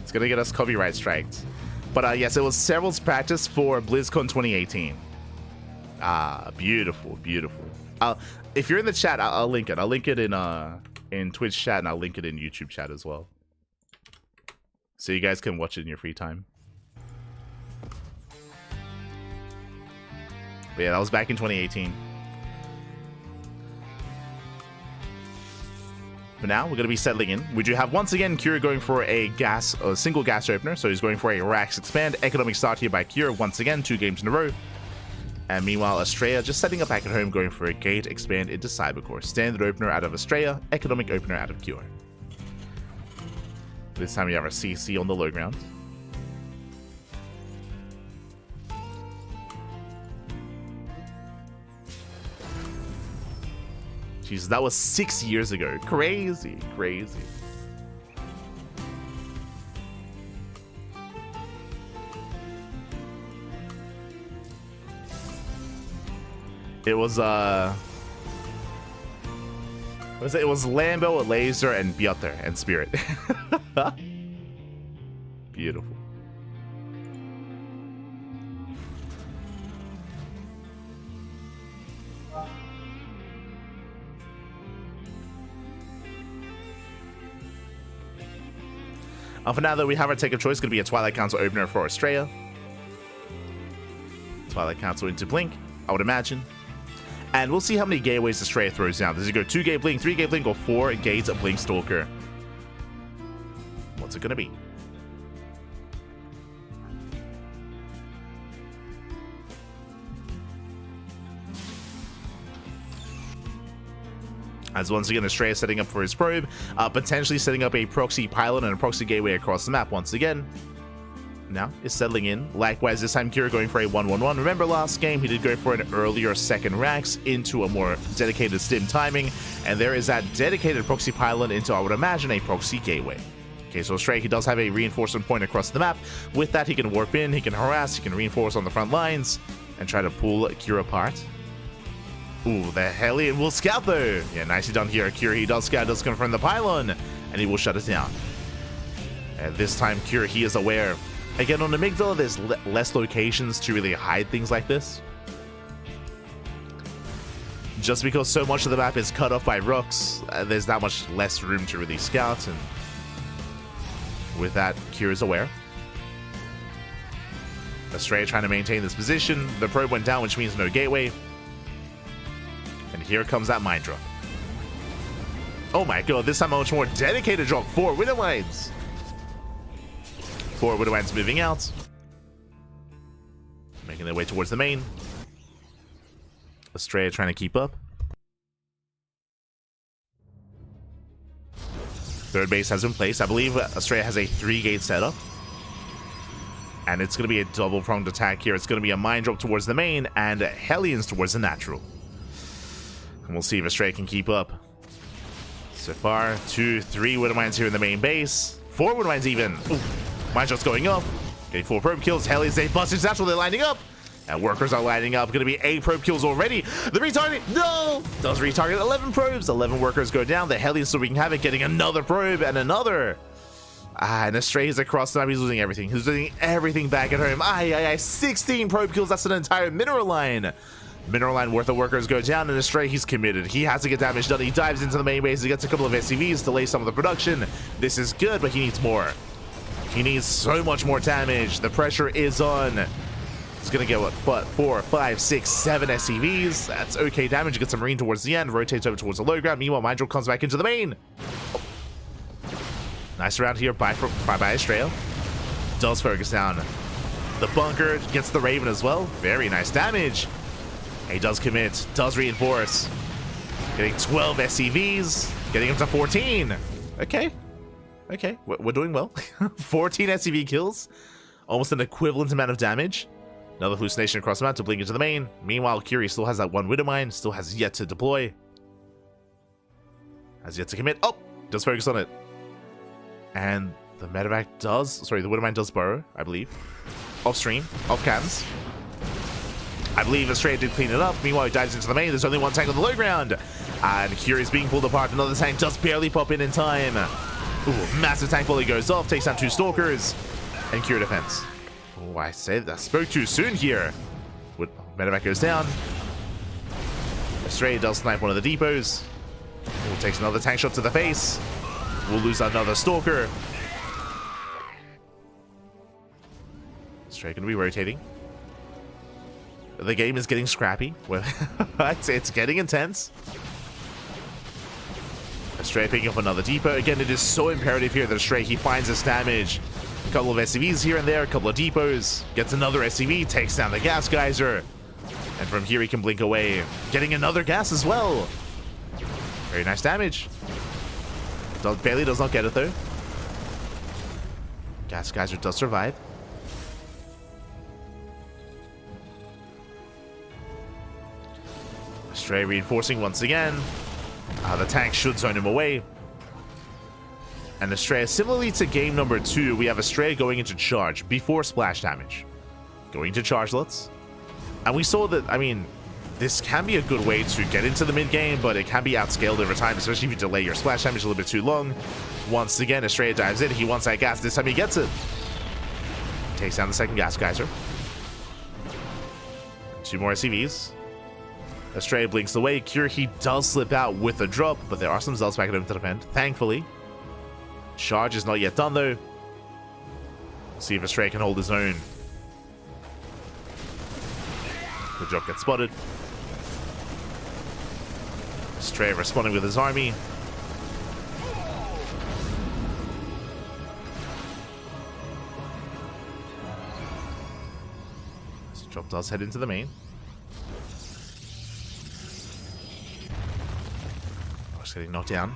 It's gonna get us copyright striked. But yes, it was Serral's practice for BlizzCon 2018. Beautiful, beautiful. If you're in the chat, I'll link it. I'll link it in Twitch chat, and I'll link it in YouTube chat as well, so you guys can watch it in your free time. But yeah, that was back in 2018. But now we're going to be settling in. We do have once again Cure going for a single gas opener. So he's going for a Rax expand. Economic start here by Cure once again, 2 games in a row. And meanwhile, Astrea just setting up back at home, going for a gate expand into Cybercore. Standard opener out of Astrea, economic opener out of Cure. This time we have our CC on the low ground. Jesus, that was 6 years ago. Crazy, crazy. It was it was Lambo, Laser, and Biotter and Spirit. Beautiful. For now, though, we have our take of choice. Going to be a Twilight Council opener for Astrea. Twilight Council into Blink, I would imagine. And we'll see how many gateways Astrea throws down. Does he go 2-gate Blink, 3-gate Blink, or 4 gates of Blink Stalker? What's it going to be? As once again, Astrea setting up for his probe, potentially setting up a proxy pylon and a proxy gateway across the map once again. Now is settling in. Likewise, this time Kira going for a 1-1-1. Remember last game, he did go for an earlier second Rax into a more dedicated stim timing, and there is that dedicated proxy pylon into, I would imagine, a proxy gateway. Okay, so Astrea, he does have a reinforcement point across the map. With that, he can warp in, he can harass, he can reinforce on the front lines, and try to pull Kira apart. Ooh, the Hellion will scout though. Yeah, nicely done here. Kira, he does scout, does confirm the pylon, and he will shut it down. And this time, Kira, he is aware. Again, on the Amygdala, there's less locations to really hide things like this. Just because so much of the map is cut off by rooks, there's that much less room to really scout, and with that, Kira's aware. Astrea trying to maintain this position. The probe went down, which means no gateway. And here comes that mine drop. Oh my god, this time a much more dedicated drop. 4 Widow Mines. 4 Widow Mines moving out. Making their way towards the main. Astrea trying to keep up. Third base has been placed. I believe Astrea has a 3-gate setup. And it's going to be a double-pronged attack here. It's going to be a mine drop towards the main and Hellions towards the natural. And we'll see if Astrea can keep up. So far, 2, 3 Widow Mines here in the main base. 4 Widow Mines even. Ooh, mine shots going up. Getting 4 probe kills. Hellions, they busted natural. They're lining up. And workers are lining up. Going to be 8 probe kills already. The retarget, no! Does retarget 11 probes. 11 workers go down. The Hellions still wreaking havoc, getting another probe and another. And Astrea is across the map. He's losing everything. He's losing everything back at home. 16 probe kills. That's an entire mineral line. Mineral line worth of workers go down, and Astrea, he's committed. He has to get damage done. He dives into the main base. He gets a couple of SCVs, delay some of the production. This is good, but he needs more. He needs so much more damage. The pressure is on. He's gonna get what, 4, 5, 6, 7 SCVs. That's okay damage. He gets a marine towards the end, rotates over towards the low ground. Meanwhile, Mindrill comes back into the main. Oh. Nice round here by Astrea. Does focus down the bunker, gets the Raven as well. Very nice damage. He does commit, does reinforce. Getting 12 SCVs, getting him to 14. Okay, we're doing well. 14 SCV kills, almost an equivalent amount of damage. Another hallucination across the map to blink into the main. Meanwhile, Curie still has that 1 Widow Mine, still has yet to deploy. Has yet to commit. Oh, does focus on it. And the medevac does, sorry, the Widow Mine does burrow, I believe. Off stream, off cans. I believe Astrea did clean it up. Meanwhile, he dives into the main. There's only 1 tank on the low ground. And Curie's being pulled apart. Another tank does barely pop in time. Ooh, massive tank volley goes off. Takes down 2 stalkers. And Curie defense. Oh, I said that. Spoke too soon here. Medevac goes down. Astrea does snipe one of the depots. Ooh, takes another tank shot to the face. We'll lose another stalker. Astrea going to be rotating. The game is getting scrappy. It's getting intense. Astrea picking up another depot. Again, it is so imperative here that Astrea, he finds this damage. A couple of SCVs here and there, a couple of depots. Gets another SCV, takes down the gas geyser. And from here he can blink away. Getting another gas as well. Very nice damage. Barely does not get it though. Gas geyser does survive. Astrea reinforcing once again. The tank should zone him away. And Astrea, similarly to game number 2, we have Astrea going into charge before splash damage. Going to charge lots. And we saw that, I mean, this can be a good way to get into the mid game, but it can be outscaled over time, especially if you delay your splash damage a little bit too long. Once again, Astrea dives in. He wants that gas. This time he gets it. Takes down the second gas geyser. 2 more SCVs. Astrea blinks away. Cure, he does slip out with a drop, but there are some Zelts back at him to defend, thankfully. Charge is not yet done, though. We'll see if Astrea can hold his own. The drop gets spotted. Astrea responding with his army. This drop does head into the main. Getting knocked down.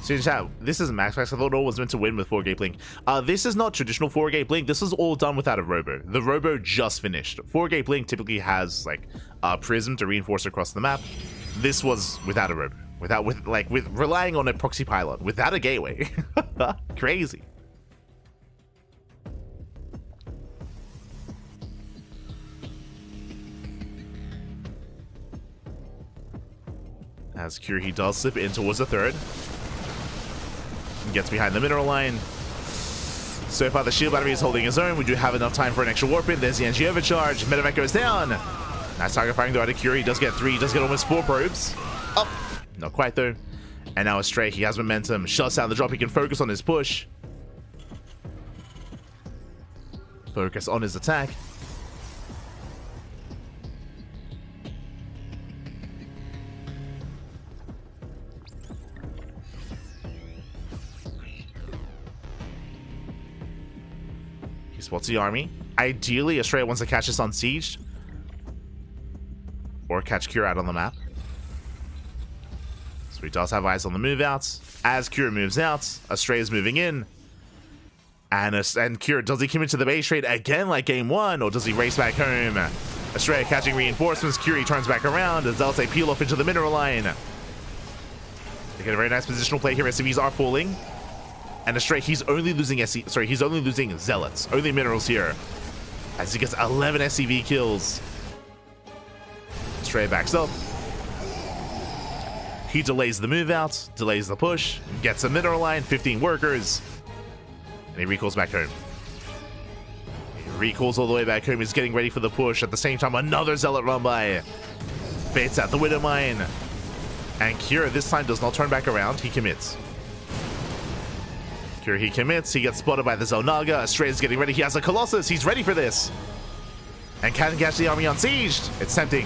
So in chat, this is Max Max. I thought all was meant to win with 4-gate blink. This is not traditional 4-gate blink. This is all done without a robo. The robo just finished. 4-gate blink typically has like a prism to reinforce across the map. This was without a robo. With relying on a proxy pylon without a gateway. Crazy. As Cure, he does slip in towards the third. Gets behind the mineral line. So far, the shield battery is holding his own. We do have enough time for an extra warp in. There's the NG overcharge. Medevac goes down. Nice target firing though out of Cure. He does get 3. He does get almost 4 probes. Oh, not quite though. And now Astrea, he has momentum. Shuts down the drop. He can focus on his push. Focus on his attack. Spots the army. Ideally, Astrea wants to catch this on siege. Or catch Cure out on the map. So he does have eyes on the move out. As Cure moves out, Astrea is moving in. And Cure, does he commit to the base trade again like game 1, or does he race back home? Astrea catching reinforcements. Cure turns back around as Zealots peel off into the mineral line. They get a very nice positional play here. SCVs are falling. And Astrea, he's only losing he's only losing Zealots. Only minerals here. As he gets 11 SCV kills. Astrea backs up. He delays the move out, delays the push, gets a mineral line, 15 workers. And he recalls back home. He recalls all the way back home. He's getting ready for the push. At the same time, another Zealot run by. Baits at the Widow Mine. And Cure this time does not turn back around. He commits. Cure, he commits. He gets spotted by the Zelnaga. Astrea's getting ready. He has a Colossus. He's ready for this. And can catch the army unsieged. It's tempting.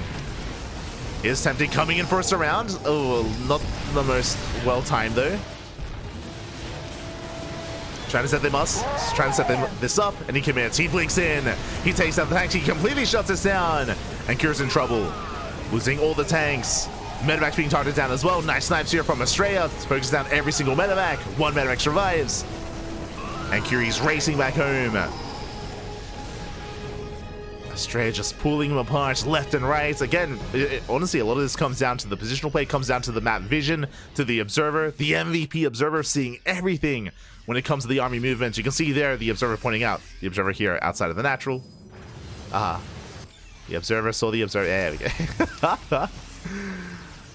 Is tempting, coming in for a surround. Oh, not the most well-timed though. Trying to set them up. Trying to set this up, and he commits. He blinks in. He takes out the tanks. He completely shuts us down. And Cure's in trouble. Losing all the tanks. Medevac's being targeted down as well. Nice snipes here from Astrea. Focuses down every single Medevac. One Medevac survives. And Curie's racing back home. Astrea just pulling him apart left and right. Again, honestly, a lot of this comes down to the positional play, comes down to the map vision, to the observer, the MVP observer seeing everything when it comes to the army movements. You can see there the observer pointing out. The observer here outside of the natural. The observer saw the observer. There we go.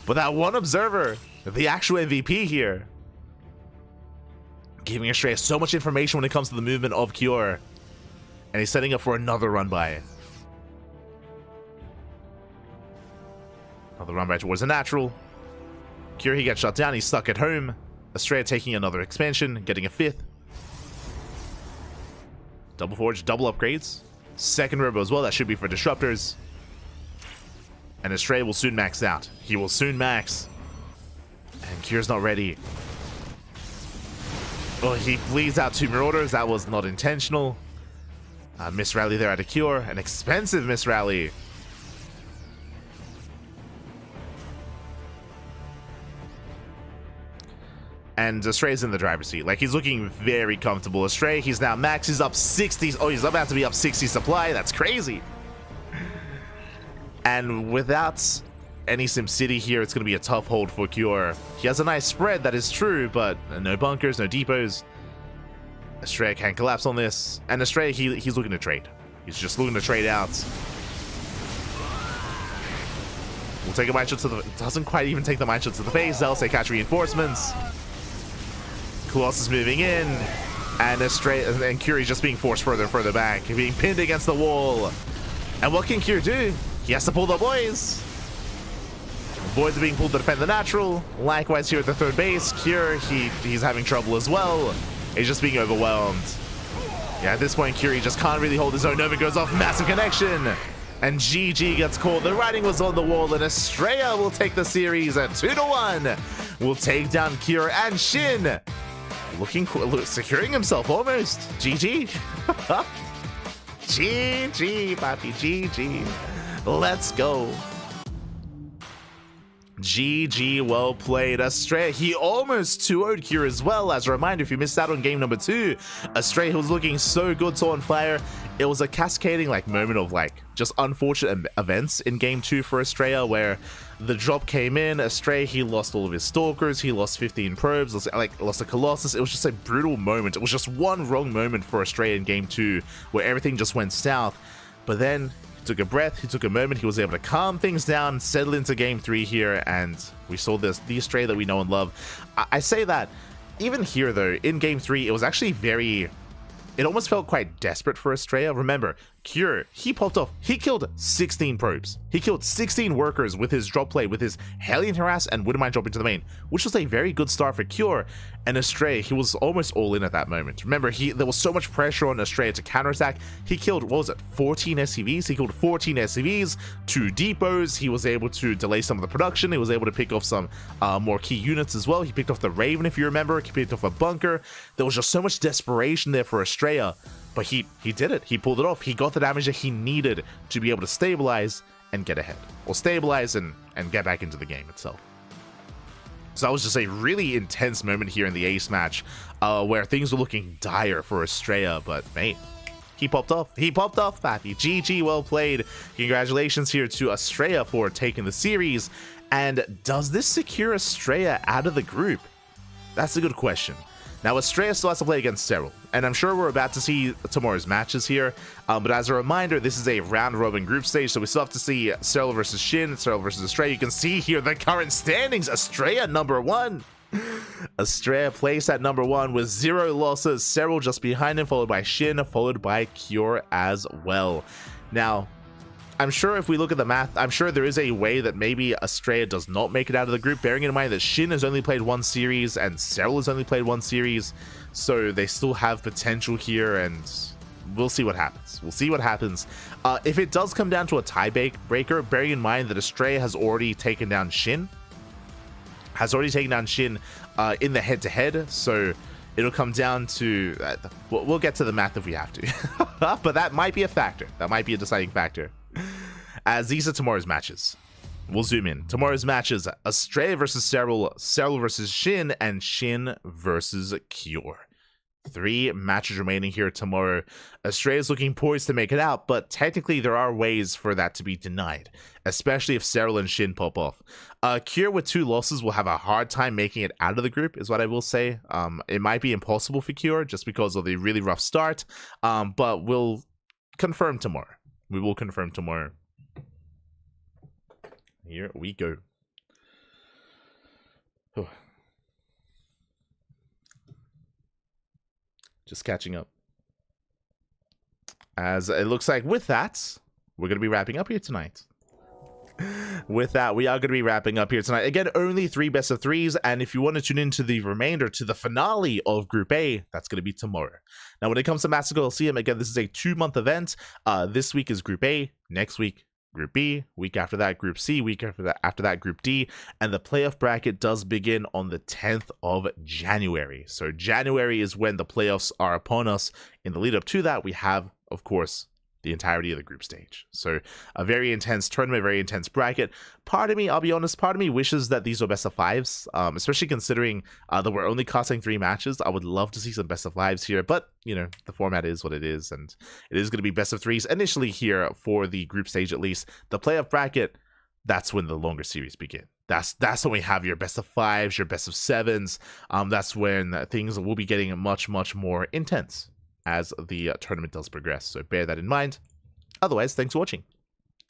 But that one observer, the actual MVP here, giving Astrea so much information when it comes to the movement of Cure. And he's setting up for another run by. Another run by towards the natural. Cure, he gets shut down. He's stuck at home. Astrea taking another expansion, getting a 5th. Double forge, double upgrades. Second robo as well. That should be for disruptors. And Astrea will soon max out. He will soon max. And Cure's not ready. Oh, he bleeds out 2 Marauders. That was not intentional. Miss rally there at a Cure. An expensive miss rally. And Astrea's in the driver's seat. Like, he's looking very comfortable. Astrea, he's now max. He's up 60. Oh, he's about to be up 60 supply. That's crazy. And without any SimCity here, it's going to be a tough hold for Cure. He has a nice spread, that is true, but no bunkers, no depots. Astrea can collapse on this. And Astrea, he's looking to trade. He's just looking to trade out. We'll take a mine shot to the... Doesn't quite even take the mine shot to the face. Zealots catch reinforcements. Colossus moving in. And Astrea and Curie's just being forced further and further back. Being pinned against the wall. And what can Cure do? He has to pull the boys. Boys are being pulled to defend the natural. Likewise here at the third base. Cure, he's having trouble as well. He's just being overwhelmed. Yeah, at this point, Curie just can't really hold his own. Nova goes off. Massive connection. And GG gets called. The writing was on the wall, and Astrea will take the series at 2-1. Will take down Cure and SHIN. Looking cool, securing himself almost. GG. GG, papi, GG. Let's go. GG, well played. Astrea, he almost 2-0'd Cure as well. As a reminder, if you missed out on game number 2, Astrea was looking so good, so on fire. It was a cascading moment of just unfortunate events in game 2 for Astrea, where the drop came in. Astrea, he lost all of his stalkers, he lost 15 probes, lost a Colossus. It was just a brutal moment. It was just one wrong moment for Astrea in game 2, where everything just went south. But then took a breath, he took a moment, he was able to calm things down, settle into game 3 here, and we saw the Astrea that we know and love. I say that even here though, in game 3, it was actually it almost felt quite desperate for Astrea. Remember, Cure, he popped off. He killed 16 probes. He killed 16 workers with his drop play, with his Hellion Harass and Widowmine drop into the main, which was a very good start for Cure. And Astrea, he was almost all in at that moment. Remember, there was so much pressure on Astrea to counterattack. He killed, what was it, 14 SCVs? He killed 14 SCVs, 2 depots. He was able to delay some of the production. He was able to pick off some more key units as well. He picked off the Raven, if you remember. He picked off a bunker. There was just so much desperation there for Astrea. But he did it. He pulled it off. He got the damage that he needed to be able to stabilize and get ahead. Or stabilize and get back into the game itself. So that was just a really intense moment here in the ace match, where things were looking dire for Astrea, but mate, he popped off. He popped off, Pappy. GG, well played. Congratulations here to Astrea for taking the series. And does this secure Astrea out of the group? That's a good question. Now, Astrea still has to play against Serral, and I'm sure we're about to see tomorrow's matches here. But as a reminder, this is a round-robin group stage, so we still have to see Serral versus SHIN, Serral versus Astrea. You can see here the current standings. Astrea #1. Astrea placed at #1 with 0 losses. Serral just behind him, followed by SHIN, followed by Cure as well. Now, I'm sure if we look at the math, I'm sure there is a way that maybe Astrea does not make it out of the group, bearing in mind that SHIN has only played 1 series and Serral has only played 1 series, so they still have potential here, and we'll see what happens. We'll see what happens. If it does come down to a tie-breaker, bearing in mind that Astrea has already taken down SHIN, in the head-to-head, so it'll come down to... we'll get to the math if we have to. But that might be a factor. That might be a deciding factor. As these are tomorrow's matches. We'll zoom in. Tomorrow's matches: Astrea versus Serral, Serral versus SHIN, and SHIN versus Cure. 3 matches remaining here tomorrow. Astrea is looking poised to make it out, but technically there are ways for that to be denied, especially if Serral and SHIN pop off. Cure with 2 losses will have a hard time making it out of the group, is what I will say. It might be impossible for Cure just because of the really rough start, but we'll confirm tomorrow. We will confirm tomorrow. Here we go. Oh. Just catching up. As it looks like with that, we're going to be wrapping up here tonight. With that, we are going to be wrapping up here tonight. Again, only 3 best of 3s, and if you want to tune into the remainder, to the finale of Group A, that's going to be tomorrow. Now, when it comes to Master Coliseum, again, this is a 2-month event. This week is Group A, next week, Group B, week after that, Group C, week after that, Group D, and the playoff bracket does begin on the 10th of January. So January is when the playoffs are upon us. In the lead up to that, we have, of course, the entirety of the group stage. So a very intense tournament, very intense bracket. Part of me, I'll be honest, part of me wishes that these were best of 5s, especially considering that we're only casting 3 matches. I would love to see some best of 5s here, but you know, the format is what it is, and it is going to be best of 3s initially here for the group stage at least. The playoff bracket, that's when the longer series begin. That's when we have your best of 5s, your best of 7s. That's when things will be getting much more intense as the tournament does progress. So bear that in mind. Otherwise, thanks for watching.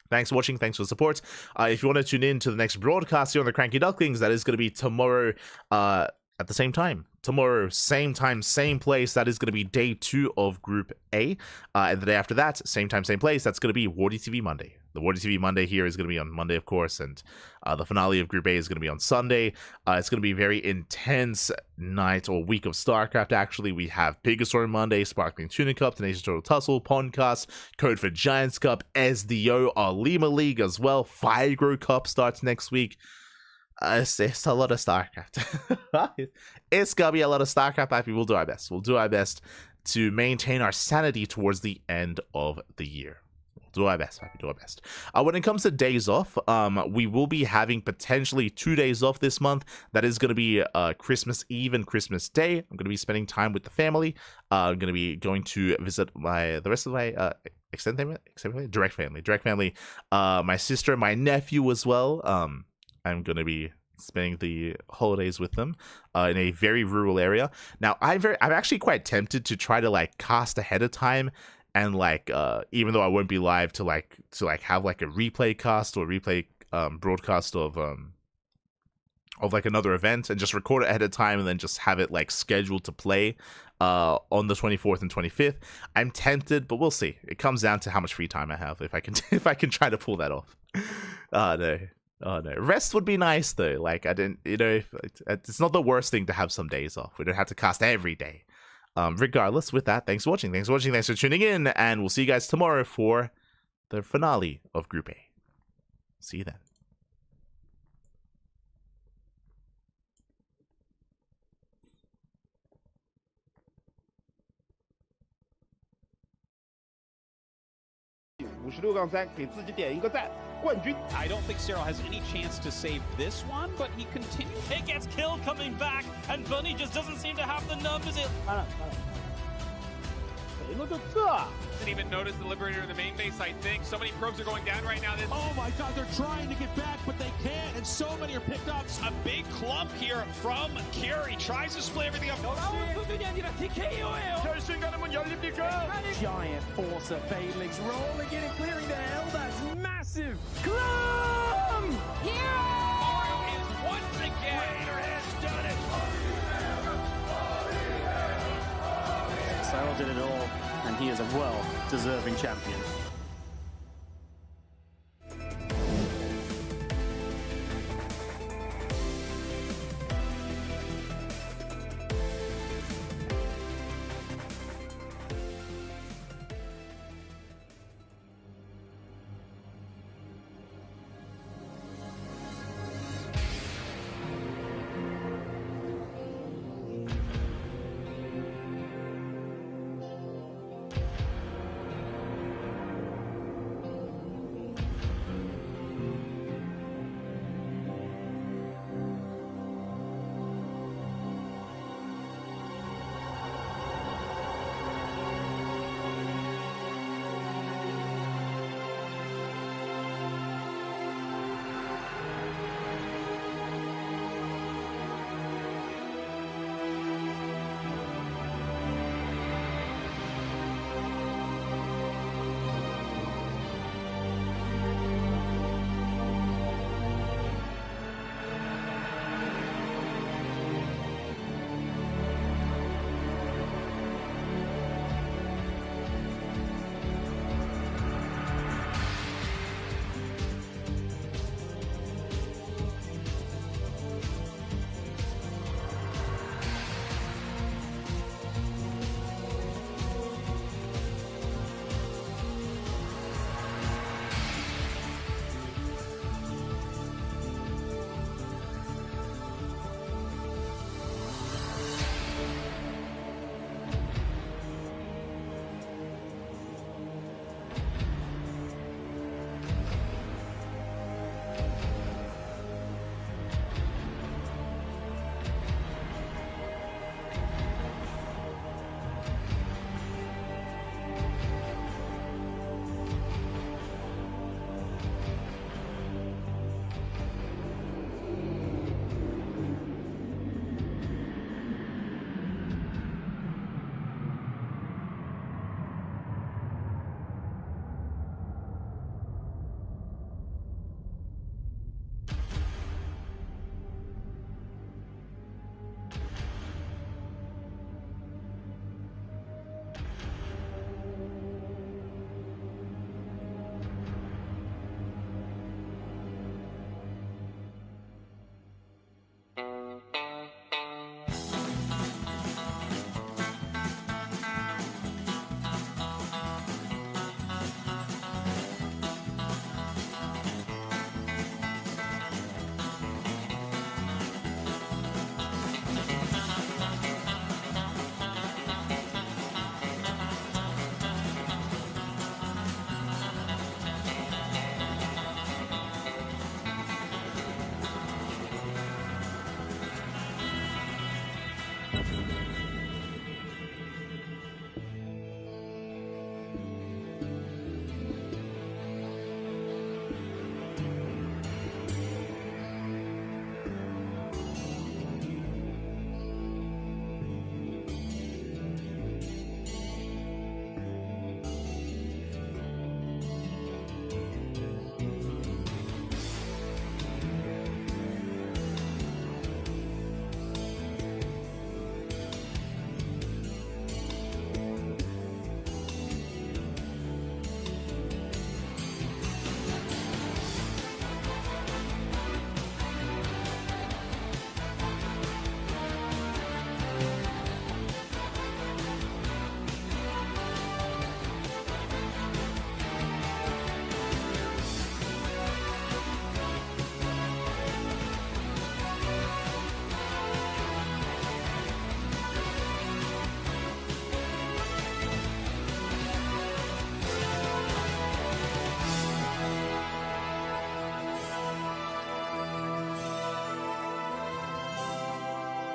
Thanks for watching. Thanks for the support. If you want to tune in to the next broadcast here on the CranKy Ducklings, that is going to be tomorrow at the same time. Tomorrow, same time, same place. That is going to be day 2 of Group A. And the day after that, same time, same place. That's going to be Wardy TV Monday. The Wardy TV Monday here is going to be on Monday, of course. And the finale of Group A is going to be on Sunday. It's going to be a very intense night or week of StarCraft, actually. We have Biggest on Monday, Sparkling Tuna Cup, Tenacious Total Tussle, Pondcast, Code for Giants Cup, SDO, our Lima League as well. Firegrow Cup starts next week. It's a lot of StarCraft. It's gonna be a lot of StarCraft, Happy. We'll do our best. We'll do our best to maintain our sanity towards the end of the year. We'll do our best, Happy. Do our best. When it comes to days off, we will be having potentially 2 days off this month. That is going to be Christmas Eve and Christmas Day. I'm going to be spending time with the family. I'm going to be going to visit the rest of my extended family, direct family. My sister, my nephew as well. I'm going to be spending the holidays with them in a very rural area. Now, I'm actually quite tempted to try to like cast ahead of time, and like even though I won't be live, to have like a replay cast or replay broadcast of like another event, and just record it ahead of time and then just have it like scheduled to play on the 24th and 25th. I'm tempted, but we'll see. It comes down to how much free time I have, if I can try to pull that off. No. Oh no, rest would be nice though. Like, I didn't, you know, it's not the worst thing to have some days off. We don't have to cast every day. Regardless, with that, thanks for watching. Thanks for tuning in, and we'll see you guys tomorrow for the finale of Group A. See you then.56.3给自己点一个赞。冠军。 I don't think Serral has any chance to save this one, but he continues. It gets killed coming back, and Bunny just doesn't seem to have the numbers. 谁呢？就这。 Didn't even notice the Liberator in the main base, I think. So many probes are going down right now. This Oh my god, they're trying to get back, but they can't, and so many are picked up. A big clump here from Carey. Tries to split everything up. 결승가는 열립니까? Giant force of Fadelings rolling in and clearing the hell. That's massive. Clum! Mario is once again. Has done it. Serral did it all, and he is a well-deserving champion.